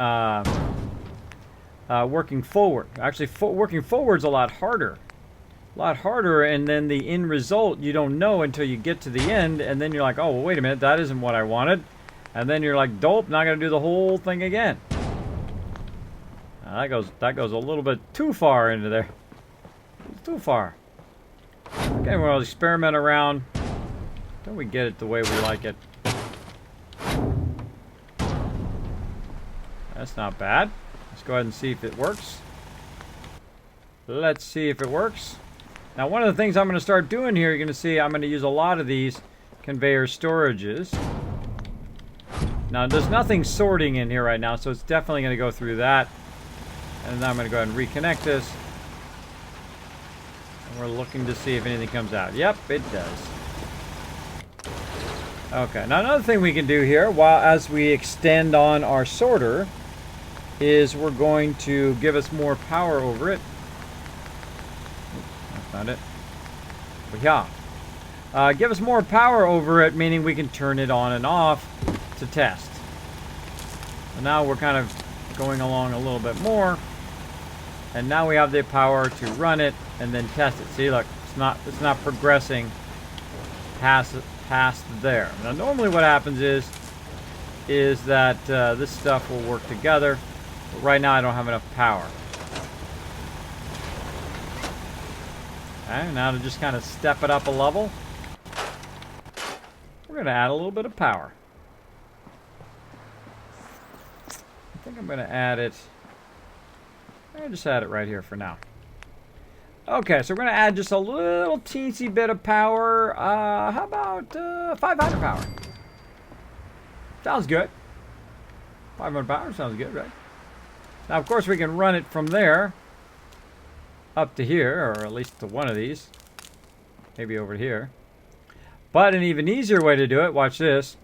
working forward. Actually, working forward's a lot harder. A lot harder, and then the end result you don't know until you get to the end, and then you're like, oh, well, wait a minute, that isn't what I wanted. And then you're like, dope, now I gotta do the whole thing again. That goes a little bit too far into there. Too far. Okay, we'll experiment around. Then we get it the way we like it. That's not bad. Let's go ahead and see if it works. Let's see if it works. Now, one of the things I'm going to start doing here, you're going to see I'm going to use a lot of these conveyor storages. Now, there's nothing sorting in here right now, so it's definitely going to go through that. And then I'm going to go ahead and reconnect this. And we're looking to see if anything comes out. Yep, it does. Okay, now another thing we can do here, as we extend on our sorter, is we're going to give us more power over it. That's not it. But yeah. Give us more power over it, meaning we can turn it on and off to test. So now we're kind of going along a little bit more. And now we have the power to run it and then test it. See, look, it's not progressing past there. Now, normally what happens is that this stuff will work together. But right now, I don't have enough power. Okay, now to just kind of step it up a level, we're going to add a little bit of power. I think I'm going to add it. I'll just add it right here for now. Okay, so we're going to add just a little teensy bit of power. How about 500 power? Sounds good. 500 power sounds good, right? Now, of course, we can run it from there up to here, or at least to one of these. Maybe over here. But an even easier way to do it, watch this.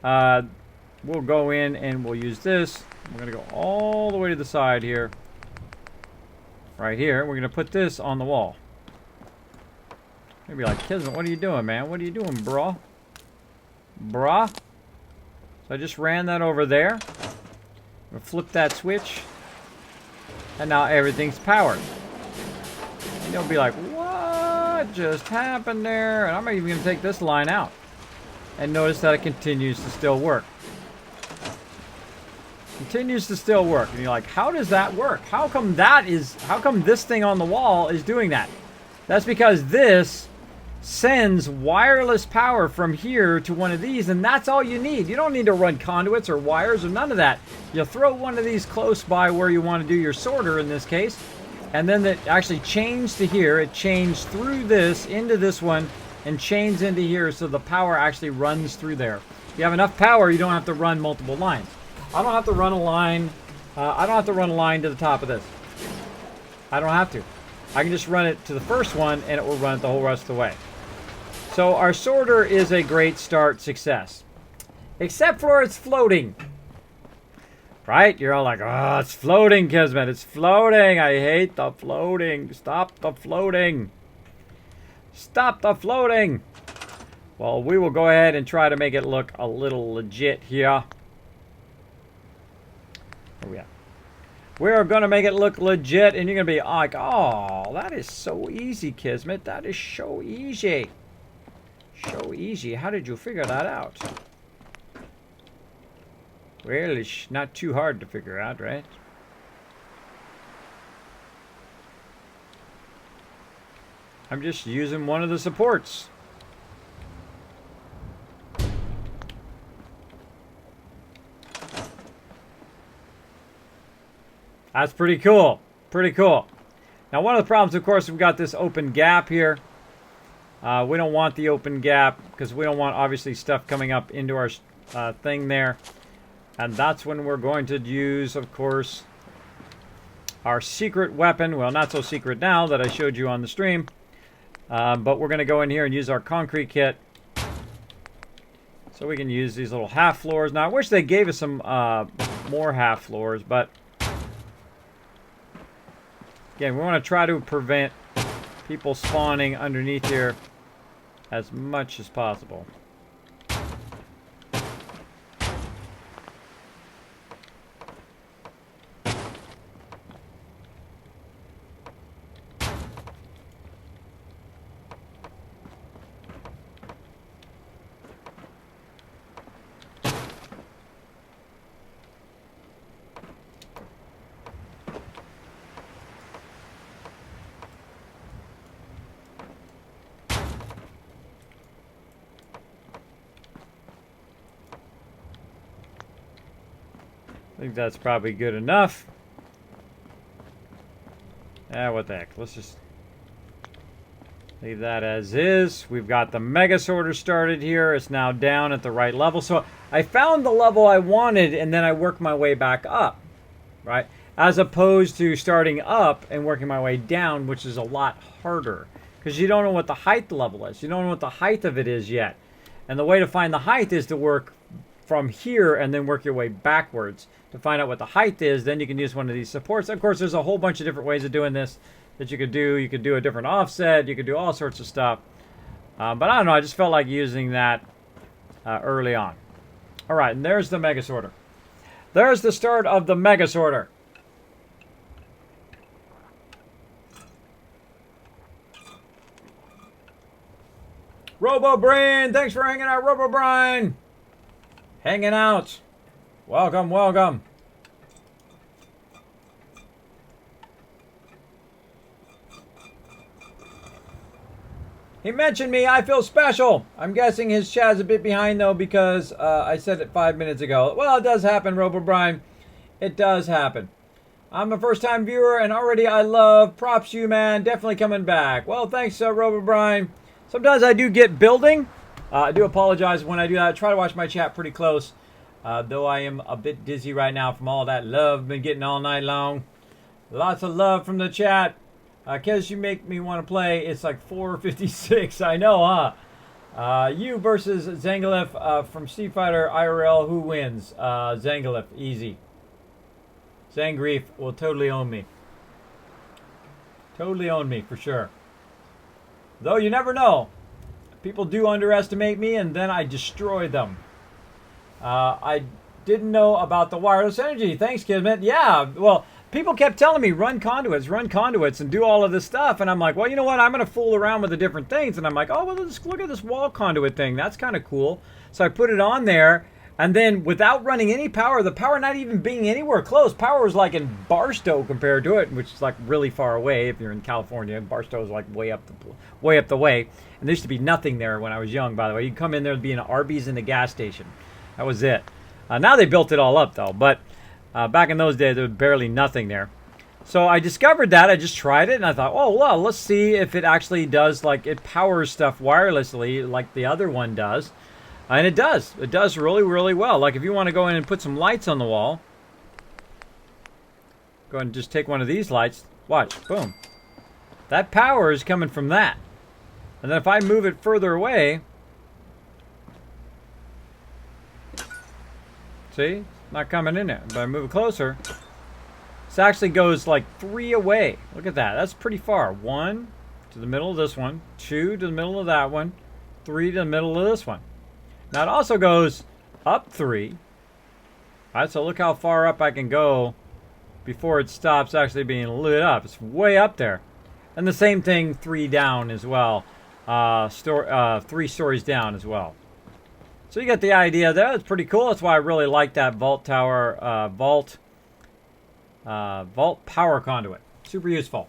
We'll go in and we'll use this. We're going to go all the way to the side here. Right here. We're going to put this on the wall. Maybe like, Kismet, what are you doing, man? What are you doing, brah? Brah? So I just ran that over there. We'll flip that switch. And now everything's powered. And you'll be like, what just happened there? And I'm even going to take this line out. And notice that it continues to still work. Continues to still work. And you're like, how does that work? How come this thing on the wall is doing that? That's because this sends wireless power from here to one of these, and that's all you need. You don't need to run conduits or wires or none of that. You throw one of these close by where you want to do your sorter in this case, and then it actually changed to here. It changed through this into this one and chains into here, so the power actually runs through there. If you have enough power, you don't have to run multiple lines. I don't have to run a line. I don't have to run a line to the top of this. I don't have to. I can just run it to the first one, and it will run it the whole rest of the way. So our sorter is a great start success. Except for it's floating. Right? You're all like, oh, it's floating, Kismet. It's floating. I hate the floating. Stop the floating. Stop the floating. Well, we will go ahead and try to make it look a little legit here. Where we at? We're going to make it look legit, and you're going to be like, oh, that is so easy, Kismet. That is so easy. So easy. How did you figure that out? Well, it's not too hard to figure out, right? I'm just using one of the supports. That's pretty cool. Pretty cool. Now, one of the problems, of course, we've got this open gap here. We don't want the open gap because we don't want, obviously, stuff coming up into our thing there. And that's when we're going to use, of course, our secret weapon. Well, not so secret now that I showed you on the stream. But we're going to go in here and use our concrete kit. So we can use these little half floors. Now, I wish they gave us some more half floors, but again, we want to try to prevent people spawning underneath here as much as possible. I think that's probably good enough. What the heck. Let's just leave that as is. We've got the mega sorter started here. It's now down at the right level. So I found the level I wanted and then I worked my way back up, right? As opposed to starting up and working my way down, which is a lot harder because you don't know what the height level is. You don't know what the height of it is yet. And the way to find the height is to work from here and then work your way backwards to find out what the height is. Then you can use one of these supports. Of course, there's a whole bunch of different ways of doing this that you could do. You could do a different offset. You could do all sorts of stuff. But I don't know. I just felt like using that early on. All right, and there's the mega sorter. There's the start of the mega sorter. RoboBrain, thanks for hanging out, RoboBrain. Hanging out. Welcome, welcome. He mentioned me. I feel special. I'm guessing his chat's a bit behind, though, because I said it 5 minutes ago. Well, it does happen, RoboBrain. It does happen. I'm a first-time viewer, and already I love. Props you, man. Definitely coming back. Well, thanks, RoboBrain. Sometimes I do get building. I do apologize when I do that. I try to watch my chat pretty close. Though I am a bit dizzy right now from all that love I've been getting all night long. Lots of love from the chat. Kez, you make me want to play. It's like 4:56. I know, huh? You versus Zangief from Street Fighter IRL. Who wins? Zangief. Easy. Zangief will totally own me. Totally own me, for sure. Though you never know. People do underestimate me, and then I destroy them. I didn't know about the wireless energy. Thanks, Kismet. Yeah, well, people kept telling me, run conduits, and do all of this stuff. And I'm like, well, you know what? I'm going to fool around with the different things. And I'm like, oh, well, let's look at this wall conduit thing. That's kind of cool. So I put it on there. And then without running any power, the power not even being anywhere close. Power was like in Barstow compared to it, which is like really far away. If you're in California, Barstow is like way up the way. And there used to be nothing there when I was young, by the way. You'd come in there, there'd be an Arby's and a gas station. That was it. Now they built it all up, though. But back in those days, there was barely nothing there. So I discovered that. I just tried it, and I thought, oh, well, let's see if it actually does, like, it powers stuff wirelessly like the other one does. And it does. It does really, really well. Like, if you want to go in and put some lights on the wall, go ahead and just take one of these lights. Watch. Boom. That power is coming from that. And then if I move it further away, see? Not coming in there. But I move it closer. This actually goes like 3 away. Look at that. That's pretty far. 1 to the middle of this one. 2 to the middle of that one. 3 to the middle of this one. Now it also goes up 3. Alright, so look how far up I can go before it stops actually being lit up. It's way up there. And the same thing 3 down as well. 3 stories down as well. So you get the idea there. It's pretty cool. That's why I really like that vault tower, vault power conduit. Super useful.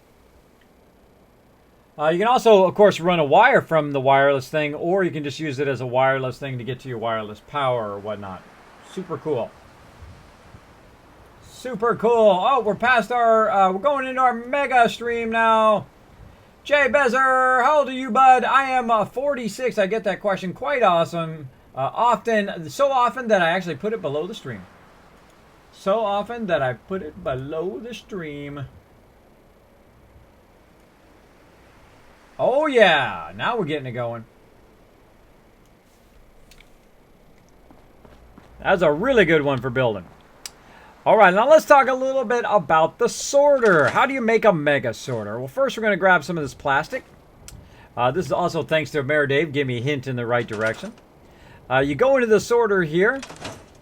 You can also, of course, run a wire from the wireless thing, or you can just use it as a wireless thing to get to your wireless power or whatnot. Super cool. Super cool. Oh, we're past our, we're going into our mega stream now. Jay Bezer, how old are you, bud? I am 46. I get that question quite often. So often that I actually put it below the stream. So often that I put it below the stream. Oh yeah, now we're getting it going. That's a really good one for building. All right, now let's talk a little bit about the sorter. How do you make a mega sorter? Well, first we're going to grab some of this plastic. This is also thanks to Mayor Dave, give me a hint in the right direction. You go into the sorter here,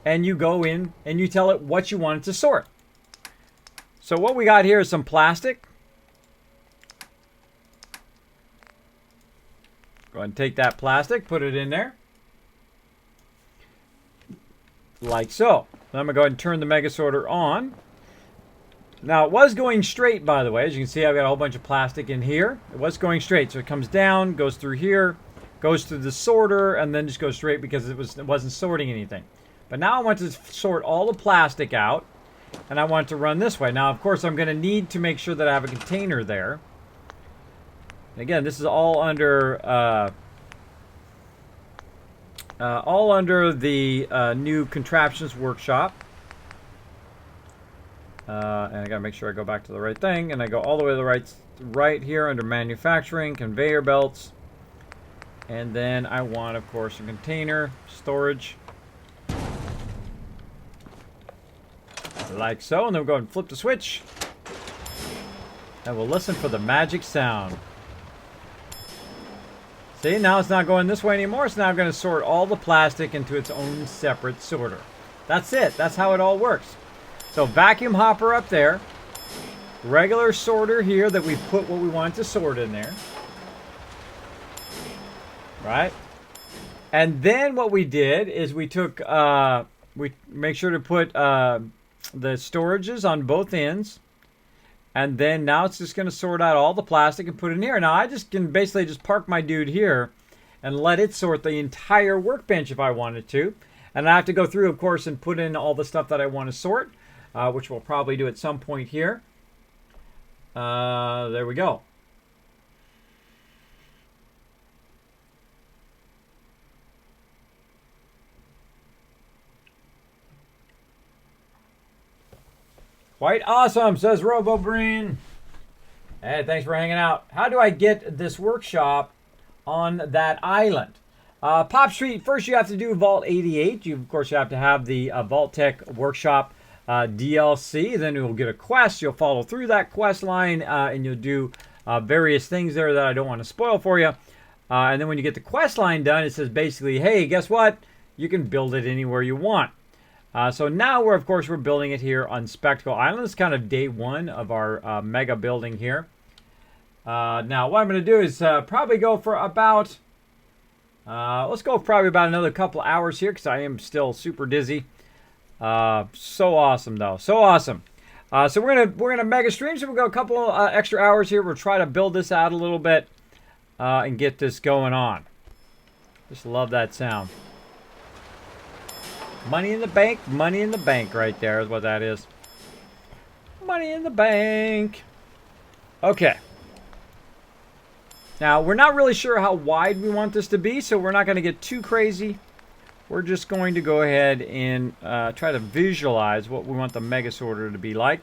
and you go in and you tell it what you want it to sort. So what we got here is some plastic. Go ahead and take that plastic, put it in there. Like so. Then I'm going to go ahead and turn the mega sorter on. Now, it was going straight, by the way. As you can see, I've got a whole bunch of plastic in here. It was going straight. So it comes down, goes through here, goes through the sorter, and then just goes straight because it wasn't sorting anything. But now I want to sort all the plastic out, and I want it to run this way. Now, of course, I'm going to need to make sure that I have a container there. And again, this is all under the new contraptions workshop. And I gotta make sure I go back to the right thing, and I go all the way to the right here under manufacturing, conveyor belts, and then I want, of course, a container storage, like so. And then we'll go ahead and flip the switch, and we'll listen for the magic sound. See, now it's not going this way anymore, so now I'm going to sort all the plastic into its own separate sorter. That's it. That's how it all works. So vacuum hopper up there. Regular sorter here that we put what we want to sort in there. Right? And then what we did is we took, we make sure to put the storages on both ends. And then now it's just going to sort out all the plastic and put it in here. Now I just can basically just park my dude here and let it sort the entire workbench if I wanted to. And I have to go through, of course, and put in all the stuff that I want to sort, which we'll probably do at some point here. There we go. Quite awesome, says RoboBreen. Hey, thanks for hanging out. How do I get this workshop on that island? Pop Street, first you have to do Vault 88. Of course, you have to have the Vault-tec workshop DLC. Then you'll get a quest. You'll follow through that quest line, and you'll do various things there that I don't want to spoil for you. And then when you get the quest line done, it says basically, hey, guess what? You can build it anywhere you want. So now we're building it here on Spectacle Island. It's kind of day one of our mega building here. Now what I'm going to do is probably go for about, let's go probably about another couple hours here because I am still super dizzy. So awesome though, so awesome. So we're gonna mega stream. So we'll go a couple extra hours here. We'll try to build this out a little bit and get this going on. Just love that sound. Money in the bank right there is what that is. Money in the bank. Okay. Now, we're not really sure how wide we want this to be, so we're not going to get too crazy. We're just going to go ahead and try to visualize what we want the mega sorter to be like.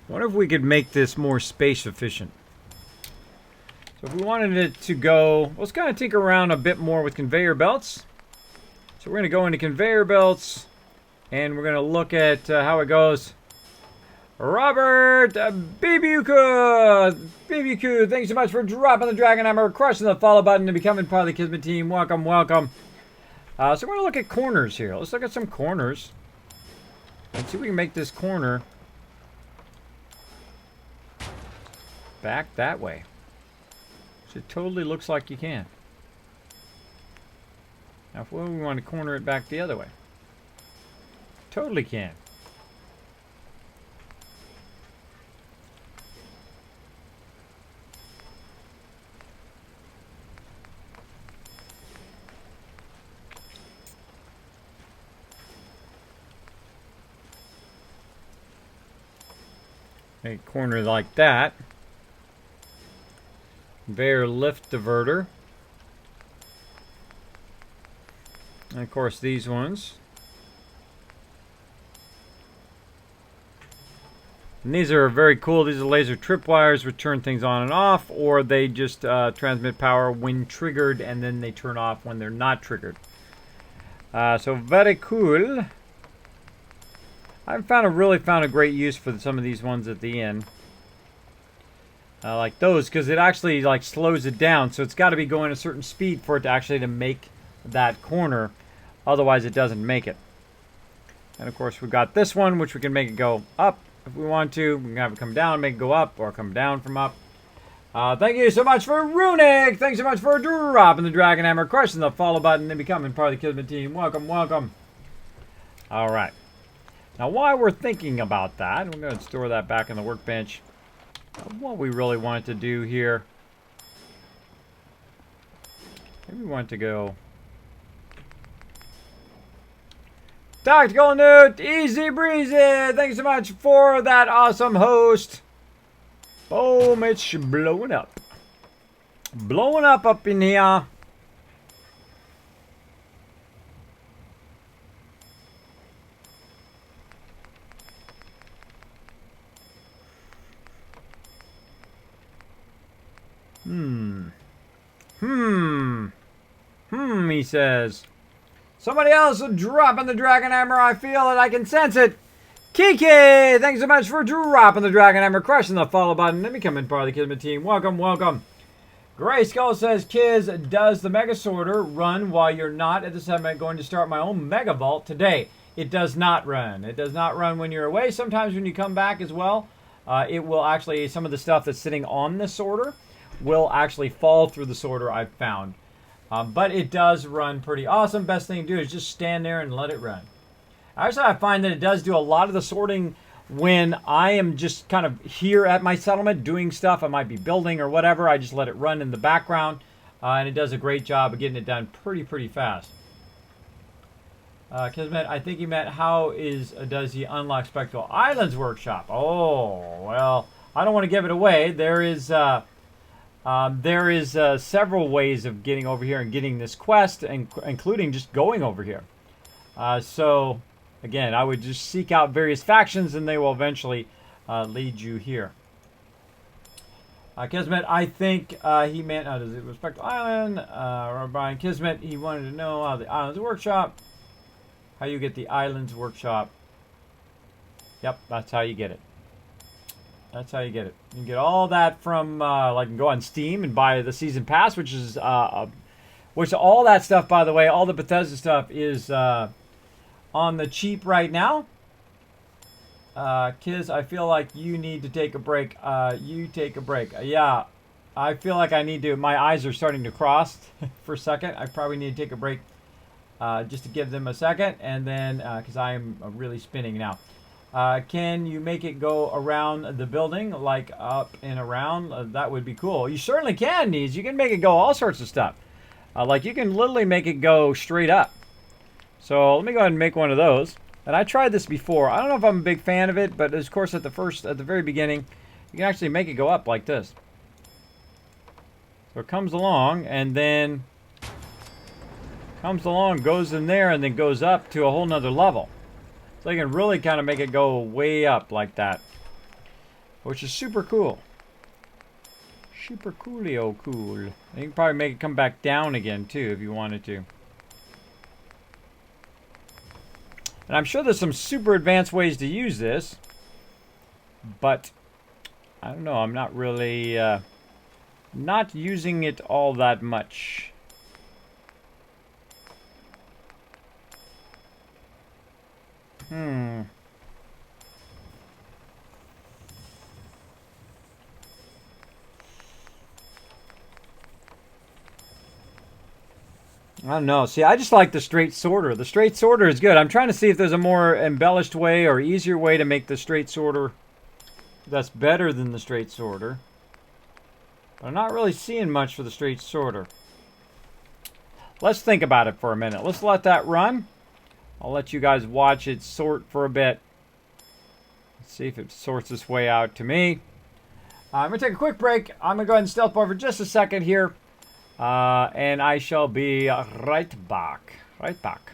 I wonder if we could make this more space efficient. So if we wanted it to go, let's kind of tinker around a bit more with conveyor belts. So we're going to go into conveyor belts, and we're going to look at how it goes. Robert BBQ, thanks so much for dropping the Dragon Hammer, crushing the follow button, and becoming part of the Kismet team. Welcome, welcome. So we're going to look at corners here. Let's look at some corners. Let's see if we can make this corner back that way. So it totally looks like you can. Now if we want to corner it back the other way, totally can. A corner like that. Conveyor lift diverter. And of course these ones. And these are very cool. These are laser tripwires which turn things on and off, or they just transmit power when triggered and then they turn off when they're not triggered. So very cool. I haven't really found a great use for some of these ones at the end. Like those, because it actually like slows it down. So it's got to be going a certain speed for it to actually make that corner. Otherwise it doesn't make it. And of course we've got this one, which we can make it go up. If we want to, we can have it come down and make it go up, or come down from up. Thank you so much for Runic. Thanks so much for dropping the Dragon Hammer, crushing the follow button, and becoming part of the Kismet team. Welcome, welcome. All right. Now, while we're thinking about that, we're going to store that back in the workbench. What we really wanted to do here, maybe we want to go Tactical Newt, easy breezy. Thanks so much for that awesome host. Boom, it's blowing up. Blowing up in here. He says. Somebody else dropping the Dragon Hammer. I feel it. I can sense it. Kiki, thanks so much for dropping the Dragon Hammer, crushing the follow button, and becoming part of the Kismet team. Welcome, welcome. Gray Skull says, Kiz, does the Mega Sorter run while you're not at the summit going to start my own Mega Vault today? It does not run. It does not run when you're away. Sometimes when you come back as well, it will actually, some of the stuff that's sitting on the sorter will actually fall through the sorter, I've found. But it does run pretty awesome. Best thing to do is just stand there and let it run. Actually, I find that it does do a lot of the sorting when I am just kind of here at my settlement doing stuff. I might be building or whatever. I just let it run in the background. And it does a great job of getting it done pretty fast. Kismet, I think he meant how does he unlock Spectral Islands Workshop? Oh, well, I don't want to give it away. There is several ways of getting over here and getting this quest, including just going over here. So, again, I would just seek out various factions, and they will eventually lead you here. Kismet, I think he meant, does it respect Island? Brian Kismet, he wanted to know how the Islands Workshop, how you get the Islands Workshop. Yep, that's how you get it. That's how you get it. You can get all that from, like, you can go on Steam and buy the Season Pass, which is, which all that stuff, by the way, all the Bethesda stuff is on the cheap right now. Kiz, I feel like you need to take a break. You take a break. Yeah, I feel like I need to, my eyes are starting to cross for a second. I probably need to take a break just to give them a second, and then, because I am really spinning now. Can you make it go around the building, like up and around? That would be cool. You certainly can, Nees. You can make it go all sorts of stuff. Like you can literally make it go straight up. So let me go ahead and make one of those. And I tried this before. I don't know if I'm a big fan of it, but of course at the very beginning, you can actually make it go up like this. So it comes along and then goes in there, and then goes up to a whole nother level. So you can really kind of make it go way up like that, which is super cool. Super coolio cool. And you can probably make it come back down again too if you wanted to. And I'm sure there's some super advanced ways to use this, but I don't know. I'm not really not using it all that much. I don't know. See, I just like the straight sorter. The straight sorter is good. I'm trying to see if there's a more embellished way or easier way to make the straight sorter that's better than the straight sorter. But I'm not really seeing much for the straight sorter. Let's think about it for a minute. Let's let that run. I'll let you guys watch it sort for a bit. Let's see if it sorts its way out to me. I'm going to take a quick break. I'm going to go ahead and stealth over just a second here. And I shall be right back. Right back.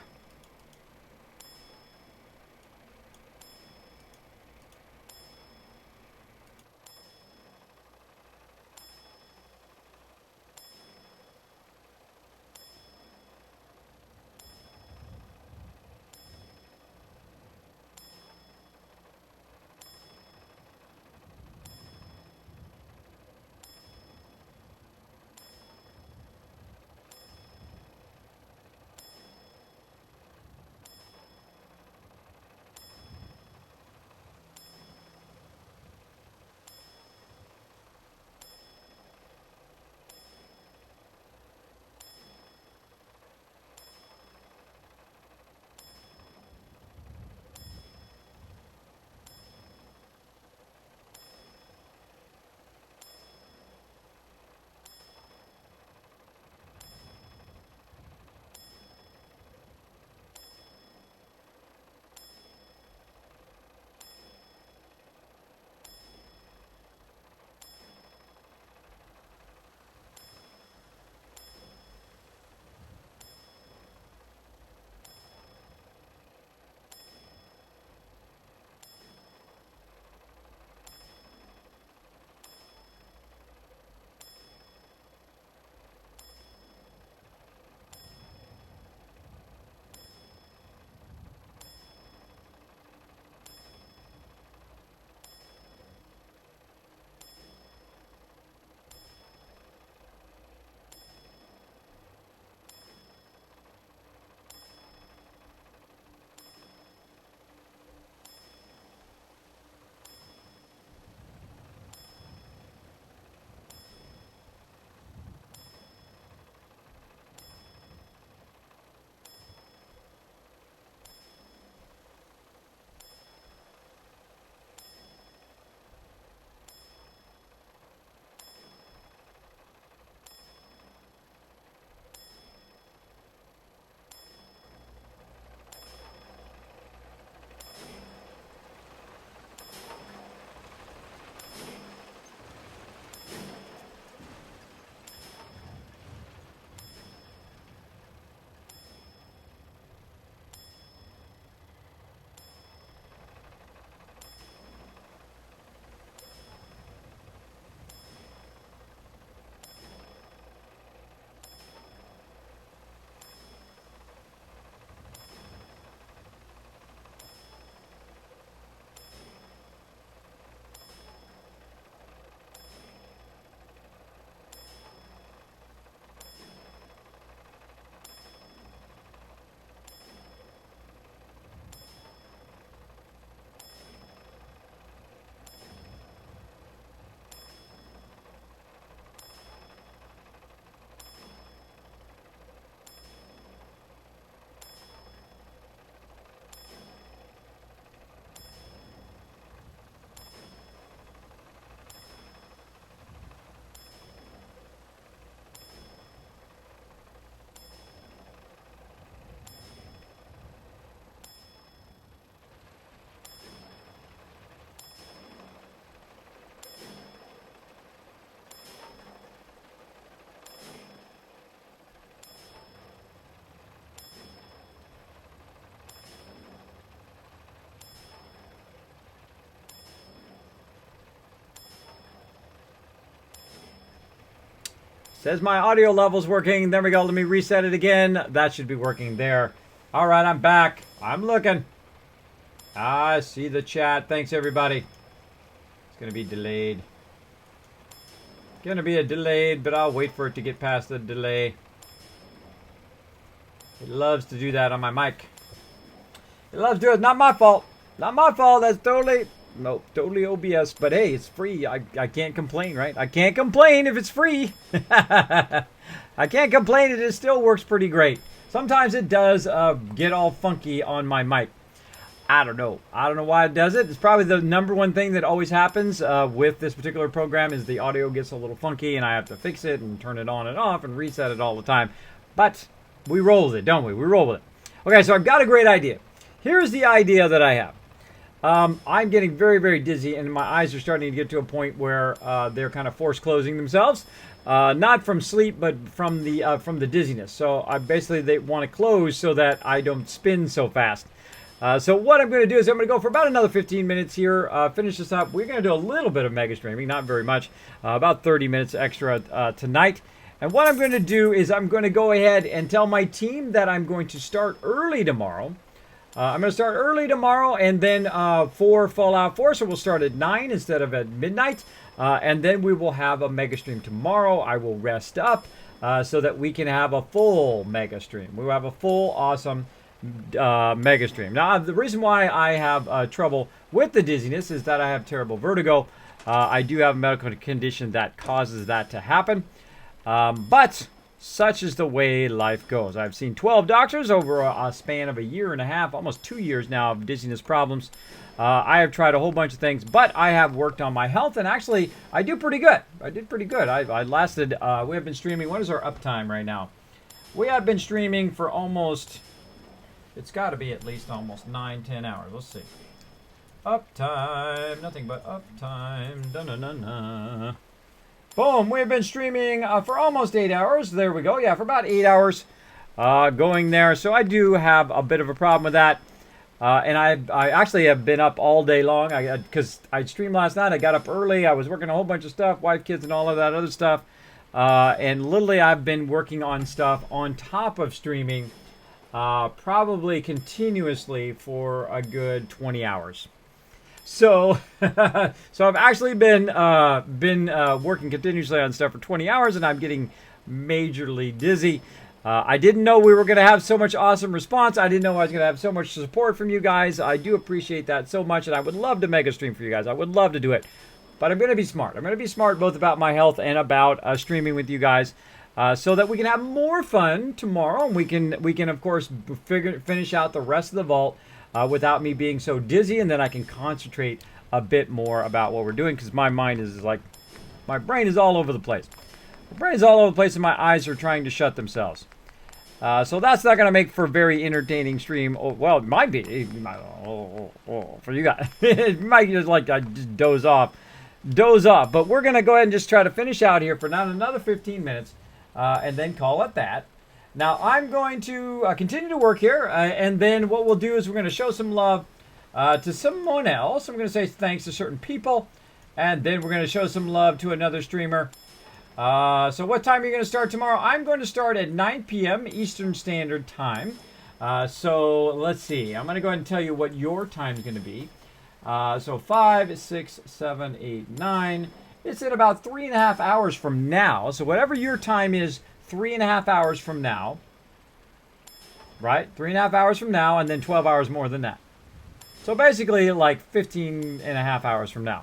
Says my audio level's working. There we go. Let me reset it again. That should be working there. All right, I'm back. I'm looking. I see the chat. Thanks, everybody. It's going to be delayed. Going to be a delayed, but I'll wait for it to get past the delay. It loves to do that on my mic. It loves to do it. Not my fault. Not my fault. That's totally... Nope, totally OBS, but hey, it's free. I can't complain, right? I can't complain if it's free. I can't complain. It still works pretty great. Sometimes it does get all funky on my mic. I don't know. I don't know why it does it. It's probably the number one thing that always happens with this particular program is the audio gets a little funky and I have to fix it and turn it on and off and reset it all the time. But we roll with it, don't we? We roll with it. Okay, so I've got a great idea. Here's the idea that I have. I'm getting very, very dizzy, and my eyes are starting to get to a point where they're kind of force closing themselves. Not from sleep, but from the dizziness. So they want to close so that I don't spin so fast. So what I'm going to do is I'm going to go for about another 15 minutes here, finish this up. We're going to do a little bit of mega streaming, not very much, about 30 minutes extra tonight. And what I'm going to do is I'm going to go ahead and tell my team that I'm going to start early tomorrow. I'm going to start early tomorrow, and then for Fallout 4, so we'll start at 9 instead of at midnight. And then we will have a mega stream tomorrow. I will rest up so that we can have a full mega stream. We will have a full, awesome mega stream. Now, the reason why I have trouble with the dizziness is that I have terrible vertigo. I do have a medical condition that causes that to happen. But such is the way life goes. I've seen 12 doctors over a span of a year and a half, almost 2 years now of dizziness problems. I have tried a whole bunch of things, but I have worked on my health, and actually, I do pretty good. I did pretty good. I lasted, we have been streaming, what is our uptime right now? We have been streaming for almost, it's got to be at least almost 9-10 hours. Let's see. Uptime, nothing but uptime. Da-na-na-na. Boom, we've been streaming for almost 8 hours. There we go. Yeah, for about 8 hours going there. So I do have a bit of a problem with that. And I actually have been up all day long because I streamed last night. I got up early. I was working a whole bunch of stuff, wife, kids, and all of that other stuff. And literally I've been working on stuff on top of streaming probably continuously for a good 20 hours. So, so I've actually been working continuously on stuff for 20 hours, and I'm getting majorly dizzy. I didn't know we were going to have so much awesome response. I didn't know I was going to have so much support from you guys. I do appreciate that so much, and I would love to mega stream for you guys. I would love to do it, but I'm going to be smart. I'm going to be smart both about my health and about streaming with you guys, so that we can have more fun tomorrow, and we can of course finish out the rest of the vault. Without me being so dizzy, and then I can concentrate a bit more about what we're doing, because my mind is like, my brain is all over the place. My brain is all over the place, and my eyes are trying to shut themselves. So that's not going to make for a very entertaining stream. Oh, well, it might be. It might, for you guys. It might just like I just doze off. But we're going to go ahead and just try to finish out here for not another 15 minutes, and then call it that. Now, I'm going to continue to work here, and then what we'll do is we're going to show some love to someone else. I'm going to say thanks to certain people, and then we're going to show some love to another streamer. So what time are you going to start tomorrow? I'm going to start at 9 p.m. Eastern Standard Time. So let's see. I'm going to go ahead and tell you what your time is going to be. So 5, 6, 7, 8, 9. It's in about 3.5 hours from now. So whatever your time is, 3.5 hours from now, right? 3.5 hours from now, and then 12 hours more than that. So basically, like 15.5 hours from now.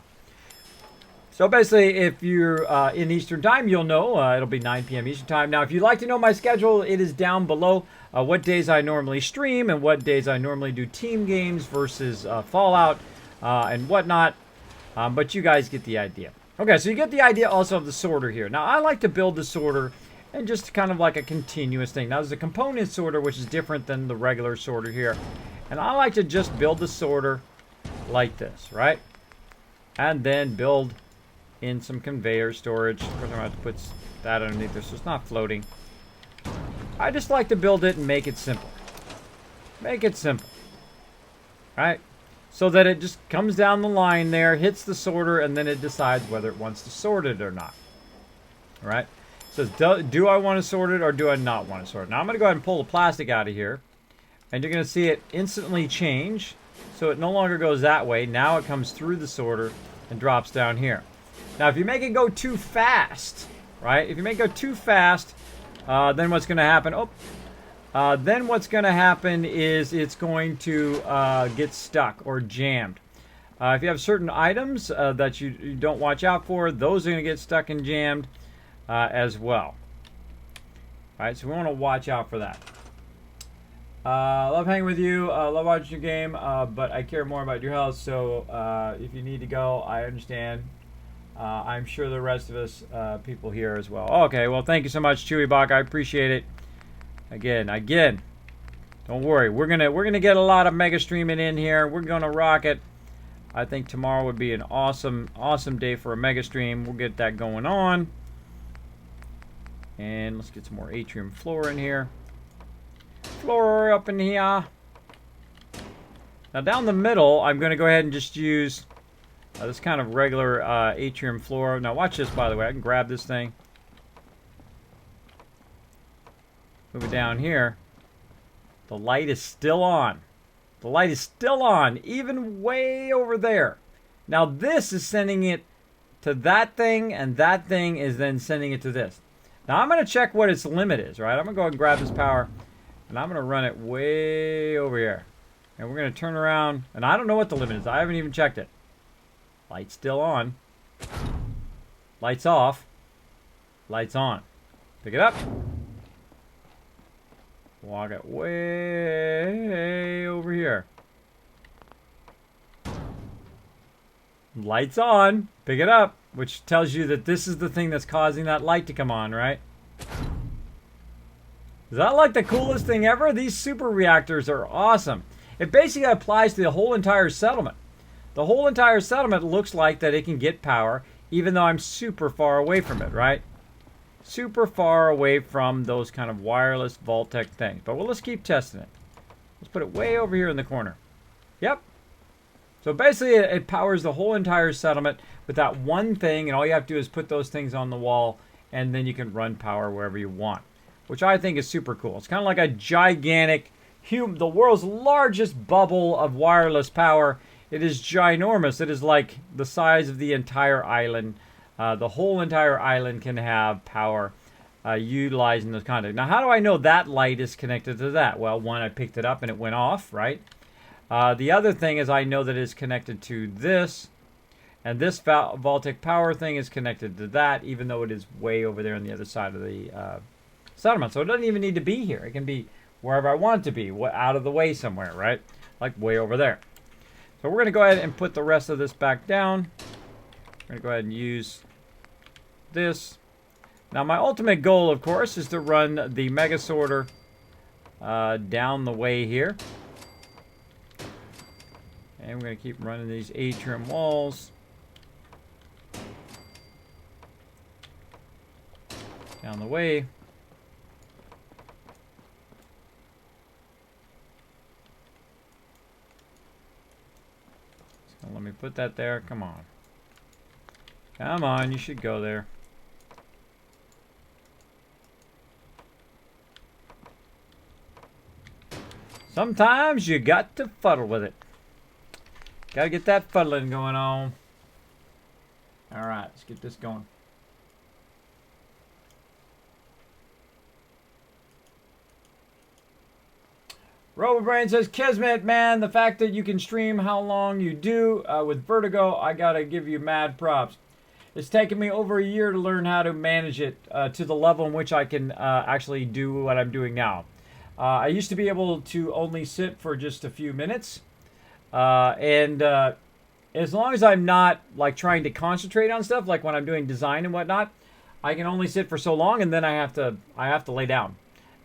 So basically, if you're in Eastern Time, you'll know it'll be 9 p.m. Eastern Time. Now, if you'd like to know my schedule, it is down below. What days I normally stream and what days I normally do team games versus Fallout and whatnot. But you guys get the idea. Okay, so you get the idea also of the sorter here. Now, I like to build the sorter and just kind of like a continuous thing. Now, there's a component sorter, which is different than the regular sorter here. And I like to just build the sorter like this, right? And then build in some conveyor storage. Of course, I'm going to have to put that underneath this so it's not floating. I just like to build it and make it simple. Make it simple. Right? So that it just comes down the line there, hits the sorter, and then it decides whether it wants to sort it or not. All right? It says, do I want to sort it or do I not want to sort it? Now I'm going to go ahead and pull the plastic out of here. And you're going to see it instantly change. So it no longer goes that way. Now it comes through the sorter and drops down here. Now if you make it go too fast, right? If you make it go too fast, then what's going to happen? Then what's going to happen is it's going to get stuck or jammed. If you have certain items that you don't watch out for, those are going to get stuck and jammed. As well. Alright, so we want to watch out for that. Love hanging with you, love watching your game, but I care more about your health, so if you need to go, I understand. I'm sure the rest of us people here as well. Okay, well, thank you so much, Chewybach. I appreciate it. Again, don't worry. We're gonna get a lot of mega streaming in here. We're gonna rock it. I think tomorrow would be an awesome, awesome day for a mega stream. We'll get that going on. And let's get some more atrium floor in here. Floor up in here. Now down the middle, I'm going to go ahead and just use this kind of regular atrium floor. Now watch this, by the way. I can grab this thing. Move it down here. The light is still on. The light is still on, even way over there. Now this is sending it to that thing, and that thing is then sending it to this. Now I'm going to check what its limit is, right? I'm going to go ahead and grab this power, and I'm going to run it way over here. And we're going to turn around, and I don't know what the limit is. I haven't even checked it. Light's still on. Light's off. Light's on. Pick it up. Walk it way over here. Light's on. Pick it up. Which tells you that this is the thing that's causing that light to come on, right? Is that like the coolest thing ever? These super reactors are awesome. It basically applies to the whole entire settlement. The whole entire settlement looks like that it can get power, even though I'm super far away from it, right? Super far away from those kind of wireless vault-tec things. But well, let's keep testing it. Let's put it way over here in the corner. Yep. So basically, it powers the whole entire settlement with that one thing, and all you have to do is put those things on the wall, and then you can run power wherever you want, which I think is super cool. It's kind of like a gigantic, the world's largest bubble of wireless power. It is ginormous. It is like the size of the entire island. The whole entire island can have power utilizing those conduct. Now, how do I know that light is connected to that? Well, one, I picked it up and it went off, right? The other thing is I know that it's connected to this. And this vault-tec power thing is connected to that, even though it is way over there on the other side of the settlement. So it doesn't even need to be here. It can be wherever I want it to be, out of the way somewhere, right? Like way over there. So we're going to go ahead and put the rest of this back down. We're going to go ahead and use this. Now my ultimate goal, of course, is to run the mega sorter down the way here. And we're going to keep running these atrium walls down the way. So let me put that there. Come on. Come on, you should go there. Sometimes you got to fuddle with it. Gotta get that fuddling going on. Alright, let's get this going. RoboBrain says, Kismet, man, the fact that you can stream how long you do with Vertigo, I gotta give you mad props. It's taken me over a year to learn how to manage it to the level in which I can actually do what I'm doing now. I used to be able to only sit for just a few minutes. As long as I'm not like trying to concentrate on stuff, like when I'm doing design and whatnot, I can only sit for so long, and then I have to lay down.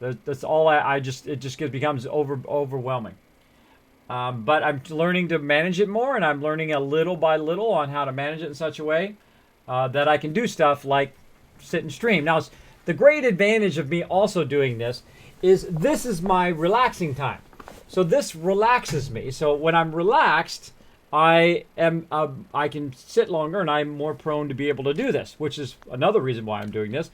That's all. It just becomes overwhelming. But I'm learning to manage it more, and I'm learning a little by little on how to manage it in such a way that I can do stuff like sit and stream. Now, the great advantage of me also doing this is my relaxing time. So this relaxes me. So when I'm relaxed, I can sit longer, and I'm more prone to be able to do this, which is another reason why I'm doing this.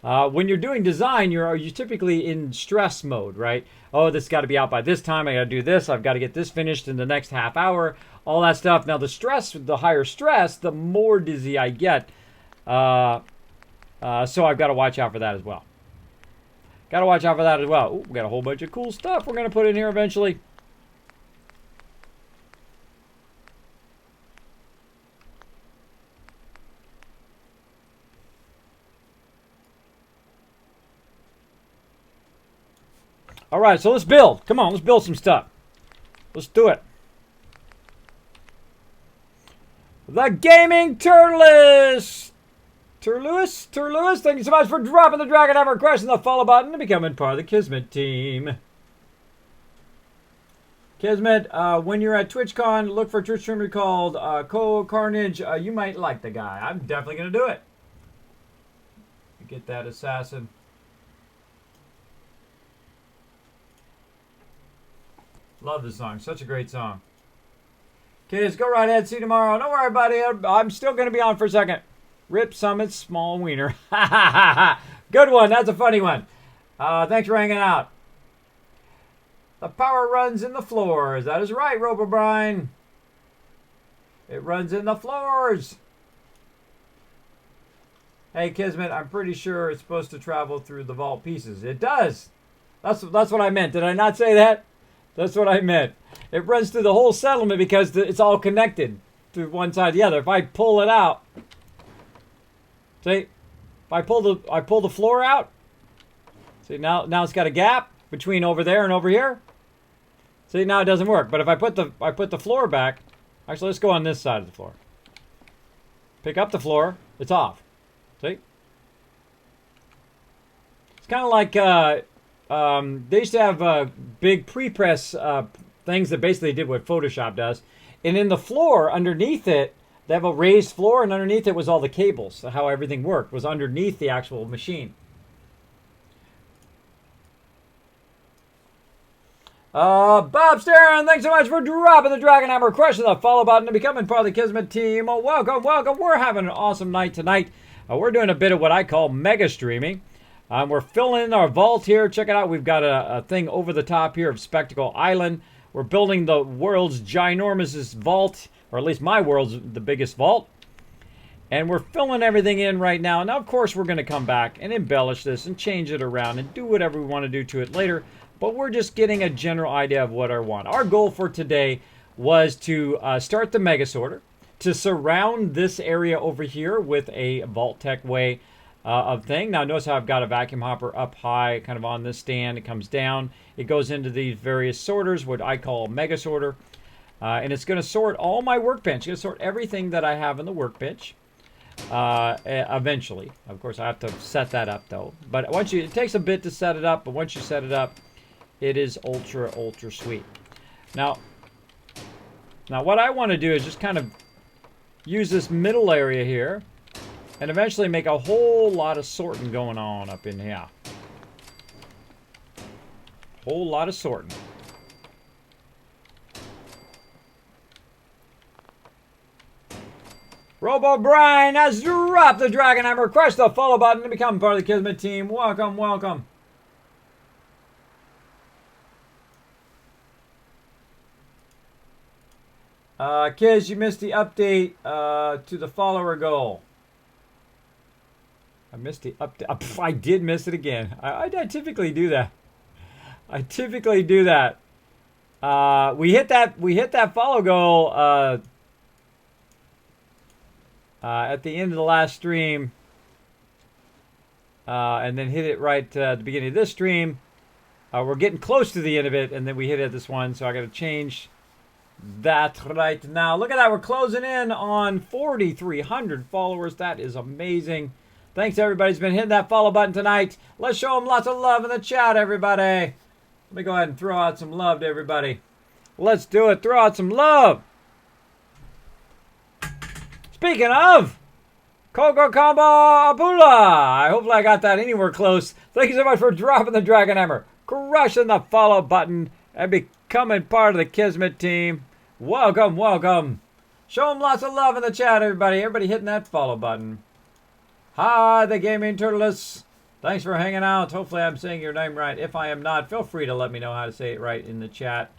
When you're doing design, you're typically in stress mode, right? Oh, this got to be out by this time. I got to do this. I've got to get this finished in the next half hour. All that stuff. Now, the higher stress, the more dizzy I get. So I've got to watch out for that as well. Got to watch out for that as well. Ooh, we got a whole bunch of cool stuff we're going to put in here eventually. All right, so let's build. Come on, let's build some stuff. Let's do it. The Gaming Turles. Turlewis, thank you so much for dropping the dragon ever question the follow button and becoming part of the Kismet team. Kismet, when you're at TwitchCon, look for a Twitch streamer called Carnage. You might like the guy. I'm definitely going to do it. Get that assassin. Love this song. Such a great song. Kids, go right ahead. See you tomorrow. Don't worry, buddy. I'm still going to be on for a second. Rip Summit, small wiener. Good one. That's a funny one. Thanks for hanging out. The power runs in the floors. That is right, Robo Brian. It runs in the floors. Hey, Kismet, I'm pretty sure it's supposed to travel through the vault pieces. It does. That's what I meant. Did I not say that? That's what I meant. It runs through the whole settlement because it's all connected to one side or the other. If I pull it out, see, if I pull the floor out, see now it's got a gap between over there and over here. See, now it doesn't work. But if I put the floor back, actually let's go on this side of the floor. Pick up the floor, it's off. See? It's kind of like they used to have big pre-press things that basically did what Photoshop does. And in the floor, underneath it, they have a raised floor, and underneath it was all the cables. So how everything worked was underneath the actual machine. Bob Stern, thanks so much for dropping the Dragon Hammer, crushing the follow button, and becoming part of the Kismet team. Welcome, welcome. We're having an awesome night tonight. We're doing a bit of what I call mega streaming. We're filling in our vault here. Check it out. We've got a thing over the top here of Spectacle Island. We're building the world's ginormous vault, or at least my world's the biggest vault. And we're filling everything in right now. Now, of course, we're going to come back and embellish this and change it around and do whatever we want to do to it later. But we're just getting a general idea of what I want. Our goal for today was to start the Mega Sorter, to surround this area over here with a vault-tec way of thing. Now notice how I've got a vacuum hopper up high, kind of on this stand. It comes down. It goes into these various sorters, what I call a Mega Sorter. And it's going to sort all my workbench. It's going to sort everything that I have in the workbench. Eventually. Of course, I have to set that up, though. But it takes a bit to set it up, but once you set it up, it is ultra, ultra sweet. Now what I want to do is just kind of use this middle area here and eventually make a whole lot of sorting going on up in here. Whole lot of sorting. Robo Brian has dropped the Dragon Hammer. Crush the follow button to become part of the Kismet team. Welcome, welcome. Kids, you missed the update to the follower goal. I missed the update. I did miss it again. I typically do that. I typically do that. We hit that follow goal at the end of the last stream, and then hit it right at the beginning of this stream. We're getting close to the end of it, and then we hit it this one, so I got to change that right now. Look at that. We're closing in on 4,300 followers. That is amazing. Thanks, everybody who's been hitting that follow button tonight. Let's show them lots of love in the chat, everybody. Let me go ahead and throw out some love to everybody. Let's do it. Throw out some love. Speaking of, Coco Combo Apula. Hopefully I got that anywhere close. Thank you so much for dropping the Dragon Hammer, crushing the follow button, and becoming part of the Kismet team. Welcome, welcome. Show them lots of love in the chat, everybody. Everybody hitting that follow button. Hi, the Gaming Turtles. Thanks for hanging out. Hopefully I'm saying your name right. If I am not, feel free to let me know how to say it right in the chat.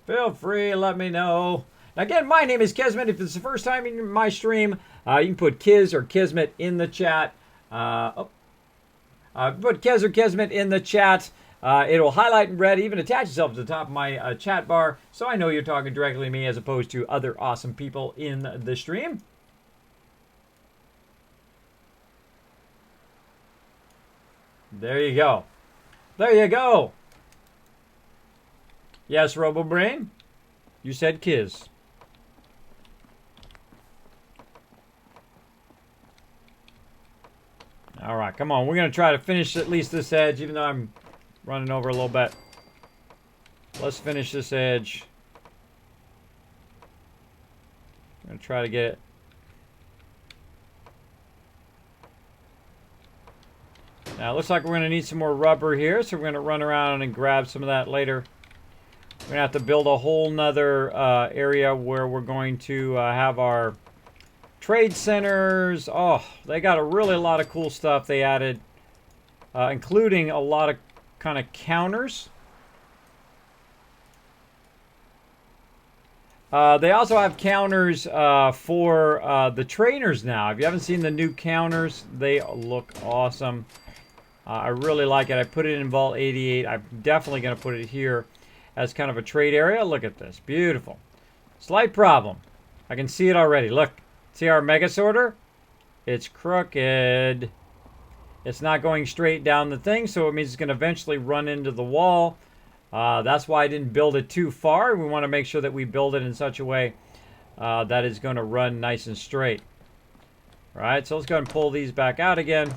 Feel free to let me know. Now, again, my name is Kismet. If it's the first time in my stream, you can put Kiz or Kismet in the chat. Put Kiz or Kismet in the chat. It'll highlight in red, even attach itself to the top of my chat bar, so I know you're talking directly to me as opposed to other awesome people in the stream. There you go. There you go. Yes, RoboBrain? You said Kiz. All right, come on. We're going to try to finish at least this edge, even though I'm running over a little bit. Let's finish this edge. I'm going to try to get it. Now it looks like we're going to need some more rubber here, so we're going to run around and grab some of that later. We're going to have to build a whole nother area where we're going to have our trade centers. Oh, they got a lot of cool stuff they added, including a lot of kind of counters. They also have counters for the trainers now. If you haven't seen the new counters, they look awesome. I really like it. I put it in Vault 88. I'm definitely going to put it here as kind of a trade area. Look at this. Beautiful. Slight problem. I can see it already. Look. See our mega sorter? It's crooked. It's not going straight down the thing, so it means it's going to eventually run into the wall. That's why I didn't build it too far. We want to make sure that we build it in such a way that it's going to run nice and straight. All right, so let's go ahead and pull these back out again.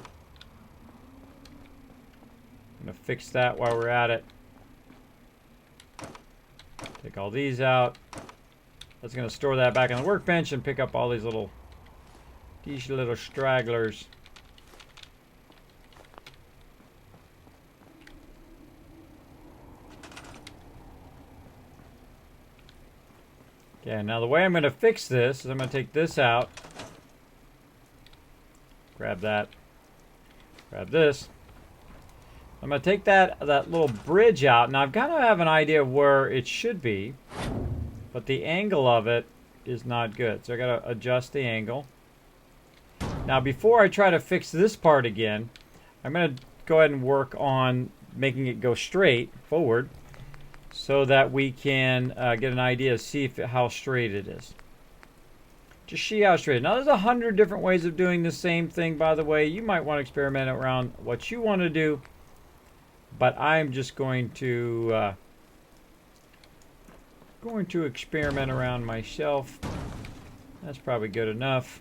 I'm going to fix that while we're at it. Take all these out. That's going to store that back on the workbench and pick up all these little stragglers. Okay, now the way I'm going to fix this is I'm going to take this out. Grab that. Grab this. I'm going to take that little bridge out. Now I've got to have an idea of where it should be, but the angle of it is not good. So I got to adjust the angle. Now before I try to fix this part again, I'm going to go ahead and work on making it go straight forward so that we can get an idea, see how straight it is. Just see how straight. Now there's 100 different ways of doing the same thing, by the way. You might want to experiment around what you want to do. But I'm just going to experiment around myself. That's probably good enough.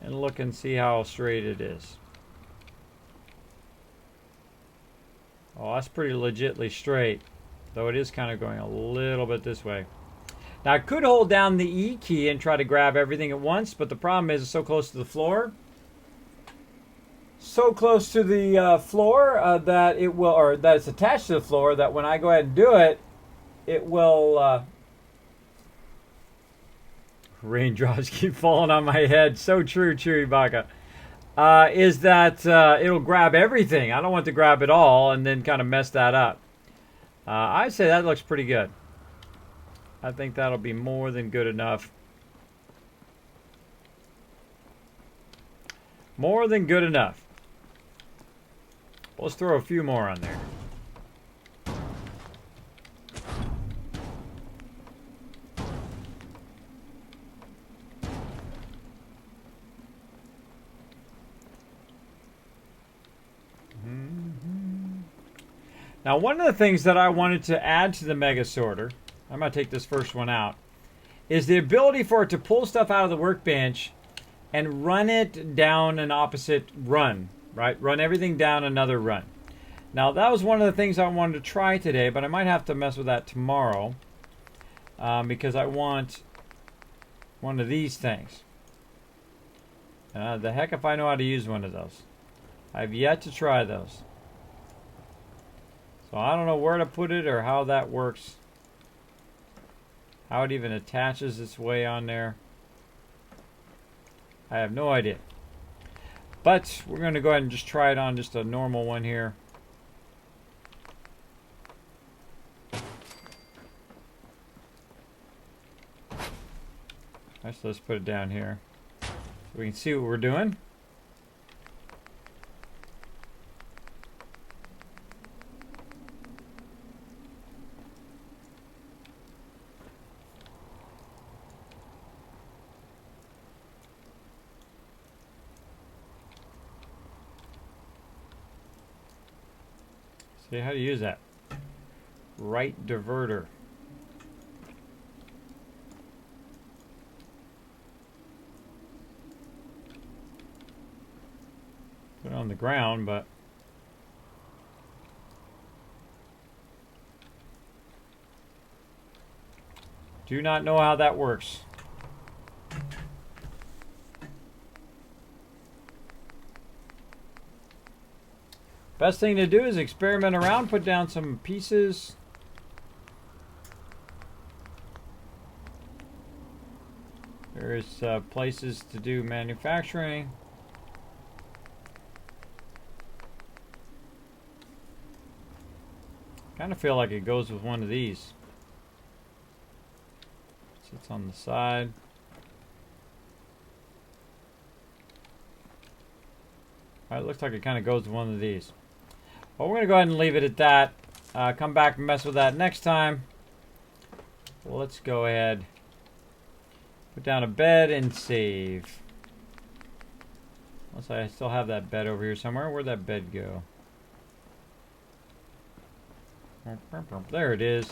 And look and see how straight it is. Oh, that's pretty legitly straight. Though it is kind of going a little bit this way. Now I could hold down the E key and try to grab everything at once, but the problem is it's so close to the floor. So close to the floor that it will, or that it's attached to the floor, that when I go ahead and do it, it will. Raindrops keep falling on my head. So true, Chewbacca. Is that it'll grab everything. I don't want to grab it all and then kind of mess that up. I'd say that looks pretty good. I think that'll be more than good enough. More than good enough. Let's throw a few more on there. Now, one of the things that I wanted to add to the Mega Sorter, I'm going to take this first one out, is the ability for it to pull stuff out of the workbench and run it down an opposite run, right? Run everything down another run. Now, that was one of the things I wanted to try today, but I might have to mess with that tomorrow because I want one of these things. The heck if I know how to use one of those. I've yet to try those. So I don't know where to put it or how that works. How it even attaches its way on there. I have no idea. But we're going to go ahead and just try it on just a normal one here. Actually, let's put it down here so we can see what we're doing. See how to use that. Right diverter. Put it on the ground, but Do not know how that works. Best thing to do is experiment around, put down some pieces. There's places to do manufacturing. Kind of feel like it goes with one of these. Sits on the side. Alright, looks like it kind of goes with one of these. Well, we're going to go ahead and leave it at that. Come back and mess with that next time. Well, let's go ahead. Put down a bed and save. Unless I still have that bed over here somewhere. Where'd that bed go? There it is.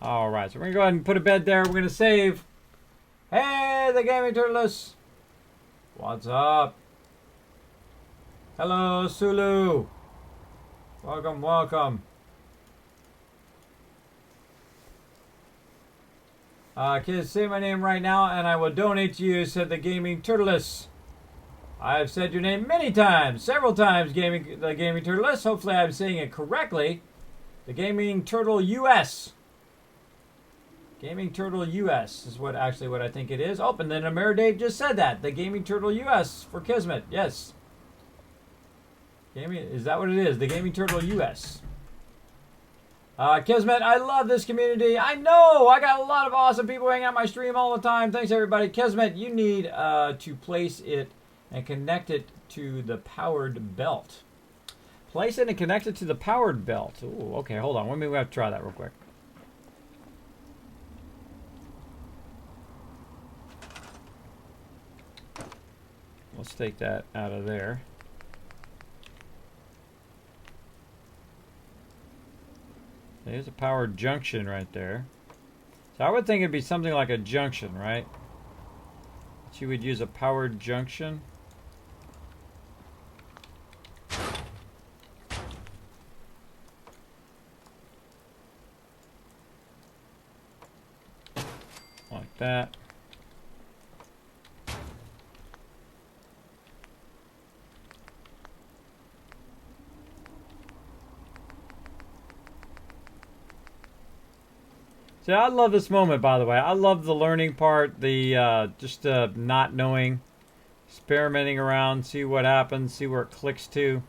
Alright, so we're going to go ahead and put a bed there. We're going to save. Hey, the Gaming Turtlist. What's up? Hello, Sulu. Welcome, welcome. Kids, say my name right now and I will donate to you, said the Gaming Turtlist. I have said your name many times, several times, the Gaming Turtlist. Hopefully I'm saying it correctly. The Gaming Turtle US. Gaming Turtle US is what I think it is. Oh, and then Ameridave just said that. The Gaming Turtle US for Kismet. Yes. Is that what it is? The Gaming Turtle US. Kismet, I love this community. I know. I got a lot of awesome people hanging out my stream all the time. Thanks, everybody. Kismet, you need to place it and connect it to the powered belt. Place it and connect it to the powered belt. Ooh, okay, hold on. Maybe we have to try that real quick. Let's take that out of there. There's a powered junction right there. So I would think it'd be something like a junction, right? That you would use a powered junction. Like that. See, I love this moment, by the way. I love the learning part, the just not knowing, experimenting around, see what happens, see where it clicks to.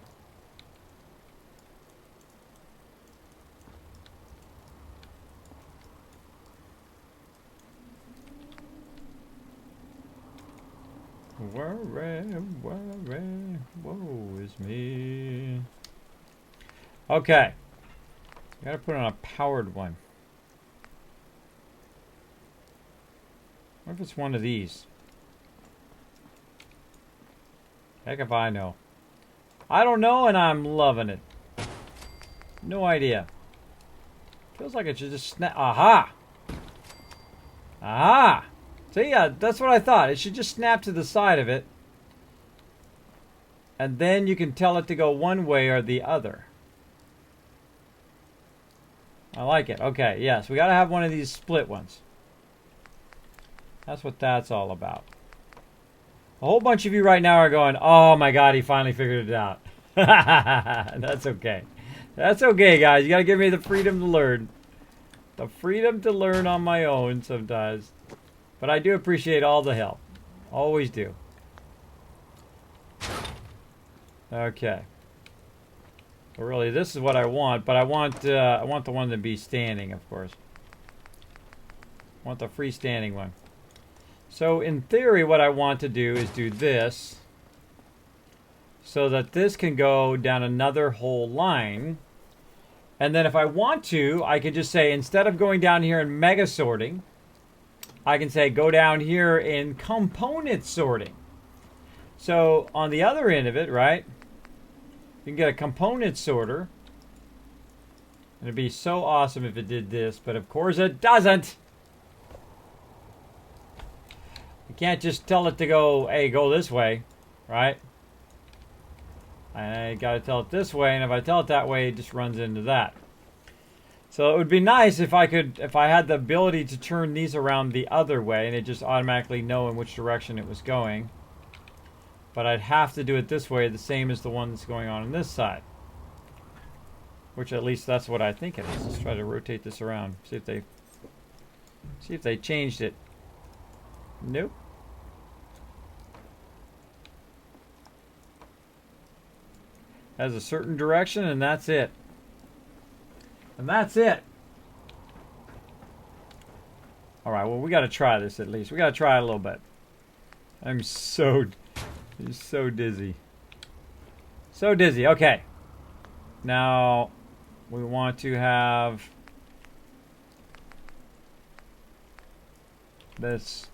Worry, woe is me. Okay. Gotta put on a powered one. What if it's one of these? Heck if I know. I don't know and I'm loving it. No idea. Feels like it should just snap. Aha! Aha! See, yeah, that's what I thought. It should just snap to the side of it. And then you can tell it to go one way or the other. I like it. Okay, yes, we gotta have one of these split ones. That's what that's all about. A whole bunch of you right now are going, oh my god, he finally figured it out. That's okay. That's okay, guys. You gotta give me the freedom to learn. The freedom to learn on my own sometimes. But I do appreciate all the help. Always do. Okay. But really, this is what I want, but I want the one to be standing, of course. I want the freestanding one. So in theory, what I want to do is do this so that this can go down another whole line. And then if I want to, I can just say, instead of going down here and mega sorting, I can say go down here in component sorting. So on the other end of it, right, you can get a component sorter. It'd be so awesome if it did this, but of course it doesn't. You can't just tell it to go, hey, go this way, right? I gotta tell it this way, and if I tell it that way, it just runs into that. So it would be nice if I had the ability to turn these around the other way and it just automatically know in which direction it was going. But I'd have to do it this way, the same as the one that's going on this side. Which at least that's what I think it is. Let's try to rotate this around. See if they changed it. Nope. Has a certain direction and that's it. And that's it. Alright, well we gotta try this at least. We gotta try it a little bit. I'm so dizzy. So dizzy. Okay. Now we want to have this.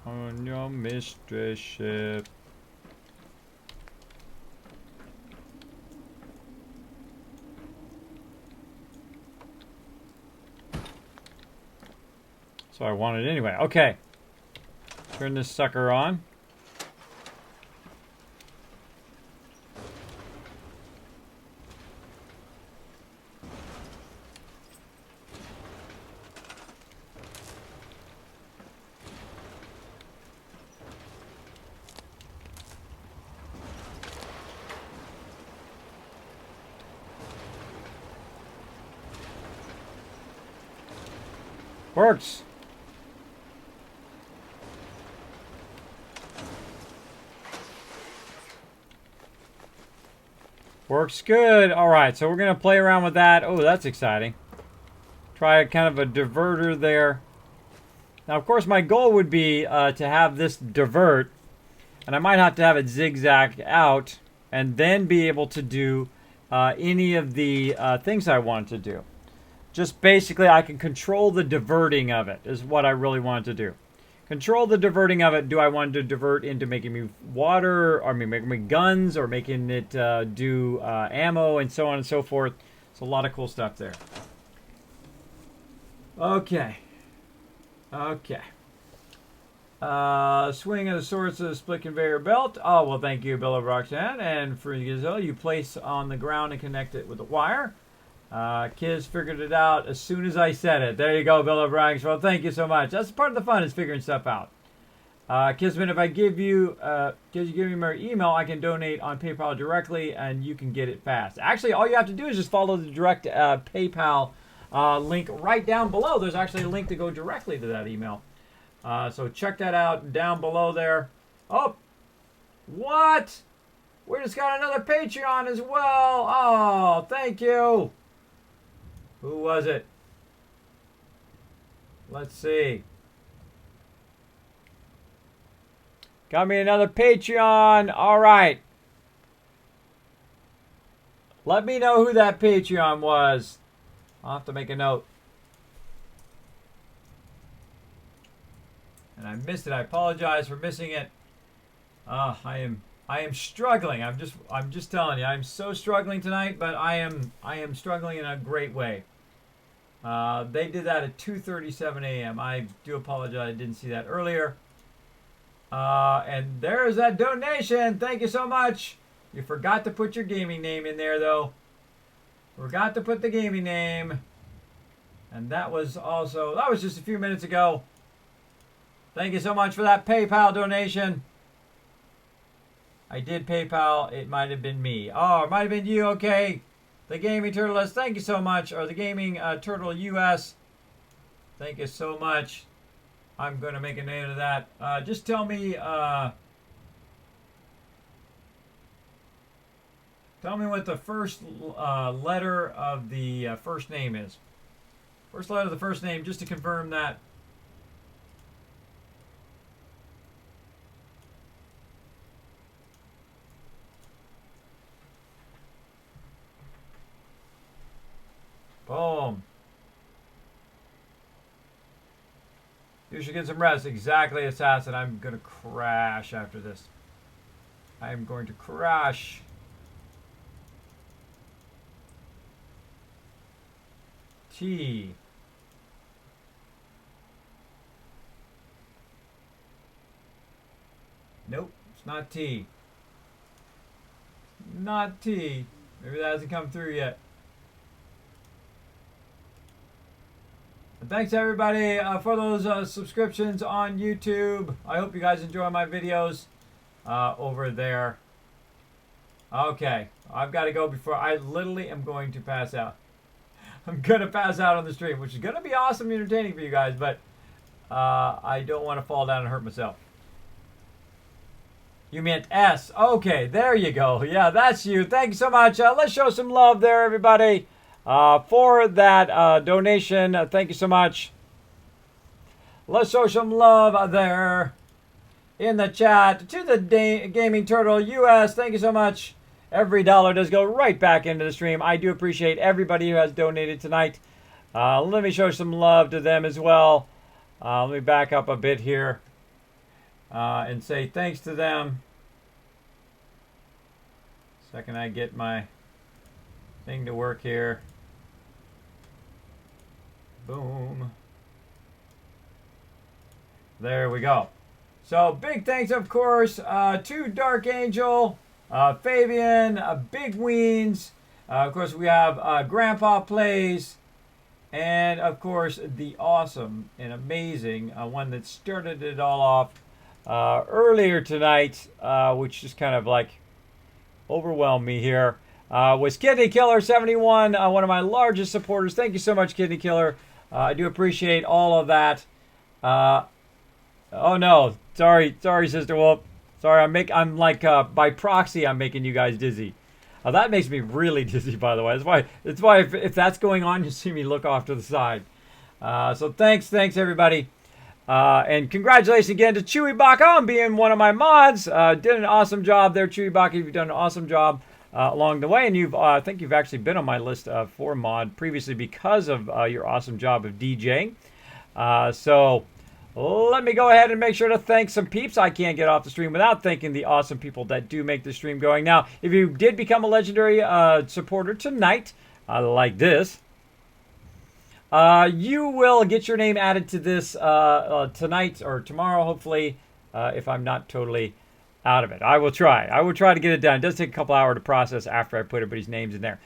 On your mistress ship. So I want it anyway. Okay. Turn this sucker on. Works. Works good. Alright, so we're going to play around with that. Oh, that's exciting. Try kind of a diverter there. Now, of course, my goal would be to have this divert. And I might have to have it zigzag out. And then be able to do any of the things I want to do. Just basically, I can control the diverting of it, is what I really want to do. Control the diverting of it. Do I want to divert into making me water, or making me guns, or making it do ammo, and so on and so forth. It's a lot of cool stuff there. Okay. Okay. Swing of the swords to the split conveyor belt. Oh, well, thank you, Bill of Roxanne. And for Gazelle, you place on the ground and connect it with a wire. Kids figured it out as soon as I said it. There you go, Bill of Rags. Well, thank you so much. That's part of the fun, is figuring stuff out. Kismet, if I give you my email, I can donate on PayPal directly, and you can get it fast. Actually, all you have to do is just follow the direct PayPal link right down below. There's actually a link to go directly to that email. So check that out down below there. Oh, what? We just got another Patreon as well. Oh, thank you. Who was it? Let's see. Got me another Patreon. All right. Let me know who that Patreon was. I'll have to make a note. And I missed it. I apologize for missing it. I am struggling. I'm just telling you. I'm so struggling tonight, but I am struggling in a great way. They did that at 2:37 a.m. I do apologize. I didn't see that earlier. And there's that donation. Thank you so much. You forgot to put your gaming name in there, though. Forgot to put the gaming name. And that was just a few minutes ago. Thank you so much for that PayPal donation. I did PayPal. It might have been me. Oh, it might have been you. Okay. The Gaming Turtlist, thank you so much. Or the Gaming Turtle US, thank you so much. I'm going to make a note of that. Just tell me what the first letter of the first name is. First letter of the first name, just to confirm that. Boom. You should get some rest. Exactly, Assassin. I'm going to crash after this. I am going to crash. T. Nope, it's not T. Not T. Maybe that hasn't come through yet. And thanks everybody for those subscriptions on YouTube. I hope you guys enjoy my videos over there. Okay, I've got to go before I literally am going to pass out. I'm going to pass out on the stream, which is going to be awesome and entertaining for you guys, but I don't want to fall down and hurt myself. You meant S. Okay, there you go. Yeah, that's you. Thank you so much. Let's show some love there, everybody, for that donation. Thank you so much. Let's show some love there in the chat to the Gaming Turtle US. Thank you so much. Every dollar does go right back into the stream. I do appreciate everybody who has donated tonight. Let me show some love to them as well. Let me back up a bit here. And say thanks to them. Second I get my thing to work here. Boom. There we go. So big thanks, of course, to Dark Angel, Fabian, Big Weens. Of course, we have Grandpa Plays. And, of course, the awesome and amazing one that started it all off earlier tonight, which just kind of like overwhelmed me here, was Kidney Killer 71, one of my largest supporters. Thank you so much, Kidney Killer. I do appreciate all of that. Oh no, sorry, Sister Wolf. Sorry, I'm like by proxy, I'm making you guys dizzy. That makes me really dizzy, by the way. That's why if that's going on, you see me look off to the side. So thanks everybody. And congratulations again to Chewy Baka on being one of my mods. Did an awesome job there, Chewy Baka. You've done an awesome job along the way. And I think you've actually been on my list for mod previously because of your awesome job of DJing. So let me go ahead and make sure to thank some peeps. I can't get off the stream without thanking the awesome people that do make the stream going. Now, if you did become a legendary supporter tonight, like this, you will get your name added to this tonight or tomorrow, hopefully, if I'm not totally out of it. I will try. I will try to get it done. It does take a couple hours to process after I put everybody's names in there.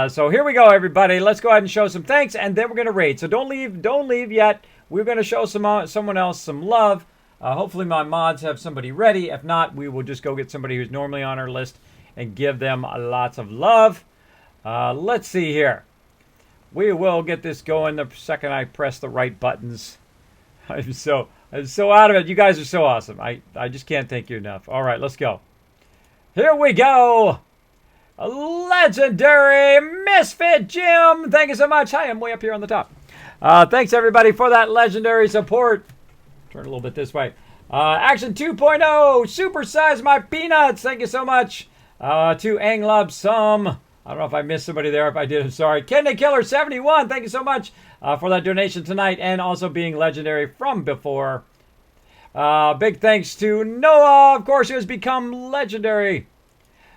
So here we go, everybody. Let's go ahead and show some thanks, and then we're going to raid. So don't leave yet. We're going to show someone else some love. Hopefully my mods have somebody ready. If not, we will just go get somebody who's normally on our list and give them lots of love. Let's see here. We will get this going the second I press the right buttons. I'm so out of it. You guys are so awesome. I just can't thank you enough. All right, let's go. Here we go. A legendary Misfit Jim. Thank you so much. Hi, I'm way up here on the top. Thanks, everybody, for that legendary support. Turn a little bit this way. Action 2.0. Supersize my peanuts. Thank you so much. To Anglub Some. I don't know if I missed somebody there. If I did, I'm sorry. Kidney Killer 71. Thank you so much for that donation tonight and also being legendary from before. Big thanks to Noah, of course, who has become legendary.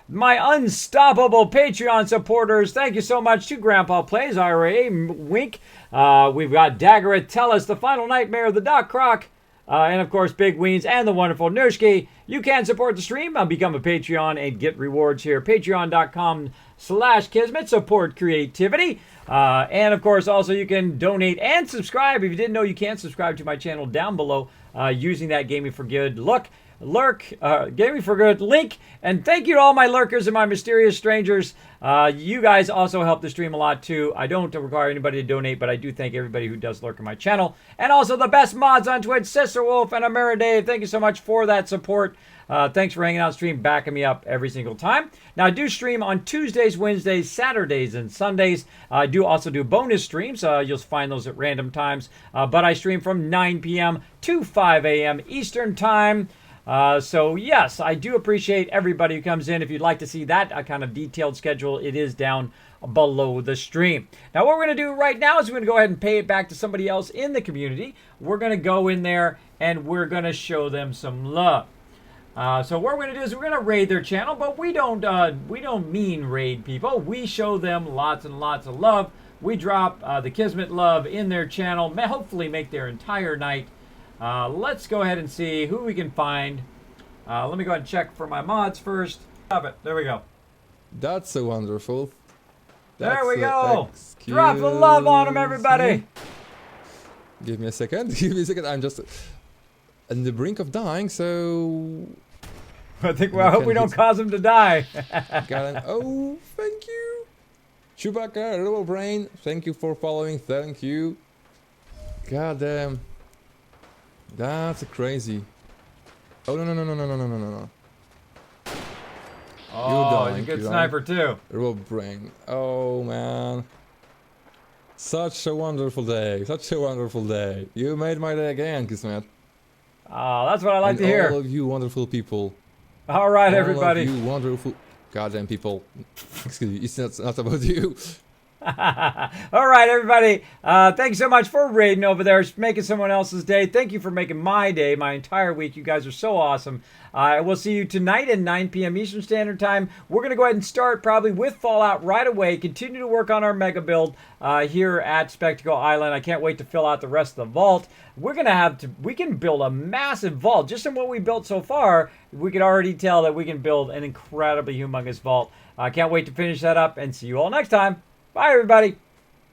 My unstoppable Patreon supporters, thank you so much to Grandpa Plays, IRA, Wink. We've got Daggerit, Tell Us, The Final Nightmare, The Doc Croc, and of course Big Weens and the wonderful Nushki. You can support the stream, become a Patreon and get rewards here. Patreon.com/Kismet, support creativity. And of course also you can donate and subscribe. If you didn't know, you can subscribe to my channel down below using that Gaming for Good Gaming for Good link. And thank you to all my lurkers and my mysterious strangers. You guys also help the stream a lot too. I don't require anybody to donate, but I do thank everybody who does lurk on my channel. And also the best mods on Twitch, Sister Wolf and Amira Dave. Thank you so much for that support. Thanks for hanging out stream, backing me up every single time. Now I do stream on Tuesdays, Wednesdays, Saturdays, and Sundays. I do also do bonus streams. You'll find those at random times. But I stream from 9 p.m. to 5 a.m. Eastern Time. So yes, I do appreciate everybody who comes in. If you'd like to see that kind of detailed schedule, it is down below the stream. Now what we're going to do right now is we're going to go ahead and pay it back to somebody else in the community. We're going to go in there and we're going to show them some love. So what we're going to do is we're going to raid their channel, but we don't mean raid people. We show them lots and lots of love. We drop the Kismet love in their channel, hopefully make their entire night. Let's go ahead and see who we can find Let me go ahead and check for my mods first. Stop it. There we go. That's so wonderful. There we go. Drop the love on them, everybody. Give me a second. Give me a second. I'm just on the brink of dying, so... I hope we don't cause him to die. Oh, thank you. Chewbacca, Little Brain, thank you for following. Thank you. God damn. That's crazy. Oh, no. Oh, he's a good sniper too. Little Brain. Oh, man. Such a wonderful day. Such a wonderful day. You made my day again, Kismet. Oh, that's what I like to hear. All of you wonderful people. All right, everybody. All of you wonderful goddamn people. Excuse me, it's not about you. All right, everybody. Thanks so much for raiding over there, making someone else's day. Thank you for making my day, my entire week. You guys are so awesome. We'll see you tonight at 9 p.m. Eastern Standard Time. We're going to go ahead and start probably with Fallout right away. Continue to work on our mega build here at Spectacle Island. I can't wait to fill out the rest of the vault. We're going to we can build a massive vault. Just in what we built so far, we can already tell that we can build an incredibly humongous vault. I can't wait to finish that up and see you all next time. Bye, everybody.